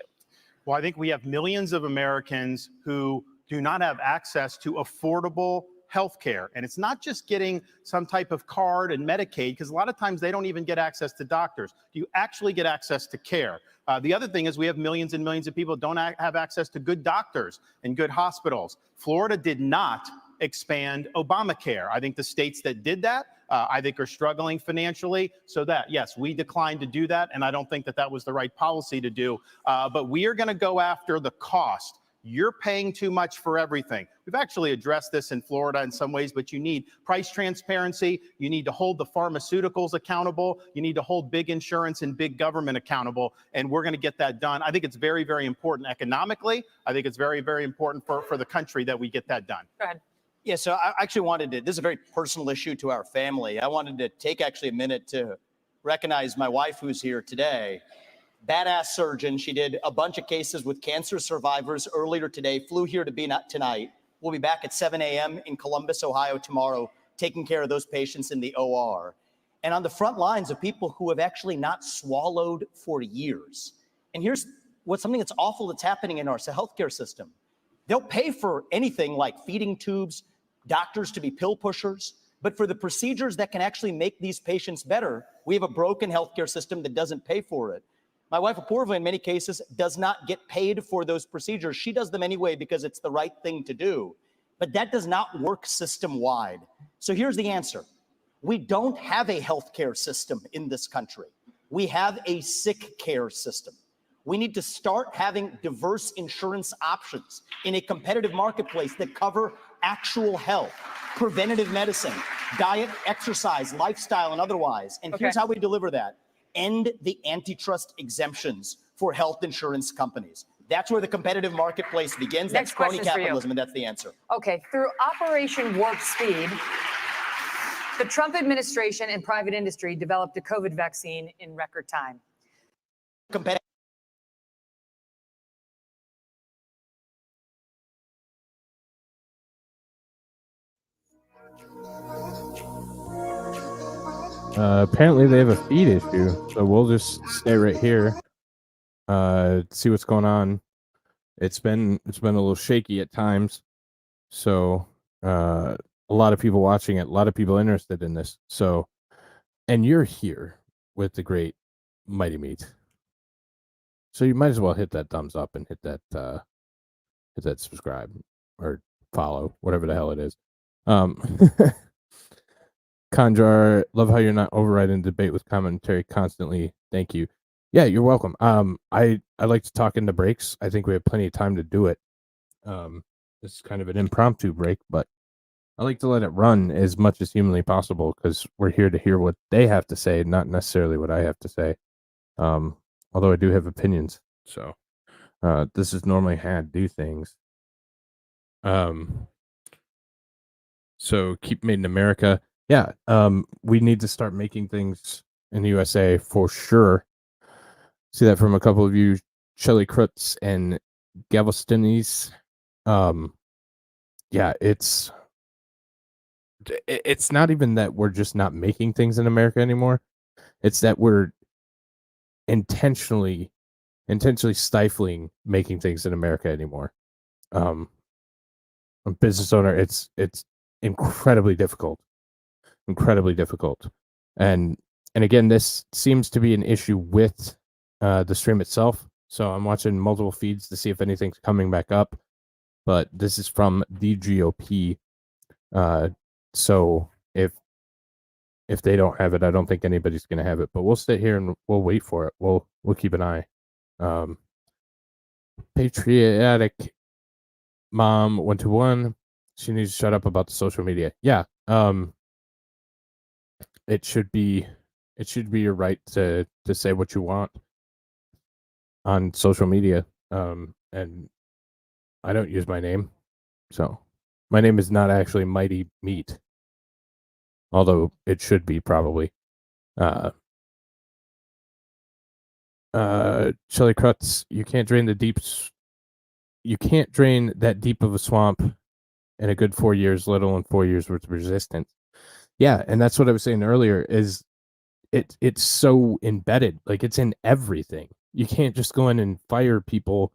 Well, I think we have millions of Americans who do not have access to affordable health care. And it's not just getting some type of card and Medicaid, because a lot of times they don't even get access to doctors. You actually get access to care. The other thing is we have millions and millions of people who don't have access to good doctors and good hospitals. Florida did not expand Obamacare. I think the states that did that, I think are struggling financially. So that, yes, we declined to do that. And I don't think that that was the right policy to do. But we are going to go after the cost. You're paying too much for everything. We've actually addressed this in Florida in some ways, but you need price transparency. You need to hold the pharmaceuticals accountable. You need to hold big insurance and big government accountable. And we're going to get that done. I think it's very, very important economically. I think it's very, very important for the country that we get that done. Go ahead. Yeah, so I actually wanted to, this is a very personal issue to our family. I wanted to take actually a minute to recognize my wife who's here today. Badass surgeon. She did a bunch of cases with cancer survivors earlier today, flew here to be tonight. We'll be back at 7 a.m. in Columbus, Ohio tomorrow, taking care of those patients in the OR. And on the front lines of people who have actually not swallowed for years. And here's what's something that's awful that's happening in our healthcare system. They'll pay for anything like feeding tubes, doctors to be pill pushers, but for the procedures that can actually make these patients better, we have a broken healthcare system that doesn't pay for it. My wife, Apoorva, in many cases, does not get paid for those procedures. She does them anyway because it's the right thing to do. But that does not work system-wide. So here's the answer. We don't have a healthcare system in this country. We have a sick care system. We need to start having diverse insurance options in a competitive marketplace that cover actual health, preventative medicine, diet, exercise, lifestyle, and otherwise. And here's how we deliver that. End the antitrust exemptions for health insurance companies. That's where the competitive marketplace begins. That's crony capitalism, and that's the answer. Okay, through Operation Warp Speed, the Trump administration and private industry developed a COVID vaccine in record time. Apparently they have a feed issue, so we'll just stay right here. See what's going on. It's been a little shaky at times, so a lot of people watching it, a lot of people interested in this. So, and you're here with the great Mighty Meat, so you might as well hit that thumbs up and hit that subscribe or follow, whatever the hell it is. Conjar, love how you're not overriding debate with commentary constantly. Thank you. Yeah, you're welcome. I like to talk in the breaks. I think we have plenty of time to do it. This is kind of an impromptu break, but I like to let it run as much as humanly possible because we're here to hear what they have to say, not necessarily what I have to say. Although I do have opinions. So this is normally how I do things. So keep made in America. Yeah, we need to start making things in the USA for sure. See that from a couple of you, Shelley Krutz and Galvestinis. Yeah, it's not even that we're just not making things in America anymore. It's that we're intentionally stifling making things in America anymore. A business owner, it's incredibly difficult. And again, this seems to be an issue with the stream itself. So I'm watching multiple feeds to see if anything's coming back up, but this is from the GOP. So if they don't have it, I don't think anybody's going to have it, but we'll sit here and we'll wait for it. We'll keep an eye. Patriotic Mom 121. She needs to shut up about the social media. Yeah. It should be your right to say what you want on social media. And I don't use my name, so my name is not actually Mighty Meat, although it should be probably. Chili Crutz, you can't drain that deep of a swamp in a good 4 years, let alone 4 years worth of resistance. Yeah, and that's what I was saying earlier, is it's so embedded, like it's in everything. You can't just go in and fire people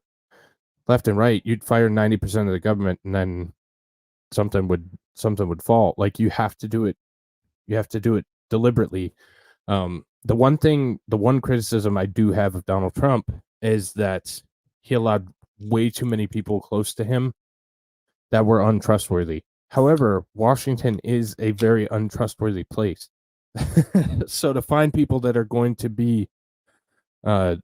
left and right. You'd fire 90% of the government and then something would fall. Like you have to do it deliberately. The one criticism I do have of Donald Trump is that he allowed way too many people close to him that were untrustworthy. However, Washington is a very untrustworthy place. So to find people that are going to be and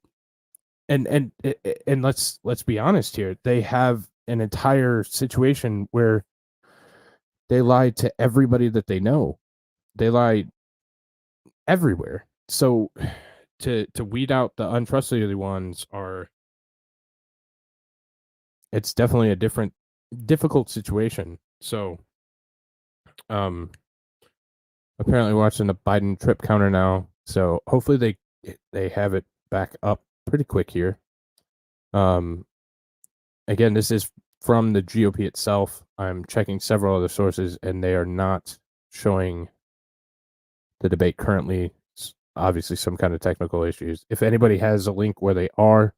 let's be honest here, they have an entire situation where they lied to everybody that they know. They lied everywhere. So to weed out the untrustworthy ones it's definitely a difficult situation. So apparently watching the Biden trip counter now. So hopefully they have it back up pretty quick here. Again, this is from the GOP itself. I'm checking several other sources and they are not showing the debate currently. Obviously some kind of technical issues. If anybody has a link where they are,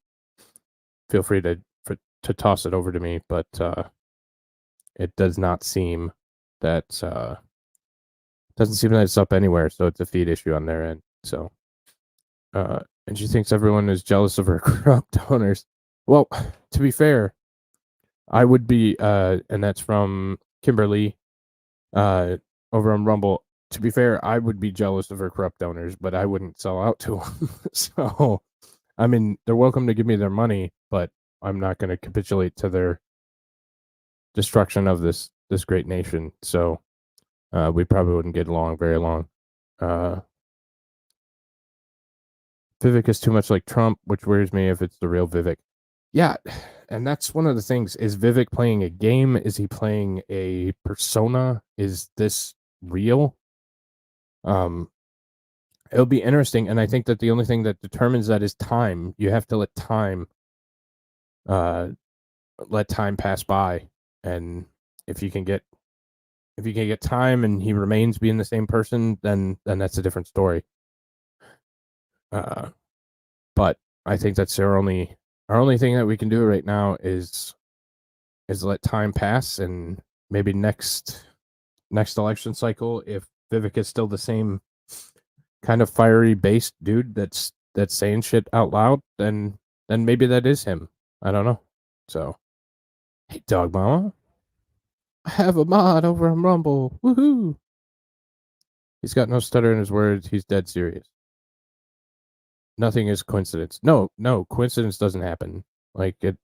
feel free to toss it over to me, but it does not seem that it's up anywhere, so it's a feed issue on their end. So and she thinks everyone is jealous of her corrupt donors. Well, to be fair, I would be and that's from Kimberly over on Rumble. To be fair, I would be jealous of her corrupt donors, but I wouldn't sell out to them. So, I mean, they're welcome to give me their money, but I'm not going to capitulate to their destruction of this great nation. So, we probably wouldn't get along very long. Vivek is too much like Trump, which worries me if it's the real Vivek. Yeah, and that's one of the things. Is Vivek playing a game? Is he playing a persona? Is this real? It'll be interesting, and I think that the only thing that determines that is time. You have to let time pass by, and if you can get time and he remains being the same person, then that's a different story. But I think that's our only thing that we can do right now is let time pass, and maybe next election cycle, if Vivek is still the same kind of fiery based dude that's saying shit out loud, then maybe that is him. I don't know. So, hey, Dog Mama, I have a mod over on Rumble. Woohoo! He's got no stutter in his words. He's dead serious. Nothing is coincidence. No, coincidence doesn't happen. Like it.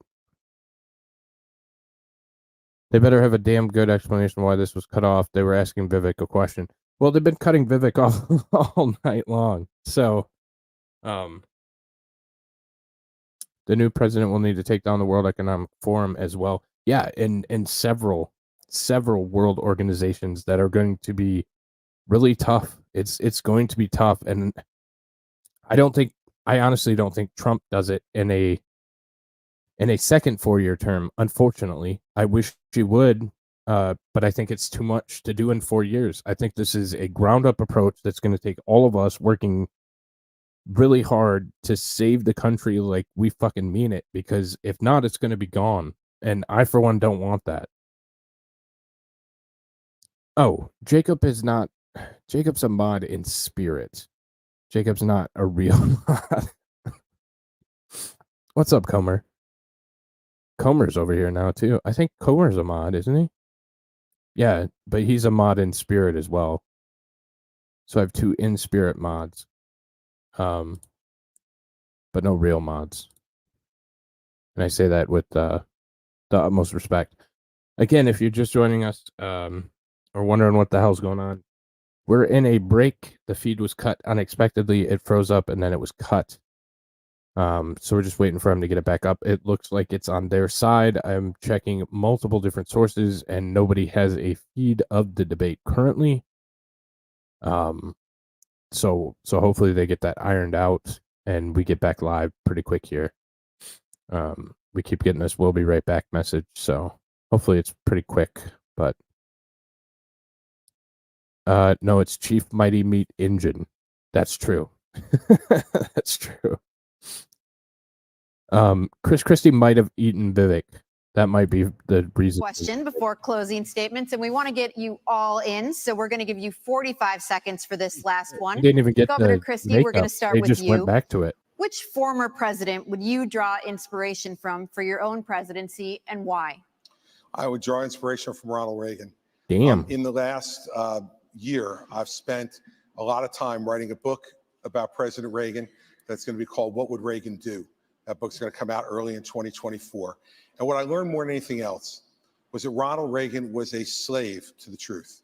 They better have a damn good explanation why this was cut off. They were asking Vivek a question. Well, they've been cutting Vivek off all night long. So, the new president will need to take down the World Economic Forum as well. Yeah, and several world organizations that are going to be really tough. It's going to be tough, and I honestly don't think Trump does it in a second 4-year term. Unfortunately, I wish he would, but I think it's too much to do in 4 years. I think this is a ground up approach that's going to take all of us working really hard to save the country like we fucking mean it, because if not, it's going to be gone. And I, for one, don't want that. Oh, Jacob's a mod in spirit. Jacob's not a real mod. What's up, Comer? Comer's over here now, too. I think Comer's a mod, isn't he? Yeah, but he's a mod in spirit as well. So I have 2 in spirit mods. But no real mods. And I say that with the utmost respect. Again, if you're just joining us, or wondering what the hell's going on, we're in a break. The feed was cut unexpectedly. It froze up and then it was cut. So we're just waiting for him to get it back up. It looks like it's on their side. I'm checking multiple different sources, and nobody has a feed of the debate currently. So hopefully they get that ironed out, and we get back live pretty quick here. We keep getting this "we'll be right back" message, so hopefully it's pretty quick. But no, it's Chief Mighty Meat Engine. That's true. That's true. Christie might have eaten Vivek. That might be the reason. Question before closing statements, and we want to get you all in, so we're going to give you 45 seconds for this last one. You didn't even get Governor the Christie, makeup. we're going to start they with just you. went back to it. Which former president would you draw inspiration from for your own presidency, and why? I would draw inspiration from Ronald Reagan. Damn. In the last year, I've spent a lot of time writing a book about President Reagan that's going to be called "What Would Reagan Do?" That book's going to come out early in 2024. And what I learned more than anything else was that Ronald Reagan was a slave to the truth.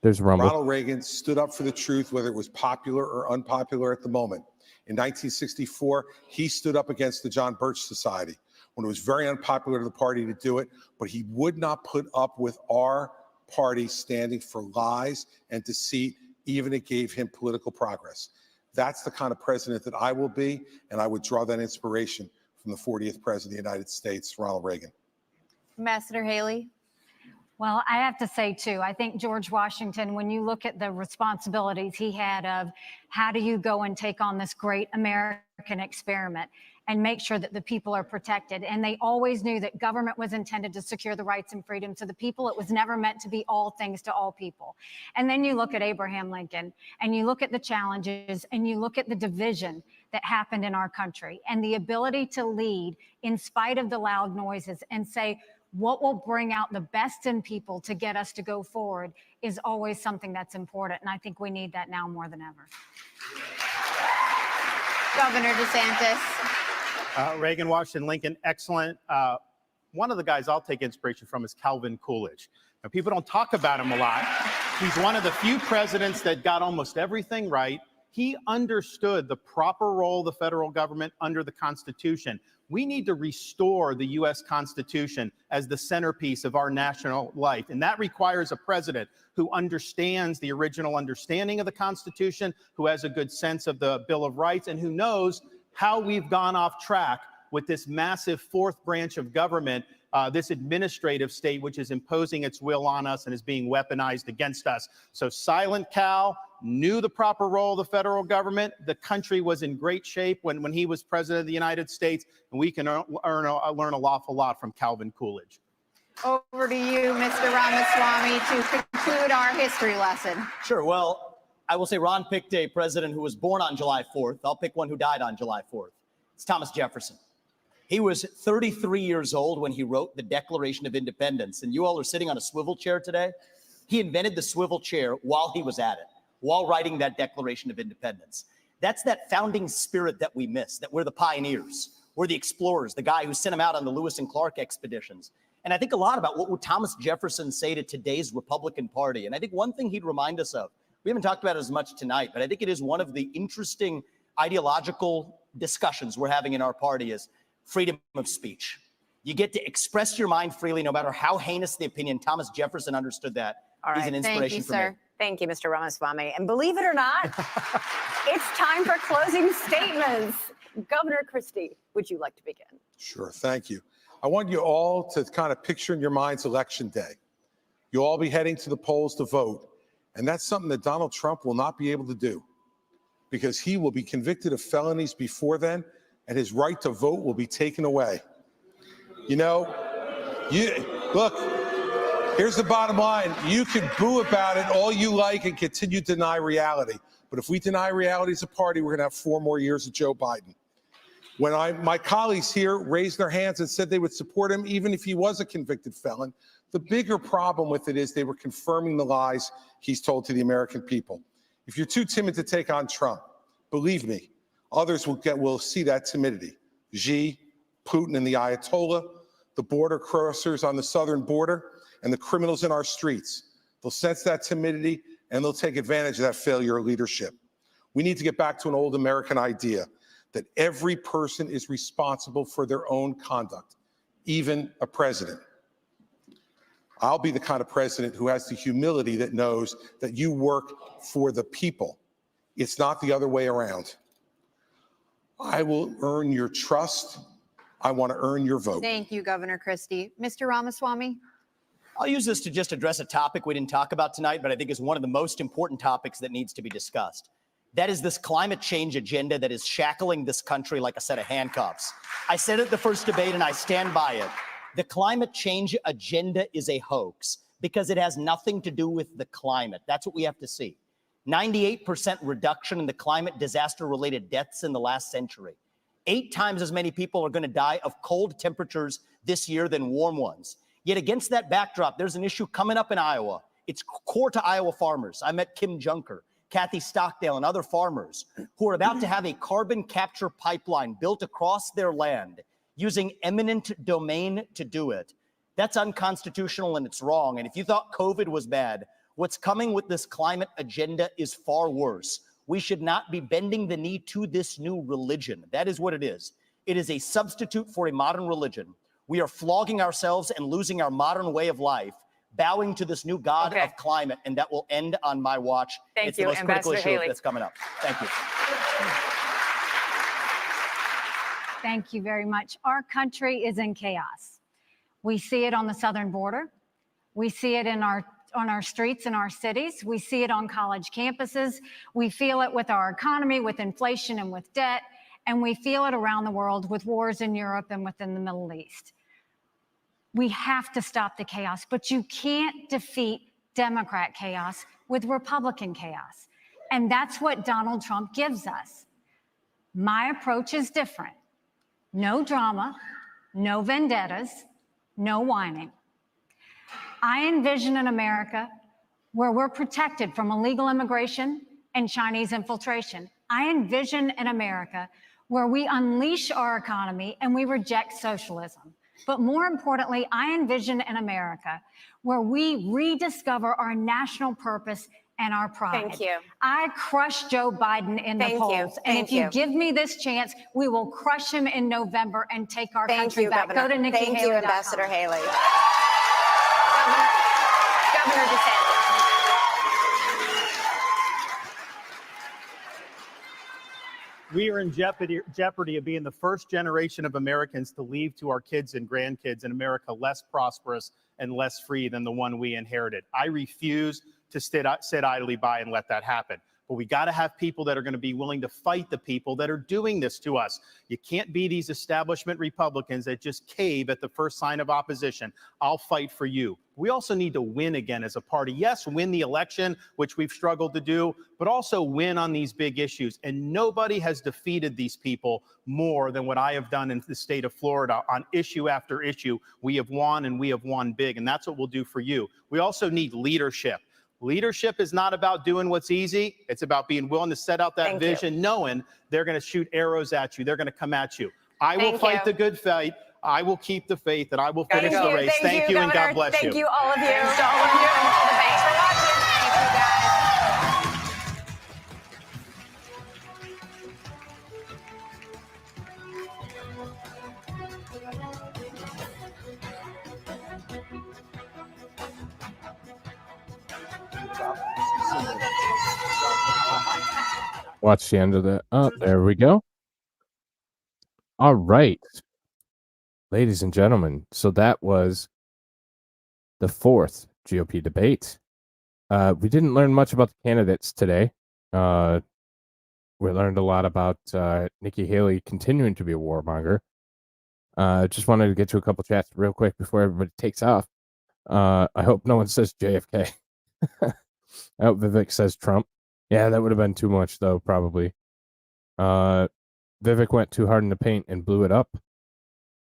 There's rumble. Ronald Reagan stood up for the truth, whether it was popular or unpopular at the moment. In 1964, he stood up against the John Birch Society when it was very unpopular to the party to do it, but he would not put up with our party standing for lies and deceit, even if it gave him political progress. That's the kind of president that I will be, and I would draw that inspiration from the 40th president of the United States, Ronald Reagan. Ambassador Haley? Well, I have to say, too, I think George Washington, when you look at the responsibilities he had of how do you go and take on this great American experiment and make sure that the people are protected. And they always knew that government was intended to secure the rights and freedoms of the people. It was never meant to be all things to all people. And then you look at Abraham Lincoln, and you look at the challenges, and you look at the division that happened in our country, and the ability to lead in spite of the loud noises and say, what will bring out the best in people to get us to go forward is always something that's important. And I think we need that now more than ever. Governor DeSantis. Reagan, Washington, Lincoln, excellent. One of the guys I'll take inspiration from is Calvin Coolidge. Now, people don't talk about him a lot. He's one of the few presidents that got almost everything right. He understood the proper role of the federal government under the Constitution. We need to restore the U.S. Constitution as the centerpiece of our national life. And that requires a president who understands the original understanding of the Constitution, who has a good sense of the Bill of Rights, and who knows how we've gone off track with this massive fourth branch of government, this administrative state, which is imposing its will on us and is being weaponized against us. So Silent Cal knew the proper role of the federal government. The country was in great shape when he was president of the United States, and we can learn an awful lot from Calvin Coolidge. Over to you, Mr. Ramaswamy, to conclude our history lesson. Sure. Well, I will say Ron picked a president who was born on July 4th. I'll pick one who died on July 4th. It's Thomas Jefferson. He was 33 years old when he wrote the Declaration of Independence. And you all are sitting on a swivel chair today. He invented the swivel chair while he was at it, while writing that Declaration of Independence. That's that founding spirit that we miss, that we're the pioneers, we're the explorers, the guy who sent them out on the Lewis and Clark expeditions. And I think a lot about what would Thomas Jefferson say to today's Republican Party. And I think one thing he'd remind us of, we haven't talked about it as much tonight, but I think it is one of the interesting ideological discussions we're having in our party is freedom of speech. You get to express your mind freely, no matter how heinous the opinion. Thomas Jefferson understood that. All right. He's an inspiration for me. Thank you, Mr. Ramaswamy. And believe it or not, it's time for closing statements. Governor Christie, would you like to begin? Sure, thank you. I want you all to kind of picture in your minds Election Day. You'll all be heading to the polls to vote. And that's something that Donald Trump will not be able to do because he will be convicted of felonies before then, and his right to vote will be taken away. You know, look, here's the bottom line. You can boo about it all you like and continue to deny reality. But if we deny reality as a party, we're going to have 4 more years of Joe Biden. When my colleagues here raised their hands and said they would support him, even if he was a convicted felon, the bigger problem with it is they were confirming the lies he's told to the American people. If you're too timid to take on Trump, believe me, others will see that timidity. Xi, Putin, and the Ayatollah, the border crossers on the southern border, and the criminals in our streets. They'll sense that timidity, and they'll take advantage of that failure of leadership. We need to get back to an old American idea that every person is responsible for their own conduct, even a president. I'll be the kind of president who has the humility that knows that you work for the people. It's not the other way around. I will earn your trust. I want to earn your vote. Thank you, Governor Christie. Mr. Ramaswamy? I'll use this to just address a topic we didn't talk about tonight, but I think is one of the most important topics that needs to be discussed. That is this climate change agenda that is shackling this country like a set of handcuffs. I said it at the first debate, and I stand by it. The climate change agenda is a hoax because it has nothing to do with the climate. That's what we have to see. 98% reduction in the climate disaster-related deaths in the last century. 8 times as many people are going to die of cold temperatures this year than warm ones. Yet against that backdrop, there's an issue coming up in Iowa. It's core to Iowa farmers. I met Kim Junker, Kathy Stockdale, and other farmers who are about to have a carbon capture pipeline built across their land using eminent domain to do it. That's unconstitutional and it's wrong. And if you thought COVID was bad, what's coming with this climate agenda is far worse. We should not be bending the knee to this new religion. That is what it is. It is a substitute for a modern religion. We are flogging ourselves and losing our modern way of life, bowing to this new god of climate, and that will end on my watch. Thank it's you, the most critical Ambassador issue Haley. that's coming up. Thank you. Thank you very much. Our country is in chaos. We see it on the southern border. We see it on our streets in our cities. We see it on college campuses. We feel it with our economy, with inflation and with debt. And we feel it around the world with wars in Europe and within the Middle East. We have to stop the chaos, but you can't defeat Democrat chaos with Republican chaos. And that's what Donald Trump gives us. My approach is different. No drama, no vendettas, no whining. I envision an America where we're protected from illegal immigration and Chinese infiltration. I envision an America where we unleash our economy and we reject socialism. But more importantly, I envision an America where we rediscover our national purpose and our pride. Thank you. I crushed Joe Biden in the polls. And if you give me this chance, we will crush him in November and take our country back. Governor. Go to Nikki Thank Haley. you, Ambassador Haley. Governor DeSantis. We are in jeopardy of being the first generation of Americans to leave to our kids and grandkids an America less prosperous and less free than the one we inherited. I refuse to sit idly by and let that happen. But we got to have people that are going to be willing to fight the people that are doing this to us. You can't be these establishment Republicans that just cave at the first sign of opposition. I'll fight for you. We also need to win again as a party. Yes, win the election, which we've struggled to do, but also win on these big issues. And nobody has defeated these people more than what I have done in the state of Florida on issue after issue. We have won, and we have won big, and that's what we'll do for you. We also need leadership. Leadership is not about doing what's easy. It's about being willing to set out that vision, knowing they're going to shoot arrows at you. They're going to come at you. I will fight the good fight. I will keep the faith, and I will finish the race. Thank you, and God bless you. Thank you, all of you. Thanks to all of you. Thanks for watching. Thank you, guys. Watch the end of that. Oh, there we go. All right. Ladies and gentlemen, so that was the 4th GOP debate. We didn't learn much about the candidates today. We learned a lot about Nikki Haley continuing to be a warmonger. Just wanted to get to a couple chats real quick before everybody takes off. I hope no one says JFK. I hope Vivek says Trump. Yeah, that would have been too much, though, probably. Vivek went too hard in the paint and blew it up.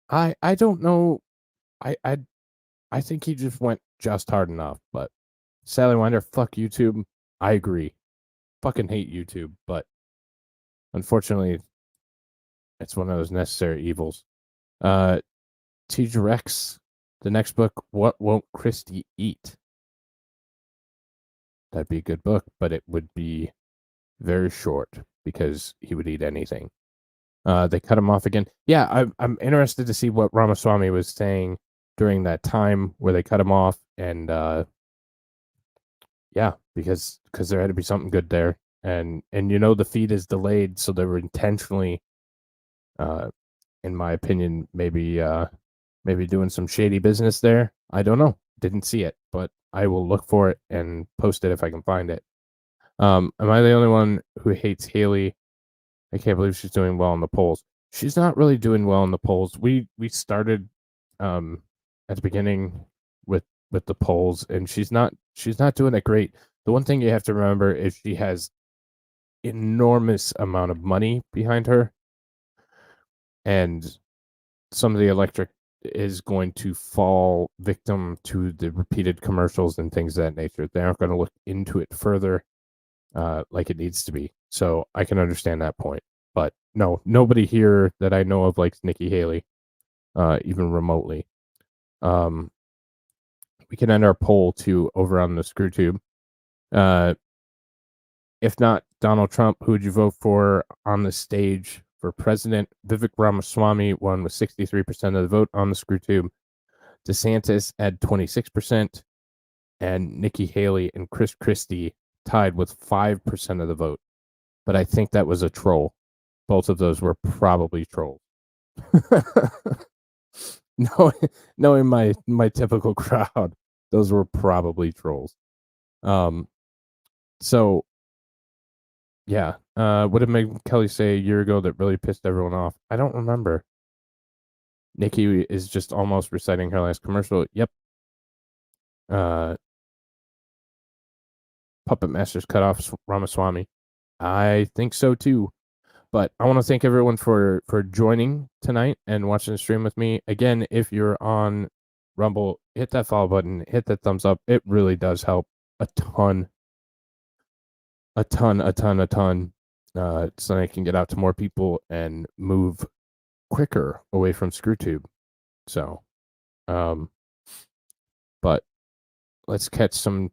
I don't know. I think he just went just hard enough. But Sally Winder, fuck YouTube. I agree. Fucking hate YouTube, but unfortunately, it's one of those necessary evils. T.J. Rex, the next book, What Won't Christie Eat? That'd be a good book, but it would be very short because he would eat anything. They cut him off again. Yeah, I'm interested to see what Ramaswamy was saying during that time where they cut him off, and yeah, because there had to be something good there, and the feed is delayed, so they were intentionally, in my opinion, maybe doing some shady business there. I don't know, didn't see it, but I will look for it and post it if I can find it. Am I the only one who hates Haley? I can't believe she's doing well in the polls. She's not really doing well in the polls. We started at the beginning with the polls, and she's not doing that great. The one thing you have to remember is she has enormous amount of money behind her, and some of the electorate is going to fall victim to the repeated commercials and things of that nature. They aren't going to look into it further like it needs to be. So I can understand that point. But no, nobody here that I know of likes Nikki Haley, even remotely. We can end our poll too over on the ScrewTube. If not Donald Trump, who would you vote for on the stage for president? Vivek Ramaswamy won with 63% of the vote on the ScrewTube. DeSantis had 26%, and Nikki Haley and Christie tied with 5% of the vote. But I think that was a troll. Both of those were probably trolls. Knowing my typical crowd, those were probably trolls. So yeah. What did Megyn Kelly say a year ago that really pissed everyone off? I don't remember. Nikki is just almost reciting her last commercial. Yep. Puppet Masters cut off Ramaswamy. I think so too. But I want to thank everyone for joining tonight and watching the stream with me. Again, if you're on Rumble, hit that follow button, hit that thumbs up. It really does help a ton. So I can get out to more people and move quicker away from ScrewTube. So, but let's catch some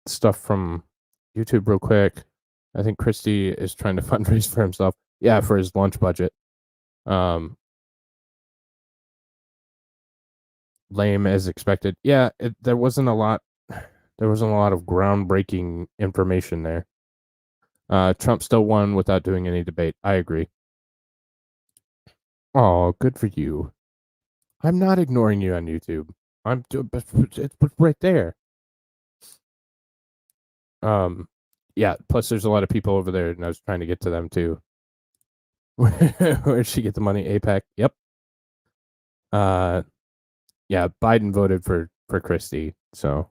stuff from YouTube real quick. I think Christie is trying to fundraise for himself. Yeah, for his lunch budget. Lame as expected. Yeah, there wasn't a lot. There wasn't a lot of groundbreaking information there. Trump still won without doing any debate. I agree. Oh, good for you. I'm not ignoring you on YouTube. It's right there. Yeah, plus there's a lot of people over there, and I was trying to get to them too. Where'd she get the money? APAC. Yep. Yeah, Biden voted for Christie, so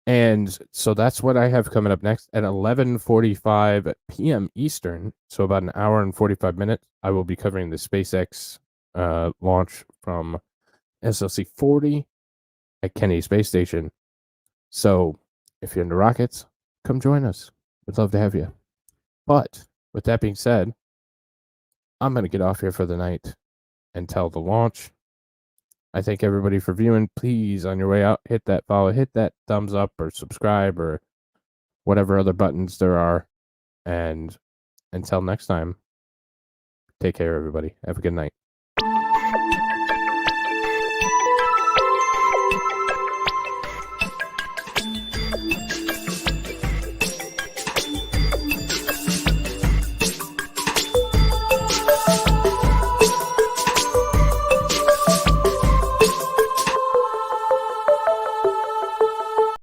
and so that's what I have coming up next at 11:45 p.m. Eastern. So about an hour and 45 minutes. I will be covering the SpaceX launch from SLC 40 at Kennedy Space Station. So if you're into rockets, come join us. We'd love to have you. But with that being said, I'm going to get off here for the night until the launch. I thank everybody for viewing. Please, on your way out, hit that follow, hit that thumbs up or subscribe or whatever other buttons there are. And until next time, take care, everybody. Have a good night.